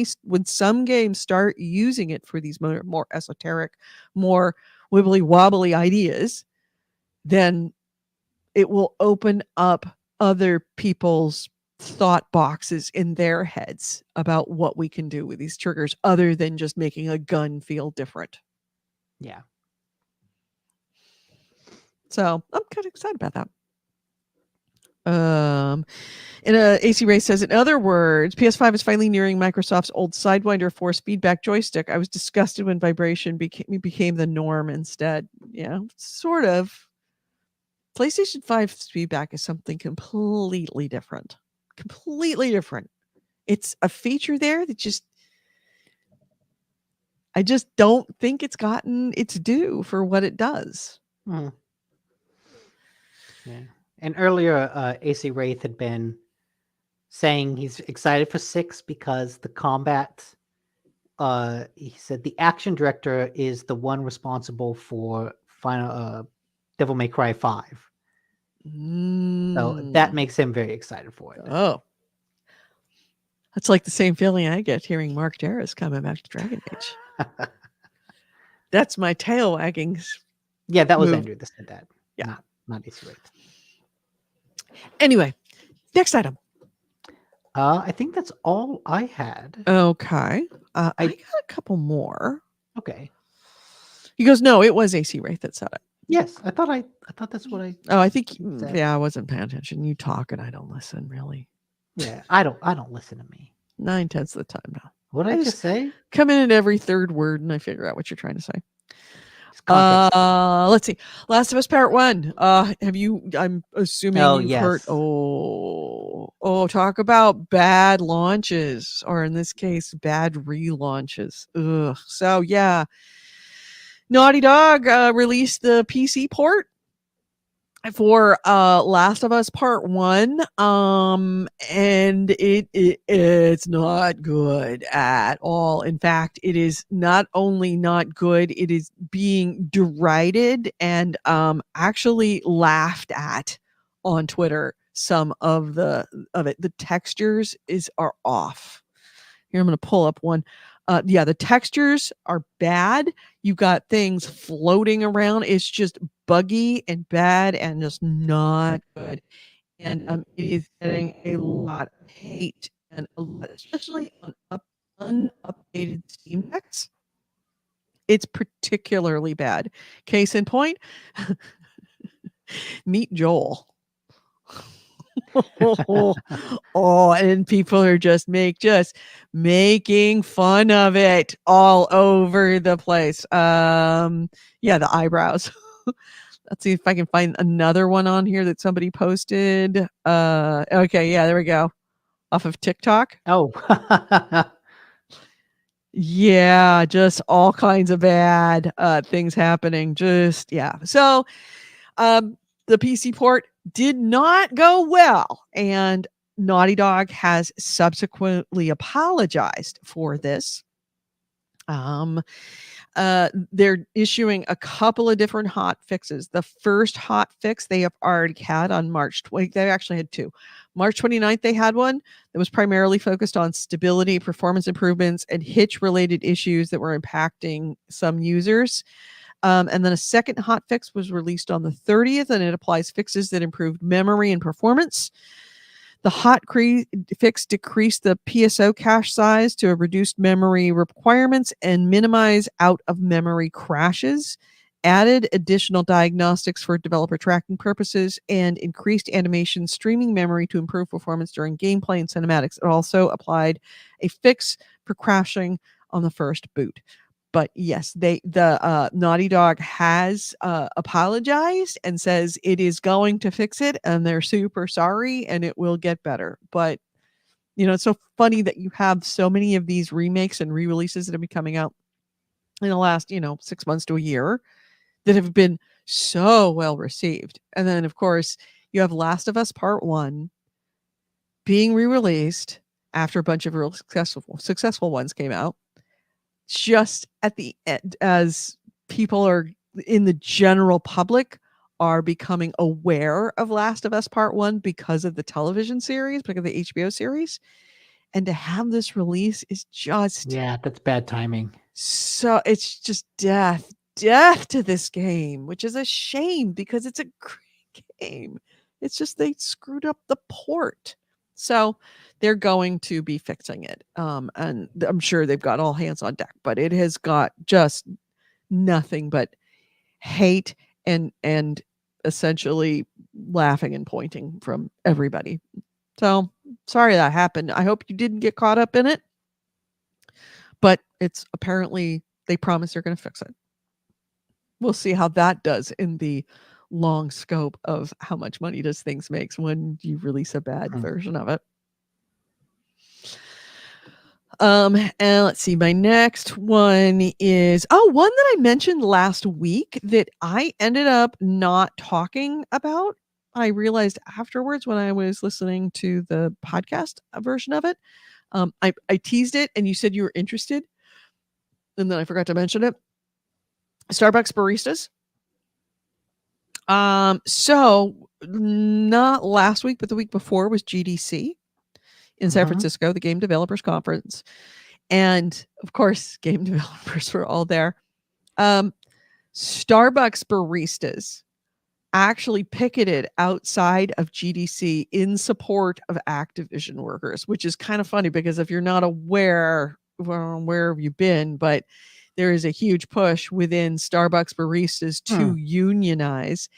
some games start using it for these more esoteric, more wibbly wobbly ideas, then it will open up other people's thought boxes in their heads about what we can do with these triggers other than just making a gun feel different. Yeah. So I'm kind of excited about that. AC Ray says, in other words, PS5 is finally nearing Microsoft's old Sidewinder force feedback joystick. I was disgusted when vibration became the norm instead. Yeah, sort of. PlayStation 5's feedback is something completely different. Completely different. It's a feature there that I just don't think it's gotten its due for what it does. Mhm. Yeah. And earlier, AC Wraith had been saying he's excited for 6 because the combat, he said the action director is the one responsible for Devil May Cry 5. So that makes him very excited for it. Oh. That's like the same feeling I get hearing Mark Darris coming back to Dragon Age. That's my tail wagging. Yeah, that was move. Andrew that said that. Yeah. Not AC Wraith. Anyway, next item. I think that's all I had. Okay. I got a couple more. Okay. He goes, no, it was AC Wraith that said it. Yes, I thought that's what I. Oh, I think said. I wasn't paying attention. You talk and I don't listen, really. Yeah, I don't listen to me. 9/10 of the time now. What did I just say? Come in at every third word and I figure out what you're trying to say. Context. Let's see. Last of Us Part 1. I'm assuming you've heard. Yes. Talk about bad launches, or in this case, bad relaunches. Ugh. So yeah. Naughty Dog released the PC port for Last of Us Part 1, and it's not good at all. In fact, it is not only not good, it is being derided and actually laughed at on Twitter. Some of it, the textures are off. Here, I'm going to pull up one. The textures are bad. You've got things floating around. It's just buggy and bad and just not good. And it is getting a lot of hate, and especially on unupdated Steam decks. It's particularly bad. Case in point, meet Joel. And people are just making fun of it all over the place. The eyebrows. Let's see if I can find another one on here that somebody posted. Okay, yeah, there we go. Off of TikTok. Oh. Yeah, just all kinds of bad things happening. Just yeah. So the PC port did not go well, and Naughty Dog has subsequently apologized for this. They're issuing a couple of different hot fixes. The first hot fix they have already had on March 20th. They actually had two. March 29th, they had one that was primarily focused on stability, performance improvements, and hitch-related issues that were impacting some users. And then a second hot fix was released on the 30th, and it applies fixes that improved memory and performance. The fix decreased the PSO cache size to a reduced memory requirements and minimize out-of-memory crashes, added additional diagnostics for developer tracking purposes, and increased animation streaming memory to improve performance during gameplay and cinematics. It also applied a fix for crashing on the first boot. But yes, the Naughty Dog has apologized and says it is going to fix it, and they're super sorry, and it will get better. But it's so funny that you have so many of these remakes and re-releases that have been coming out in the last 6 months to a year that have been so well received, and then of course you have Last of Us Part 1 being re-released after a bunch of real successful ones came out. Just at the end, as people are in the general public are becoming aware of Last of Us Part 1 because of the television series, because of the HBO series. And to have this release is just Yeah, that's bad timing. so it's just death to this game, which is a shame because it's a great game. It's just they screwed up the port. So they're going to be fixing it. And I'm sure they've got all hands on deck, but it has got just nothing but hate and essentially laughing and pointing from everybody. So sorry that happened. I hope you didn't get caught up in it. But it's apparently they promise they're going to fix it. We'll see how that does in the long scope of how much money does things makes when you release a bad version of it. And let's see, my next one is one that I mentioned last week that I ended up not talking about. I realized afterwards when I was listening to the podcast version of it. I teased it and you said you were interested. And then I forgot to mention it. Starbucks baristas. So not last week, but the week before was GDC in San Francisco, the Game Developers Conference. And of course, game developers were all there. Starbucks baristas actually picketed outside of GDC in support of Activision workers, which is kind of funny because if you're not aware, well, where have you been? But there is a huge push within Starbucks baristas to unionize,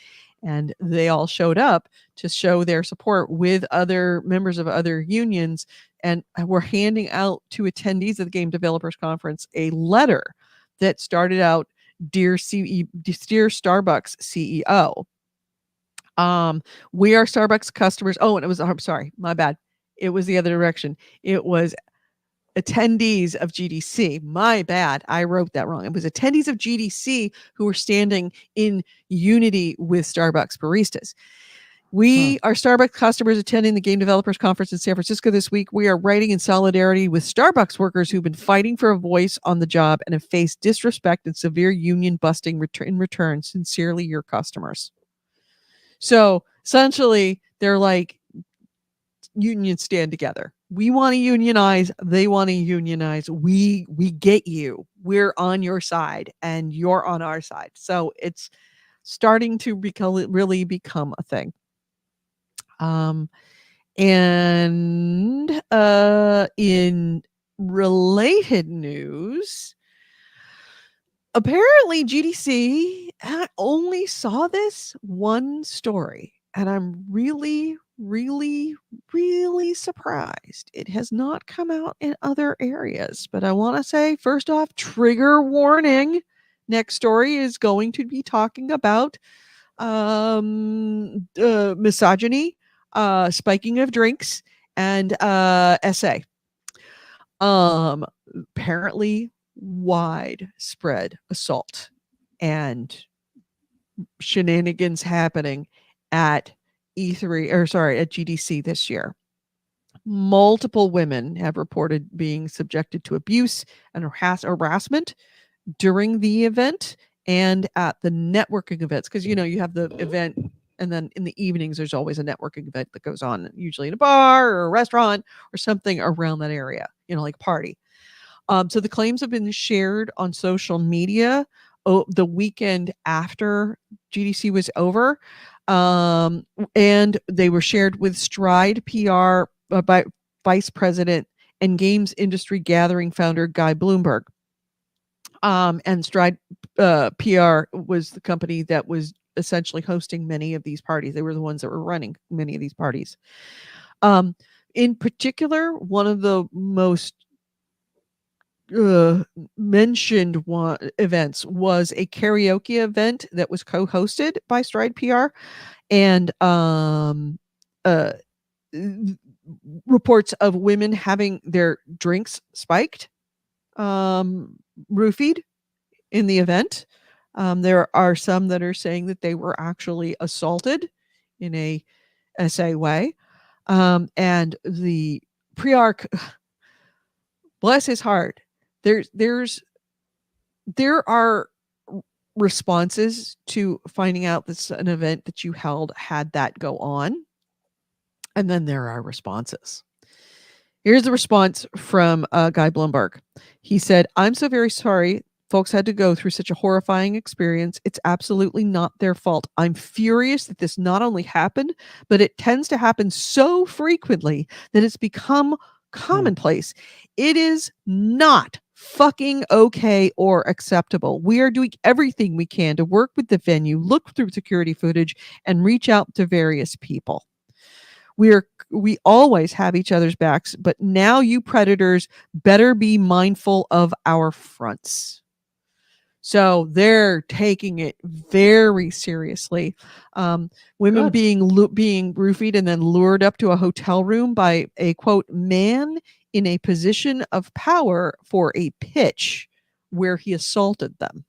and they all showed up to show their support with other members of other unions, and were handing out to attendees of the Game Developers Conference a letter that started out, Dear Starbucks CEO. We are Starbucks customers. Oh, and it was, I'm sorry, my bad. It was the other direction. It was attendees of GDC. My bad. I wrote that wrong. It was attendees of GDC who were standing in unity with Starbucks baristas. We are Starbucks customers attending the Game Developers Conference in San Francisco this week. We are writing in solidarity with Starbucks workers who've been fighting for a voice on the job and have faced disrespect and severe union busting in return. Sincerely, your customers. So essentially, they're like, unions stand together. We want to unionize. They want to unionize. We get you. We're on your side and you're on our side. So it's starting to really become a thing. And in related news, apparently GDC only saw this one story, and I'm really, really, really surprised it has not come out in other areas. But I want to say, first off, trigger warning. Next story is going to be talking about misogyny, spiking of drinks, and essay. Apparently widespread assault and shenanigans happening at at GDC this year. multiple women have reported being subjected to abuse and harassment during the event and at the networking events. Because, you have the event, and then in the evenings, there's always a networking event that goes on, usually in a bar or a restaurant or something around that area, like a party. So the claims have been shared on social media the weekend after GDC was over. And they were shared with Stride PR by Vice President and Games Industry Gathering founder Guy Bloomberg. And Stride PR was the company that was essentially hosting many of these parties. They were the ones that were running many of these parties. In particular, one of the most mentioned events was a karaoke event that was co-hosted by Stride PR, and reports of women having their drinks spiked, roofied in the event. There are some that are saying that they were actually assaulted in a SA way. And the Priarch, bless his heart, there are responses to finding out that an event that you held had that go on. And then there are responses. Here's the response from Guy Bloomberg. He said, "I'm so very sorry folks had to go through such a horrifying experience. It's absolutely not their fault. I'm furious that this not only happened, but it tends to happen so frequently that it's become commonplace. It is not fucking okay or acceptable. We are doing everything we can to work with the venue, look through security footage, and reach out to various people. We always have each other's backs, but now you predators better be mindful of our fronts." So they're taking it very seriously. Women Good. being roofied and then lured up to a hotel room by a quote man in a position of power for a pitch where he assaulted them.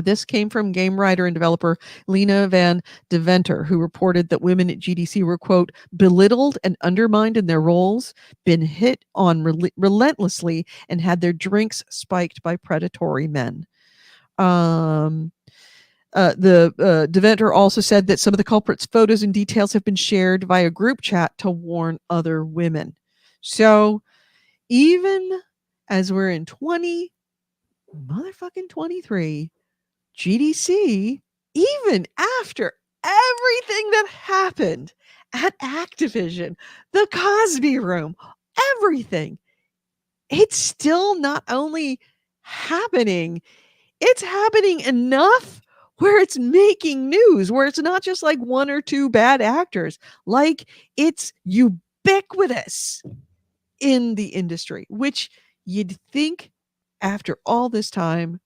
This came from game writer and developer Lena Van Deventer, who reported that women at GDC were, quote, belittled and undermined in their roles, been hit on relentlessly, and had their drinks spiked by predatory men. Deventer also said that some of the culprits' photos and details have been shared via group chat to warn other women. So even as we're in 23, GDC, even after everything that happened at Activision, the Cosby Room, everything, it's still not only happening, it's happening enough where it's making news, where it's not just like one or two bad actors, like it's ubiquitous in the industry, which you'd think after all this time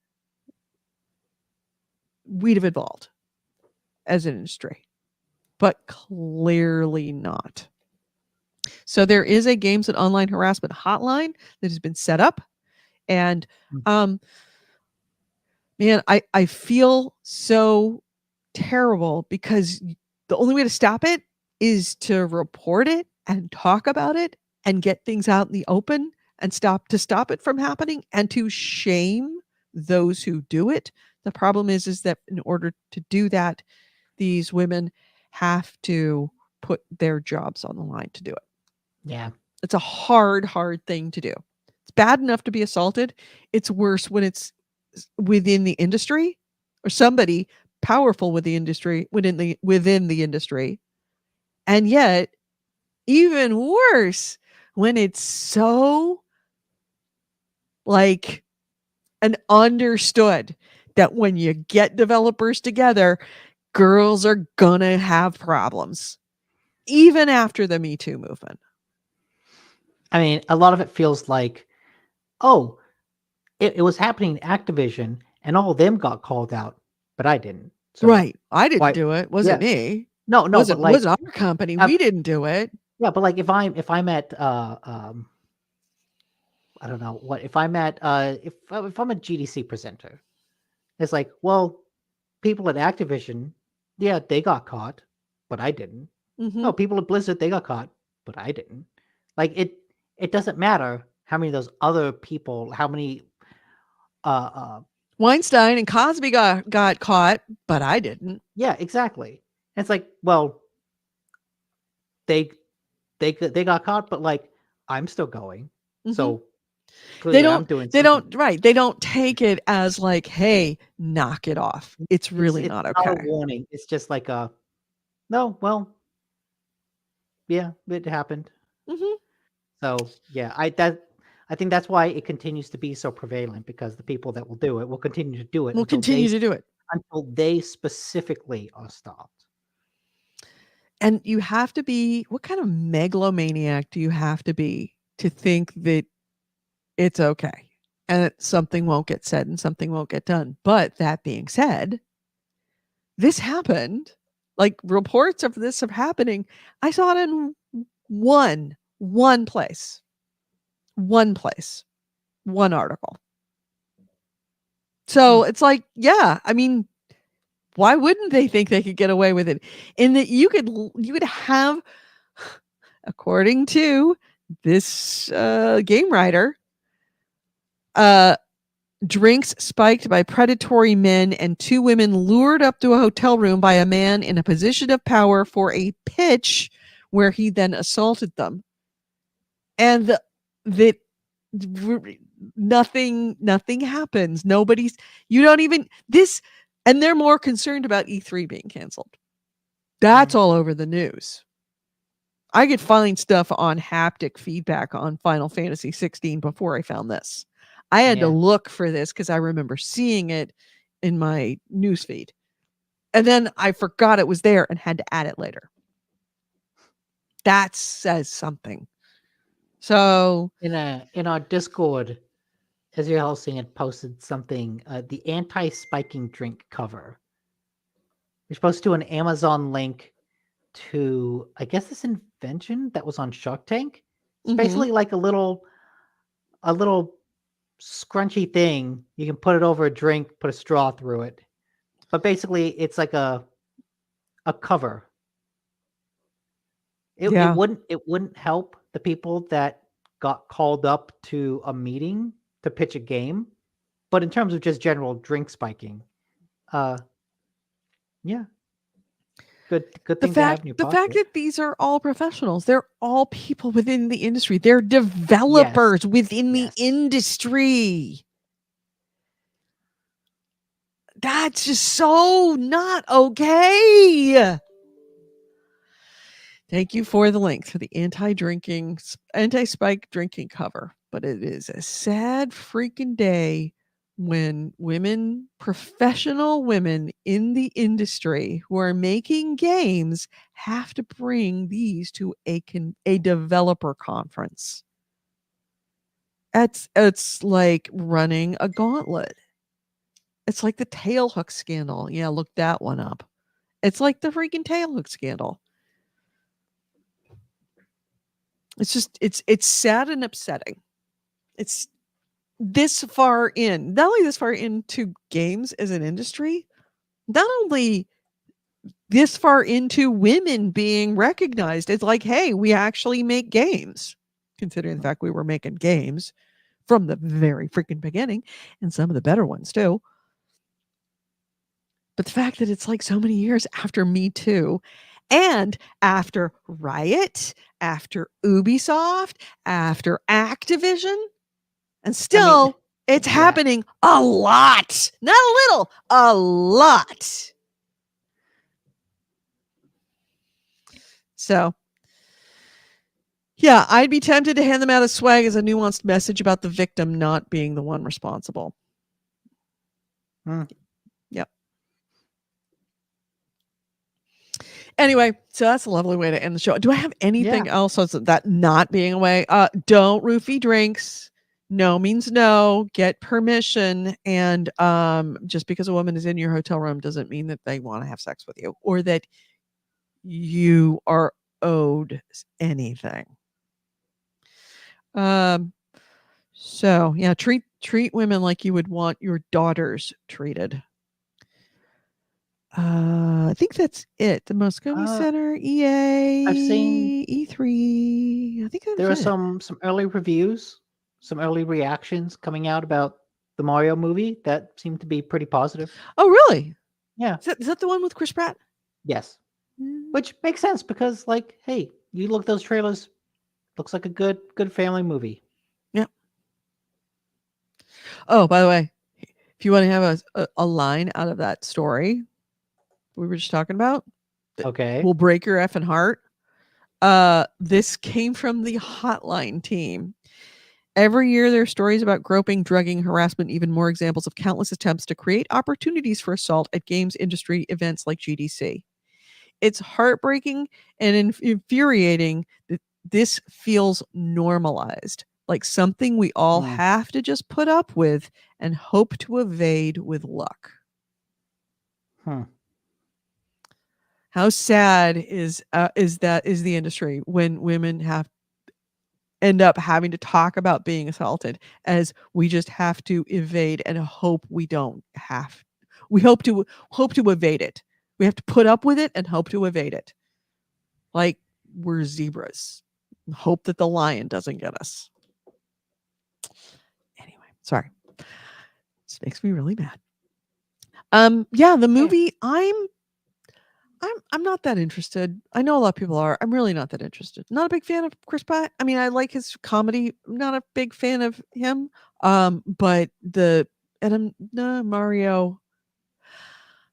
we'd have evolved as an industry, but clearly not. So there is a games and online harassment hotline that has been set up, and man, I feel so terrible because the only way to stop it is to report it and talk about it and get things out in the open and stop it from happening and to shame those who do it. The problem is that in order to do that, these women have to put their jobs on the line to do it. Yeah. It's a hard thing to do. It's bad enough to be assaulted. It's worse when it's within the industry or somebody powerful with the industry within the industry. And yet, even worse when it's so like an understood that when you get developers together, girls are gonna have problems, even after the Me Too movement. I mean, a lot of it feels like, oh, it was happening in Activision and all of them got called out, but I didn't. So Right. I didn't why? do it. Wasn't me. No, but like, Wasn't our company. We didn't do it. yeah, but like if I'm at I don't know what if I'm at if I'm a GDC presenter, it's like, well, people at Activision, yeah, they got caught, but I didn't. Mhm. No, people at Blizzard, they got caught, but I didn't. Like it doesn't matter how many of those other people, how many Weinstein and Cosby got caught, but I didn't. yeah, exactly. And it's like, well, they they got caught, but like I'm still going. Mhm. So They clearly don't I'm doing they something. don't right, they don't take it as like, "Hey, knock it off." It's really It's not not a okay. warning. It's just like a no, well, yeah, it happened. Mhm. So yeah, I think that's why it continues to be so prevalent because the people that will do it will continue to do it We'll continue to do it. until they specifically are stopped. And you have to be what kind of megalomaniac do you have to be to think that it's okay and that something won't get said and something won't get done? But that being said, this happened. Like reports of this are happening. I saw it in one place. One place. One article. So it's like, yeah, I mean, why wouldn't they think they could get away with it? In that you could have, according to this game writer, uh, drinks spiked by predatory men and two women lured up to a hotel room by a man in a position of power for a pitch where he then assaulted them. And that nothing happens. Nobody's you don't even this and they're more concerned about E3 being canceled. That's all over the news. I could find stuff on haptic feedback on Final Fantasy 16 before I found this. I had to Yeah. look for this because I remember seeing it in my newsfeed. And then I forgot it was there and had to add it later. That says something. So In our Discord, Israel Helsing had posted something, the anti-spiking drink cover. You're supposed to do an Amazon link to, I guess, this invention that was on Shark Tank. It's basically like a little scrunchy thing. You can put it over a drink, put a straw through it. But basically, it's like a cover. yeah. It wouldn't help the people that got called up to a meeting to pitch a game, but in terms of just general drink spiking, uh, yeah, good The thing to have fact in your the fact pocket. that these are all professionals, they're all people within the industry. They're Yes, developers within the yes. industry. That's just so not okay. Thank you for the link to the anti-spike drinking cover. But it is a sad freaking day when women, professional women in the industry who are making games have to bring these to a developer conference. It's like running a gauntlet. It's like the tailhook scandal. Yeah, look that one up. It's like the freaking tailhook scandal. It's just it's sad and upsetting. It's this far in, not only this far into games as an industry, not only this far into women being recognized as like, hey, we actually make games, considering the fact we were making games from the very freaking beginning and some of the better ones too. But the fact that it's like so many years after Me Too and after Riot, after Ubisoft, after Activision, and I mean, still it's yeah, happening a lot. Not a little, a lot. So, yeah, I'd be tempted to hand them out as swag as a nuanced message about the victim not being the one responsible. Hmm. Yep. Anyway, so that's a lovely way to end the show. Do I have anything yeah. else other than that not being away? Don't roofie drinks. No means no. Get permission. And just because a woman is in your hotel room doesn't mean that they want to have sex with you or that you are owed anything. So yeah, treat women like you would want your daughters treated. I think that's it. The Moscone Center, EA, I've seen E3. I think that there are was it. some early reviews, some early reactions coming out about the Mario movie that seem to be pretty positive. Oh, really? Yeah. Is that the one with Chris Pratt? Yes. Mm. Which makes sense because, like, hey, you look at those trailers, looks like a good family movie. Yeah. Oh, by the way, if you want to have a line out of that story we were just talking about, that Okay. will break your effing heart. This came from the Hotline team. Every year, there are stories about groping, drugging, harassment, even more examples of countless attempts to create opportunities for assault at games industry events like GDC. It's heartbreaking and infuriating that this feels normalized, like something we all Hmm. have to just put up with and hope to evade with luck. Hmm. How sad is the industry when women have end up having to talk about being assaulted, as we just have to evade and hope we don't have. We hope to evade it. We have to put up with it and hope to evade it. Like we're zebras. Hope that the lion doesn't get us. Anyway, sorry. This makes me really mad. Yeah, the movie, I'm not that interested. I know a lot of people are. I'm really not that interested. Not a big fan of Chris Pratt. I mean, I like his comedy. I'm not a big fan of him. But Mario.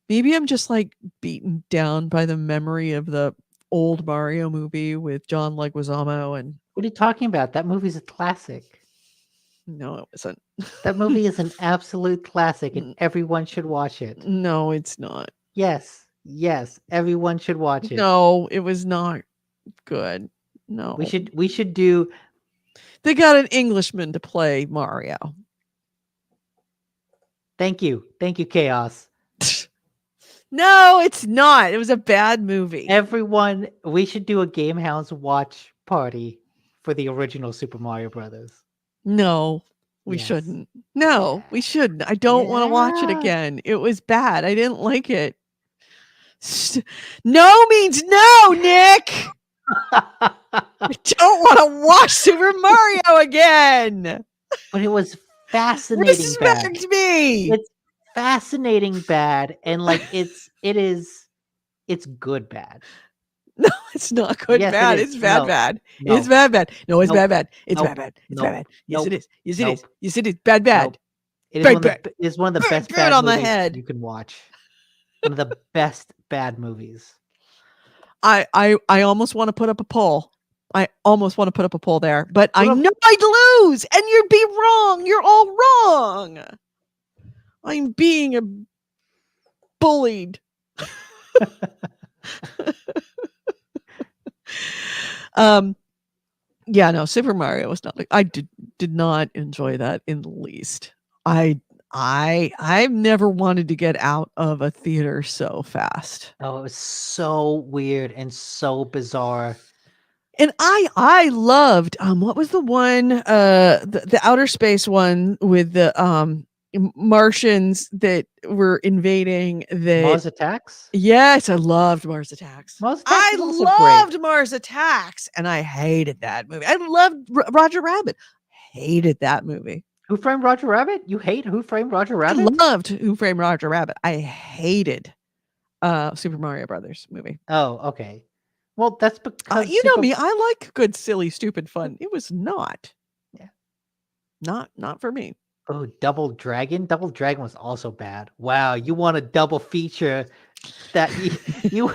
Maybe I'm just like beaten down by the memory of the old Mario movie with John Leguizamo, and What are you talking about? That movie's a classic. no, it wasn't. That movie is an absolute classic, and N- everyone should watch it. no, it's not. Yes, yes, everyone should watch it. No, it was not good. No, We should do. they got an Englishman to play Mario. Thank you, Chaos. No, it's not. It was a bad movie. Everyone, we should do a GameHounds watch party for the original Super Mario Brothers. No, we Yes. shouldn't. No, we shouldn't. I don't want to watch it Yeah. again. It was bad. I didn't like it. No means no, Nick. I don't want to watch Super Mario again. But it was fascinating bad. Respect me. It's fascinating bad, and like it's good bad. No, it's not good Yes, it bad. is. It's bad No. bad. No. It's bad bad. No, it's Nope. bad bad. It's Nope. bad bad. It's Nope. bad bad. Yes, Nope. it is. Yes, it is. Nope. Yes, it is. Bad bad. Nope. It is Bad one of the bad. it is one of the Bird, best bird bad on the movies head. you can watch. One of the best bad movies. I almost want to put up a poll. I almost want to put up a poll there, but I Put up- know I'd lose, and you'd be wrong. You're all wrong. I'm being bullied. Yeah, no, Super Mario was not. I did not enjoy that in the least. I've never wanted to get out of a theater so fast. Oh, it was so weird and so bizarre. And I loved what was the one the outer space one with the Martians that were invading the Mars Attacks? Yes, I loved Mars Attacks. Mars Attacks I is also loved great. Mars Attacks, and I hated that movie. I loved Roger Rabbit. Hated that movie. Who Framed Roger Rabbit? You hate Who Framed Roger Rabbit? I loved Who Framed Roger Rabbit. I hated Super Mario Brothers movie. Oh, okay. Well, that's because You know me, I like good, silly, stupid fun. It was not. Yeah. Not for me. Oh, Double Dragon? Double Dragon was also bad. Wow, you want a double feature that you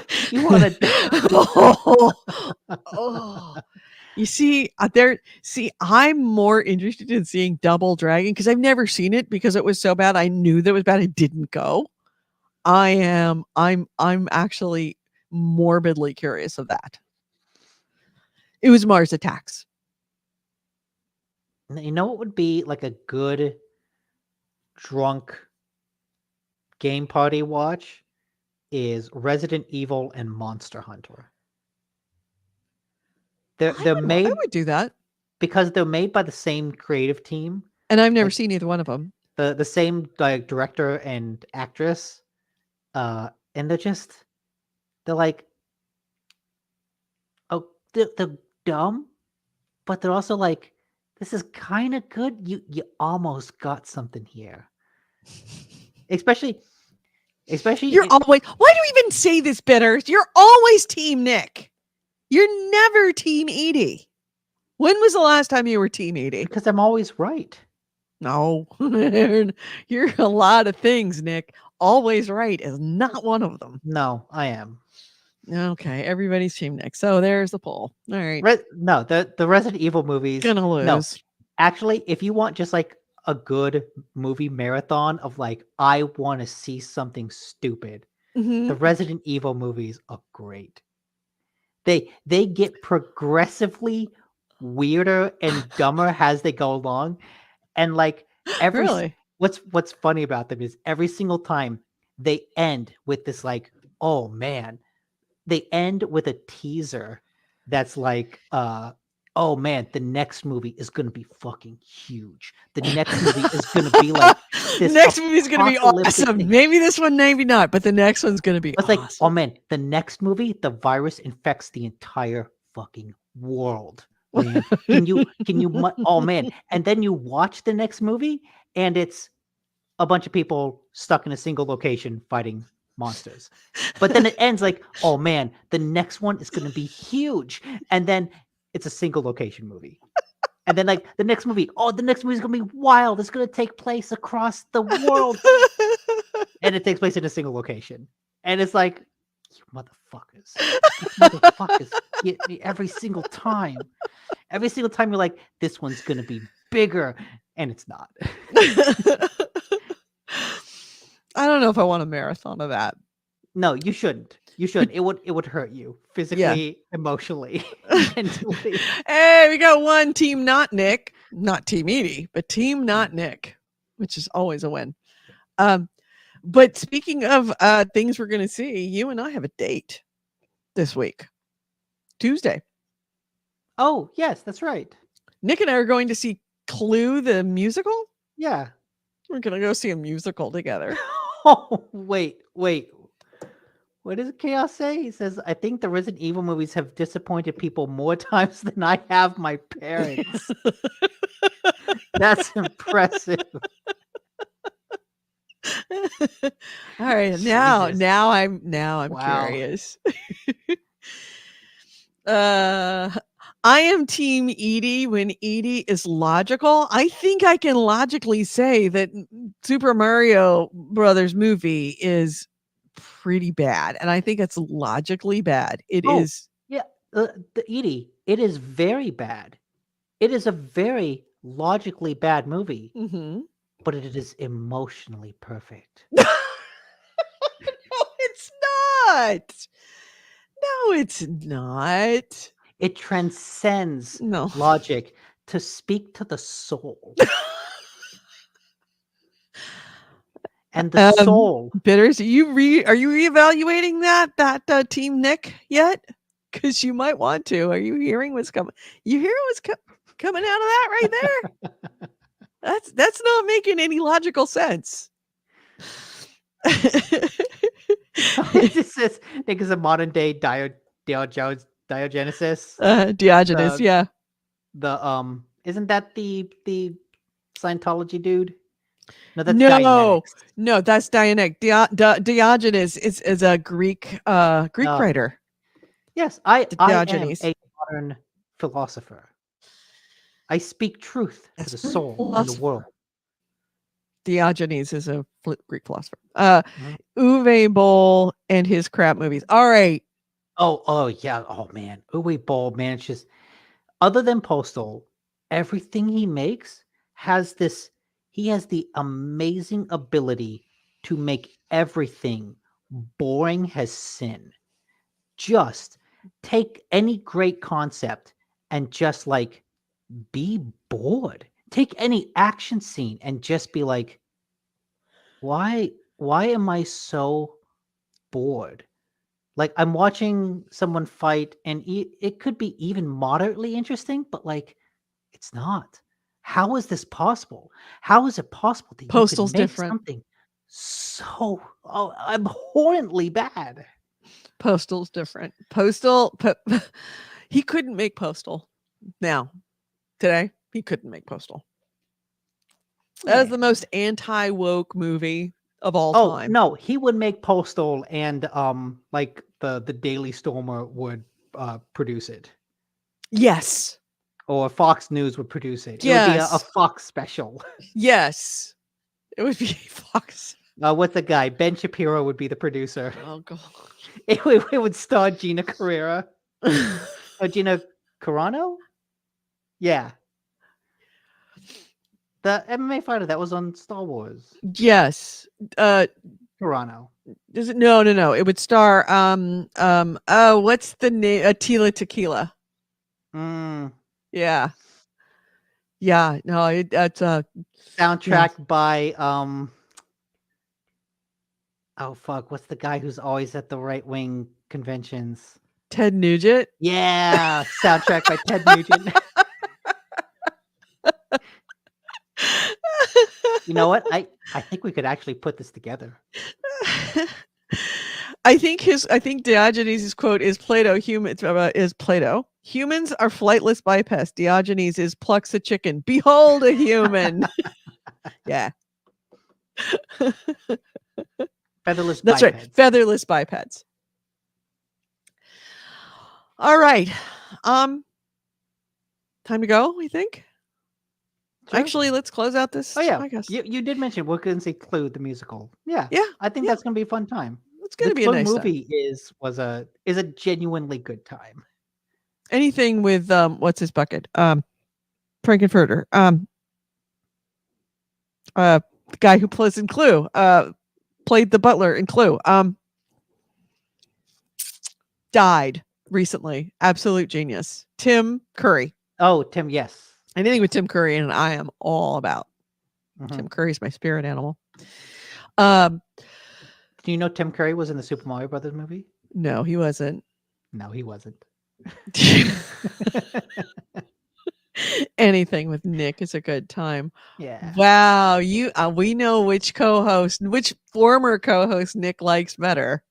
want to oh. You see, I'm more interested in seeing Double Dragon because I've never seen it because it was so bad. I knew that it was bad. I didn't go. I'm actually morbidly curious of that. It was Mars Attacks. You know what would be like a good drunk game party watch is Resident Evil and Monster Hunter. They're made I would do that. because they're made by the same creative team. And I've never seen either one of them. The same like director and actress. and they're like, oh, they're dumb, but they're also like, this is kind of good. You almost got something here, especially You're especially always, why do you even say this, Bitters? You're always Team Nick. You're never Team Edie. When was the last time you were Team Edie? because I'm always right. No, you're a lot of things, Nick. Always right is not one of them. No, I am. Okay, everybody's Team Nick. So there's the poll. All right, No, the Resident Evil movies. gonna No, lose. actually, if you want just like a good movie marathon of like, I want to see something stupid, Mhm. the Resident Evil movies are great. They get progressively weirder and dumber as they go along, and like Really? what's funny about them is every single time they end with this like, oh man, they end with a teaser that's like, oh man, the next movie is gonna be fucking huge. The next movie is gonna be like this Next movie's gonna be apocalyptic awesome. thing. Maybe this one, maybe not, but the next one's gonna be It's like, oh awesome. man, the next movie, the virus infects the entire fucking world. Man, oh man, and then you watch the next movie, and it's a bunch of people stuck in a single location fighting monsters. But then it ends like, oh man, the next one is going to be huge, and then it's a single location movie. And then like the next movie, oh, the next movie is going to be wild. It's going to take place across the world, and it takes place in a single location. And it's like, you motherfuckers, get me every single time. Every single time you're like, this one's going to be bigger, and it's not. I don't know if I want a marathon of that. No, you shouldn't. You should. It would hurt you physically, emotionally, mentally. Hey, we got one Team Not Nick, not Team Edie, but Team Not Nick, which is always a win. But speaking of things we're going to see, you and I have a date this week, Tuesday. Oh, yes, that's right. Nick and I are going to see Clue the musical. Yeah. We're going to go see a musical together. Oh, wait. What does Chaos say? He says, I think the Resident Evil movies have disappointed people more times than I have my parents. That's impressive. All right, now Jesus. I'm Wow. curious. I am Team Edie when Edie is logical. I think I can logically say that Super Mario Brothers movie is pretty bad, and I think it's logically bad. It Oh, is. yeah, the Edie, it is very bad. It is a very logically bad movie, Mhm. but it is emotionally perfect. No, it's not. No, it's not. It transcends No. logic to speak to the soul. And the soul. Bitters, are you reevaluating that Team Nick yet? Because you might want to. Are you hearing what's coming? You hear what's coming out of that right there? That's not making any logical sense. This says Nick is a modern day Diogenesis. Diogenes, yeah. The isn't that the Scientology dude? No, that's No, Dianetics. no, that's Dianic. Diogenes is a Greek writer. Yes, I am Diogenes. a modern philosopher. I speak truth to the soul and the world. Diogenes is a Greek philosopher. Uwe Boll and his crap movies. All right. Oh yeah. Oh man, Uwe Boll, man, it's just, other than Postal, everything he makes has this. He has the amazing ability to make everything boring as sin. Just take any great concept and just like be bored. Take any action scene and just be like, why am I so bored? Like, I'm watching someone fight and it could be even moderately interesting, but like, it's not. How is this possible? How is it possible that Postal's you can make different. something so abhorrently bad. Postal's different. He couldn't make Postal. Now, today, he couldn't make Postal. That is the most anti-woke movie of all time. No, he would make Postal, and like the Daily Stormer would produce it, Yes. or Fox News would produce it. It would be Yes. a Fox special. Yes. It would be Fox. What's the guy? Ben Shapiro would be the producer. Oh, God. It would star Gina Carrera. Gina Carano? Yeah. The MMA fighter that was on Star Wars. Yes. Carano. Does it? No. It would star what's the name? Tila Tequila. Yeah. Yeah. No, that's Soundtrack by oh fuck, what's the guy who's always at the right wing conventions? Ted Nugent. Yeah, soundtrack by Ted Nugent. You know what? I think we could actually put this together. I think Diogenes' quote is Plato. Is Plato. Humans are flightless bipeds. Diogenes is plucks a chicken. Behold a human. Yeah. Featherless That's bipeds. right. Featherless bipeds. All right. Time to go, I think. Sure. Actually, let's close out this. Oh yeah, podcast. you did mention we're going to say Clue the musical. Yeah, Yeah. I think that's going to be a fun time. It's going to be Clue a nice movie time. is a genuinely good time. Anything with what's his bucket? Frankenfurter. The guy who plays in Clue. Played the butler in Clue. Died recently. Absolute genius. Tim Curry. Oh, Tim, yes. Anything with Tim Curry, and I am all about. Mm-hmm. Tim Curry's my spirit animal. Do you know Tim Curry was in the Super Mario Brothers movie? No, he wasn't. No, he wasn't. Anything with Nick is a good time. Yeah. Wow, we know which former co-host Nick likes better.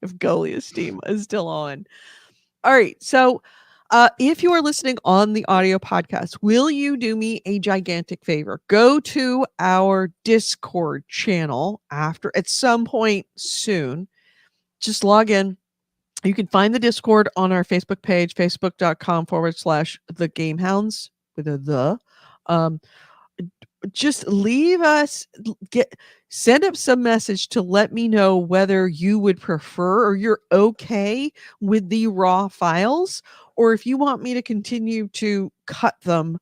If Goalie Esteem is still on. All right, so if you are listening on the audio podcast, will you do me a gigantic favor? Go to our Discord channel at some point soon. Just log in. You can find the Discord on our Facebook page, facebook.com/the GameHounds with a the. Just leave us, send up some message to let me know whether you would prefer or you're okay with the raw files, or if you want me to continue to cut them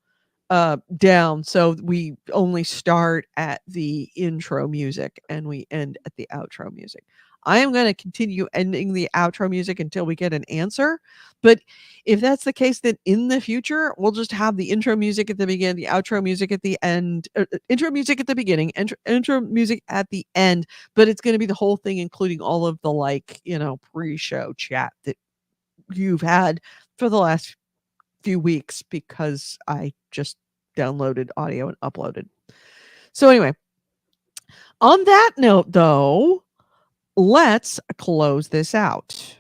down so we only start at the intro music and we end at the outro music. I am going to continue ending the outro music until we get an answer. But if that's the case, then in the future, we'll just have the intro music at the beginning, the outro music at the end, intro music at the beginning, intro music at the end. But it's going to be the whole thing, including all of the pre-show chat that you've had for the last few weeks because I just downloaded audio and uploaded. So anyway, on that note, though, let's close this out.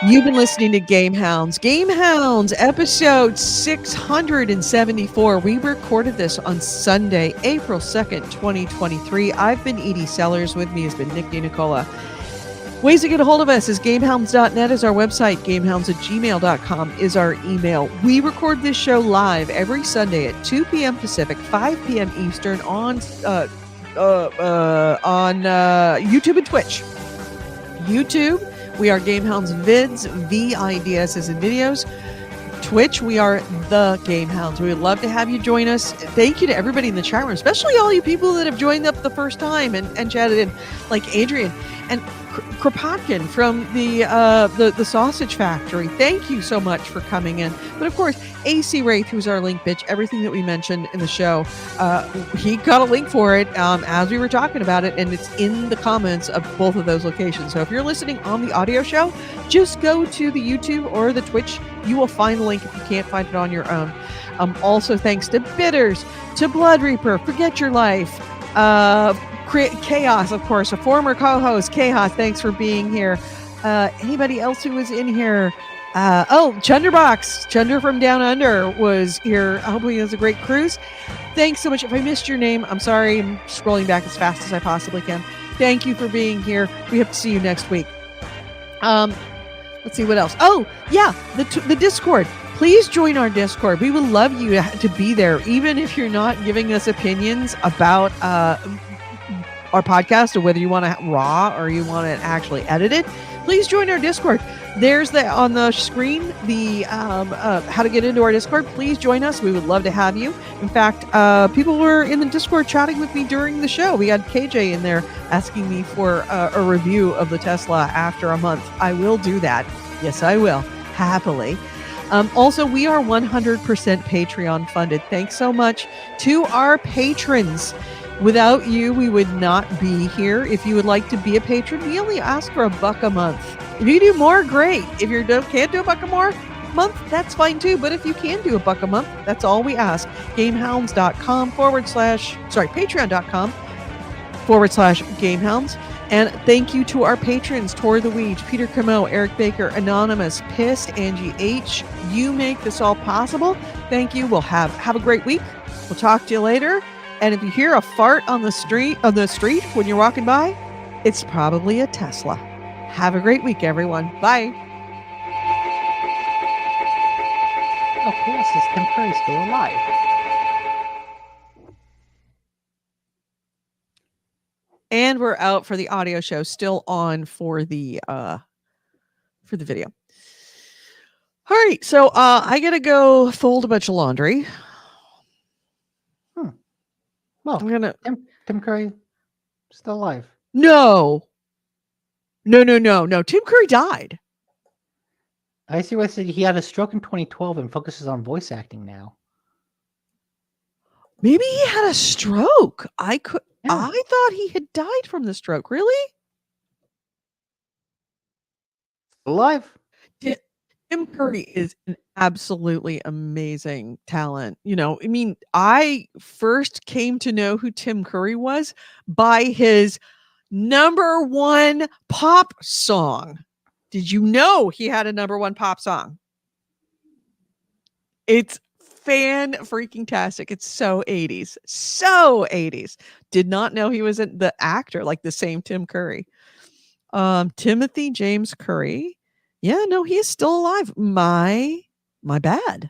You've been listening to GameHounds. GameHounds episode 674. We recorded this on Sunday, April 2nd, 2023. I've been Edie Sellers. With me has been Nick DiNicola. Ways to get a hold of us is gamehounds.net is our website. Gamehounds@gmail.com is our email. We record this show live every Sunday at 2 p.m. Pacific, 5 p.m. Eastern on YouTube and Twitch. YouTube, we are GameHounds Vids, VIDS as in videos. Twitch, we are the GameHounds. We would love to have you join us. Thank you to everybody in the chat room, especially all you people that have joined up the first time and chatted in, like Adrian and Kropotkin from the Sausage Factory. Thank you so much for coming in. But of course, AC Wraith, who's our link bitch, everything that we mentioned in the show, he got a link for it as we were talking about it, and it's in the comments of both of those locations. So if you're listening on the audio show, just go to the YouTube or the Twitch. You will find the link if you can't find it on your own. Also, thanks to Bitters, to Blood Reaper, Forget Your Life, Chaos, of course, a former co-host. Chaos, thanks for being here. Anybody else who was in here? Chunderbox, Chunder from Down Under was here. I hope he has a great cruise. Thanks so much. If I missed your name, I'm sorry. I'm scrolling back as fast as I possibly can. Thank you for being here. We hope to see you next week. Let's see what else. Oh, yeah, the Discord. Please join our Discord. We would love you to be there, even if you're not giving us opinions about our podcast, or whether you want to raw or you want to actually edit it. Please join our Discord. There's on the screen the how to get into our Discord. Please join us. We would love to have you. In fact, people were in the Discord chatting with me during the show. We had KJ in there asking me for a review of the Tesla after a month. I will do that. Yes, I will. Happily. Also, we are 100% Patreon funded. Thanks so much to our patrons. Without you, we would not be here. If you would like to be a patron, we only ask for $1 a month. If you do more, great. If you can't do $1 more month, that's fine too. But if you can do $1 a month, that's all we ask. GameHounds.com /GameHounds. And thank you to our patrons, Tor the Weege, Peter Camo, Eric Baker, Anonymous, Pissed, Angie H. You make this all possible. Thank you. We'll have a great week. We'll talk to you later. And if you hear a fart on the street when you're walking by, it's probably a Tesla. Have a great week, everyone. Bye. Oh, P.S. Is Tim Curry still alive? And we're out for the audio show, still on for the video. All right, so I gotta go fold a bunch of laundry. Well, I'm gonna Tim Curry still alive. No. Tim Curry died. I see what I said. He had a stroke in 2012 and focuses on voice acting now. Maybe he had a stroke. Yeah. I thought he had died from the stroke. Really? Alive. Tim Curry is an absolutely amazing talent. I mean, I first came to know who Tim Curry was by his #1 pop song. Did you know he had a #1 pop song? It's fan-freaking-tastic. It's so 80s. So 80s. Did not know he was the actor, like the same Tim Curry. Timothy James Curry. Yeah, no, he is still alive. My bad.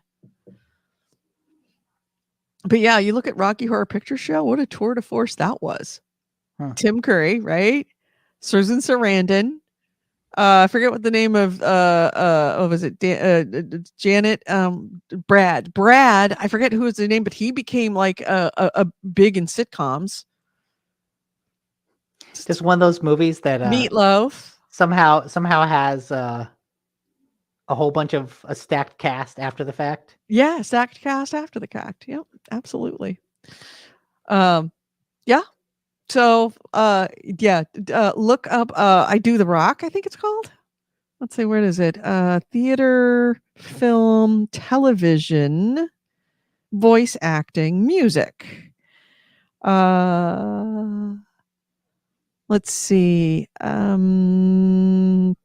But yeah, you look at Rocky Horror Picture Show, what a tour de force that was. Tim Curry, right? Susan Sarandon. I forget what the name of what was it? Janet Brad. I forget who was the name, but he became like a big in sitcoms. Just one of those movies that Meatloaf somehow has a whole bunch of a stacked cast after the fact. Yeah, stacked cast after the fact. Yep, absolutely. Yeah. So, look up I Do the Rock, I think it's called. Let's see, where is it? Theater, film, television, voice acting, music. Let's see.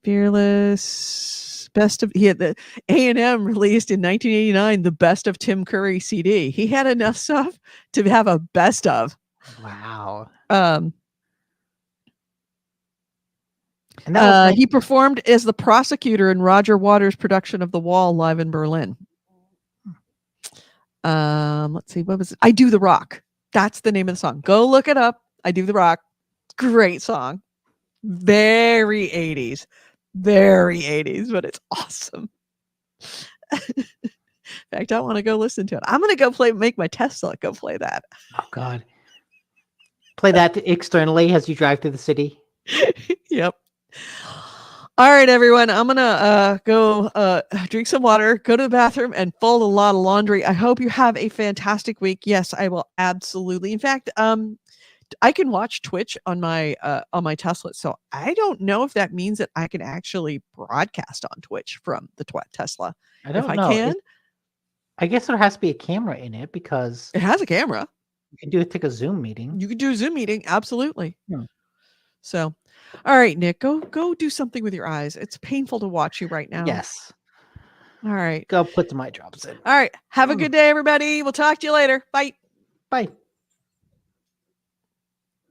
Fearless, best of, he had the A&M released in 1989, the best of Tim Curry CD. He had enough stuff to have a best of. Wow. And that was he performed as the prosecutor in Roger Waters' production of The Wall live in Berlin. Let's see, what was it? I Do the Rock. That's the name of the song. Go look it up. I Do the Rock. Great song. Very 80s. Very 80s, but it's awesome. In fact, I want to go listen to it. I'm going to go make my Tesla go play that. Oh, God. Play that externally as you drive through the city. Yep. All right, everyone. I'm going to go drink some water, go to the bathroom, and fold a lot of laundry. I hope you have a fantastic week. Yes, I will absolutely. In fact, I can watch Twitch on my Tesla. So I don't know if that means that I can actually broadcast on Twitch from the Tesla. I don't if know. I can. I guess there has to be a camera in it because It has a camera. you can take a Zoom meeting. You could do a Zoom meeting, absolutely. Hmm. So, all right, Nick, go do something with your eyes. It's painful to watch you right now. Yes. All right. Go put some eye drops in. All right. Have a good day, everybody. We'll talk to you later. Bye. Bye.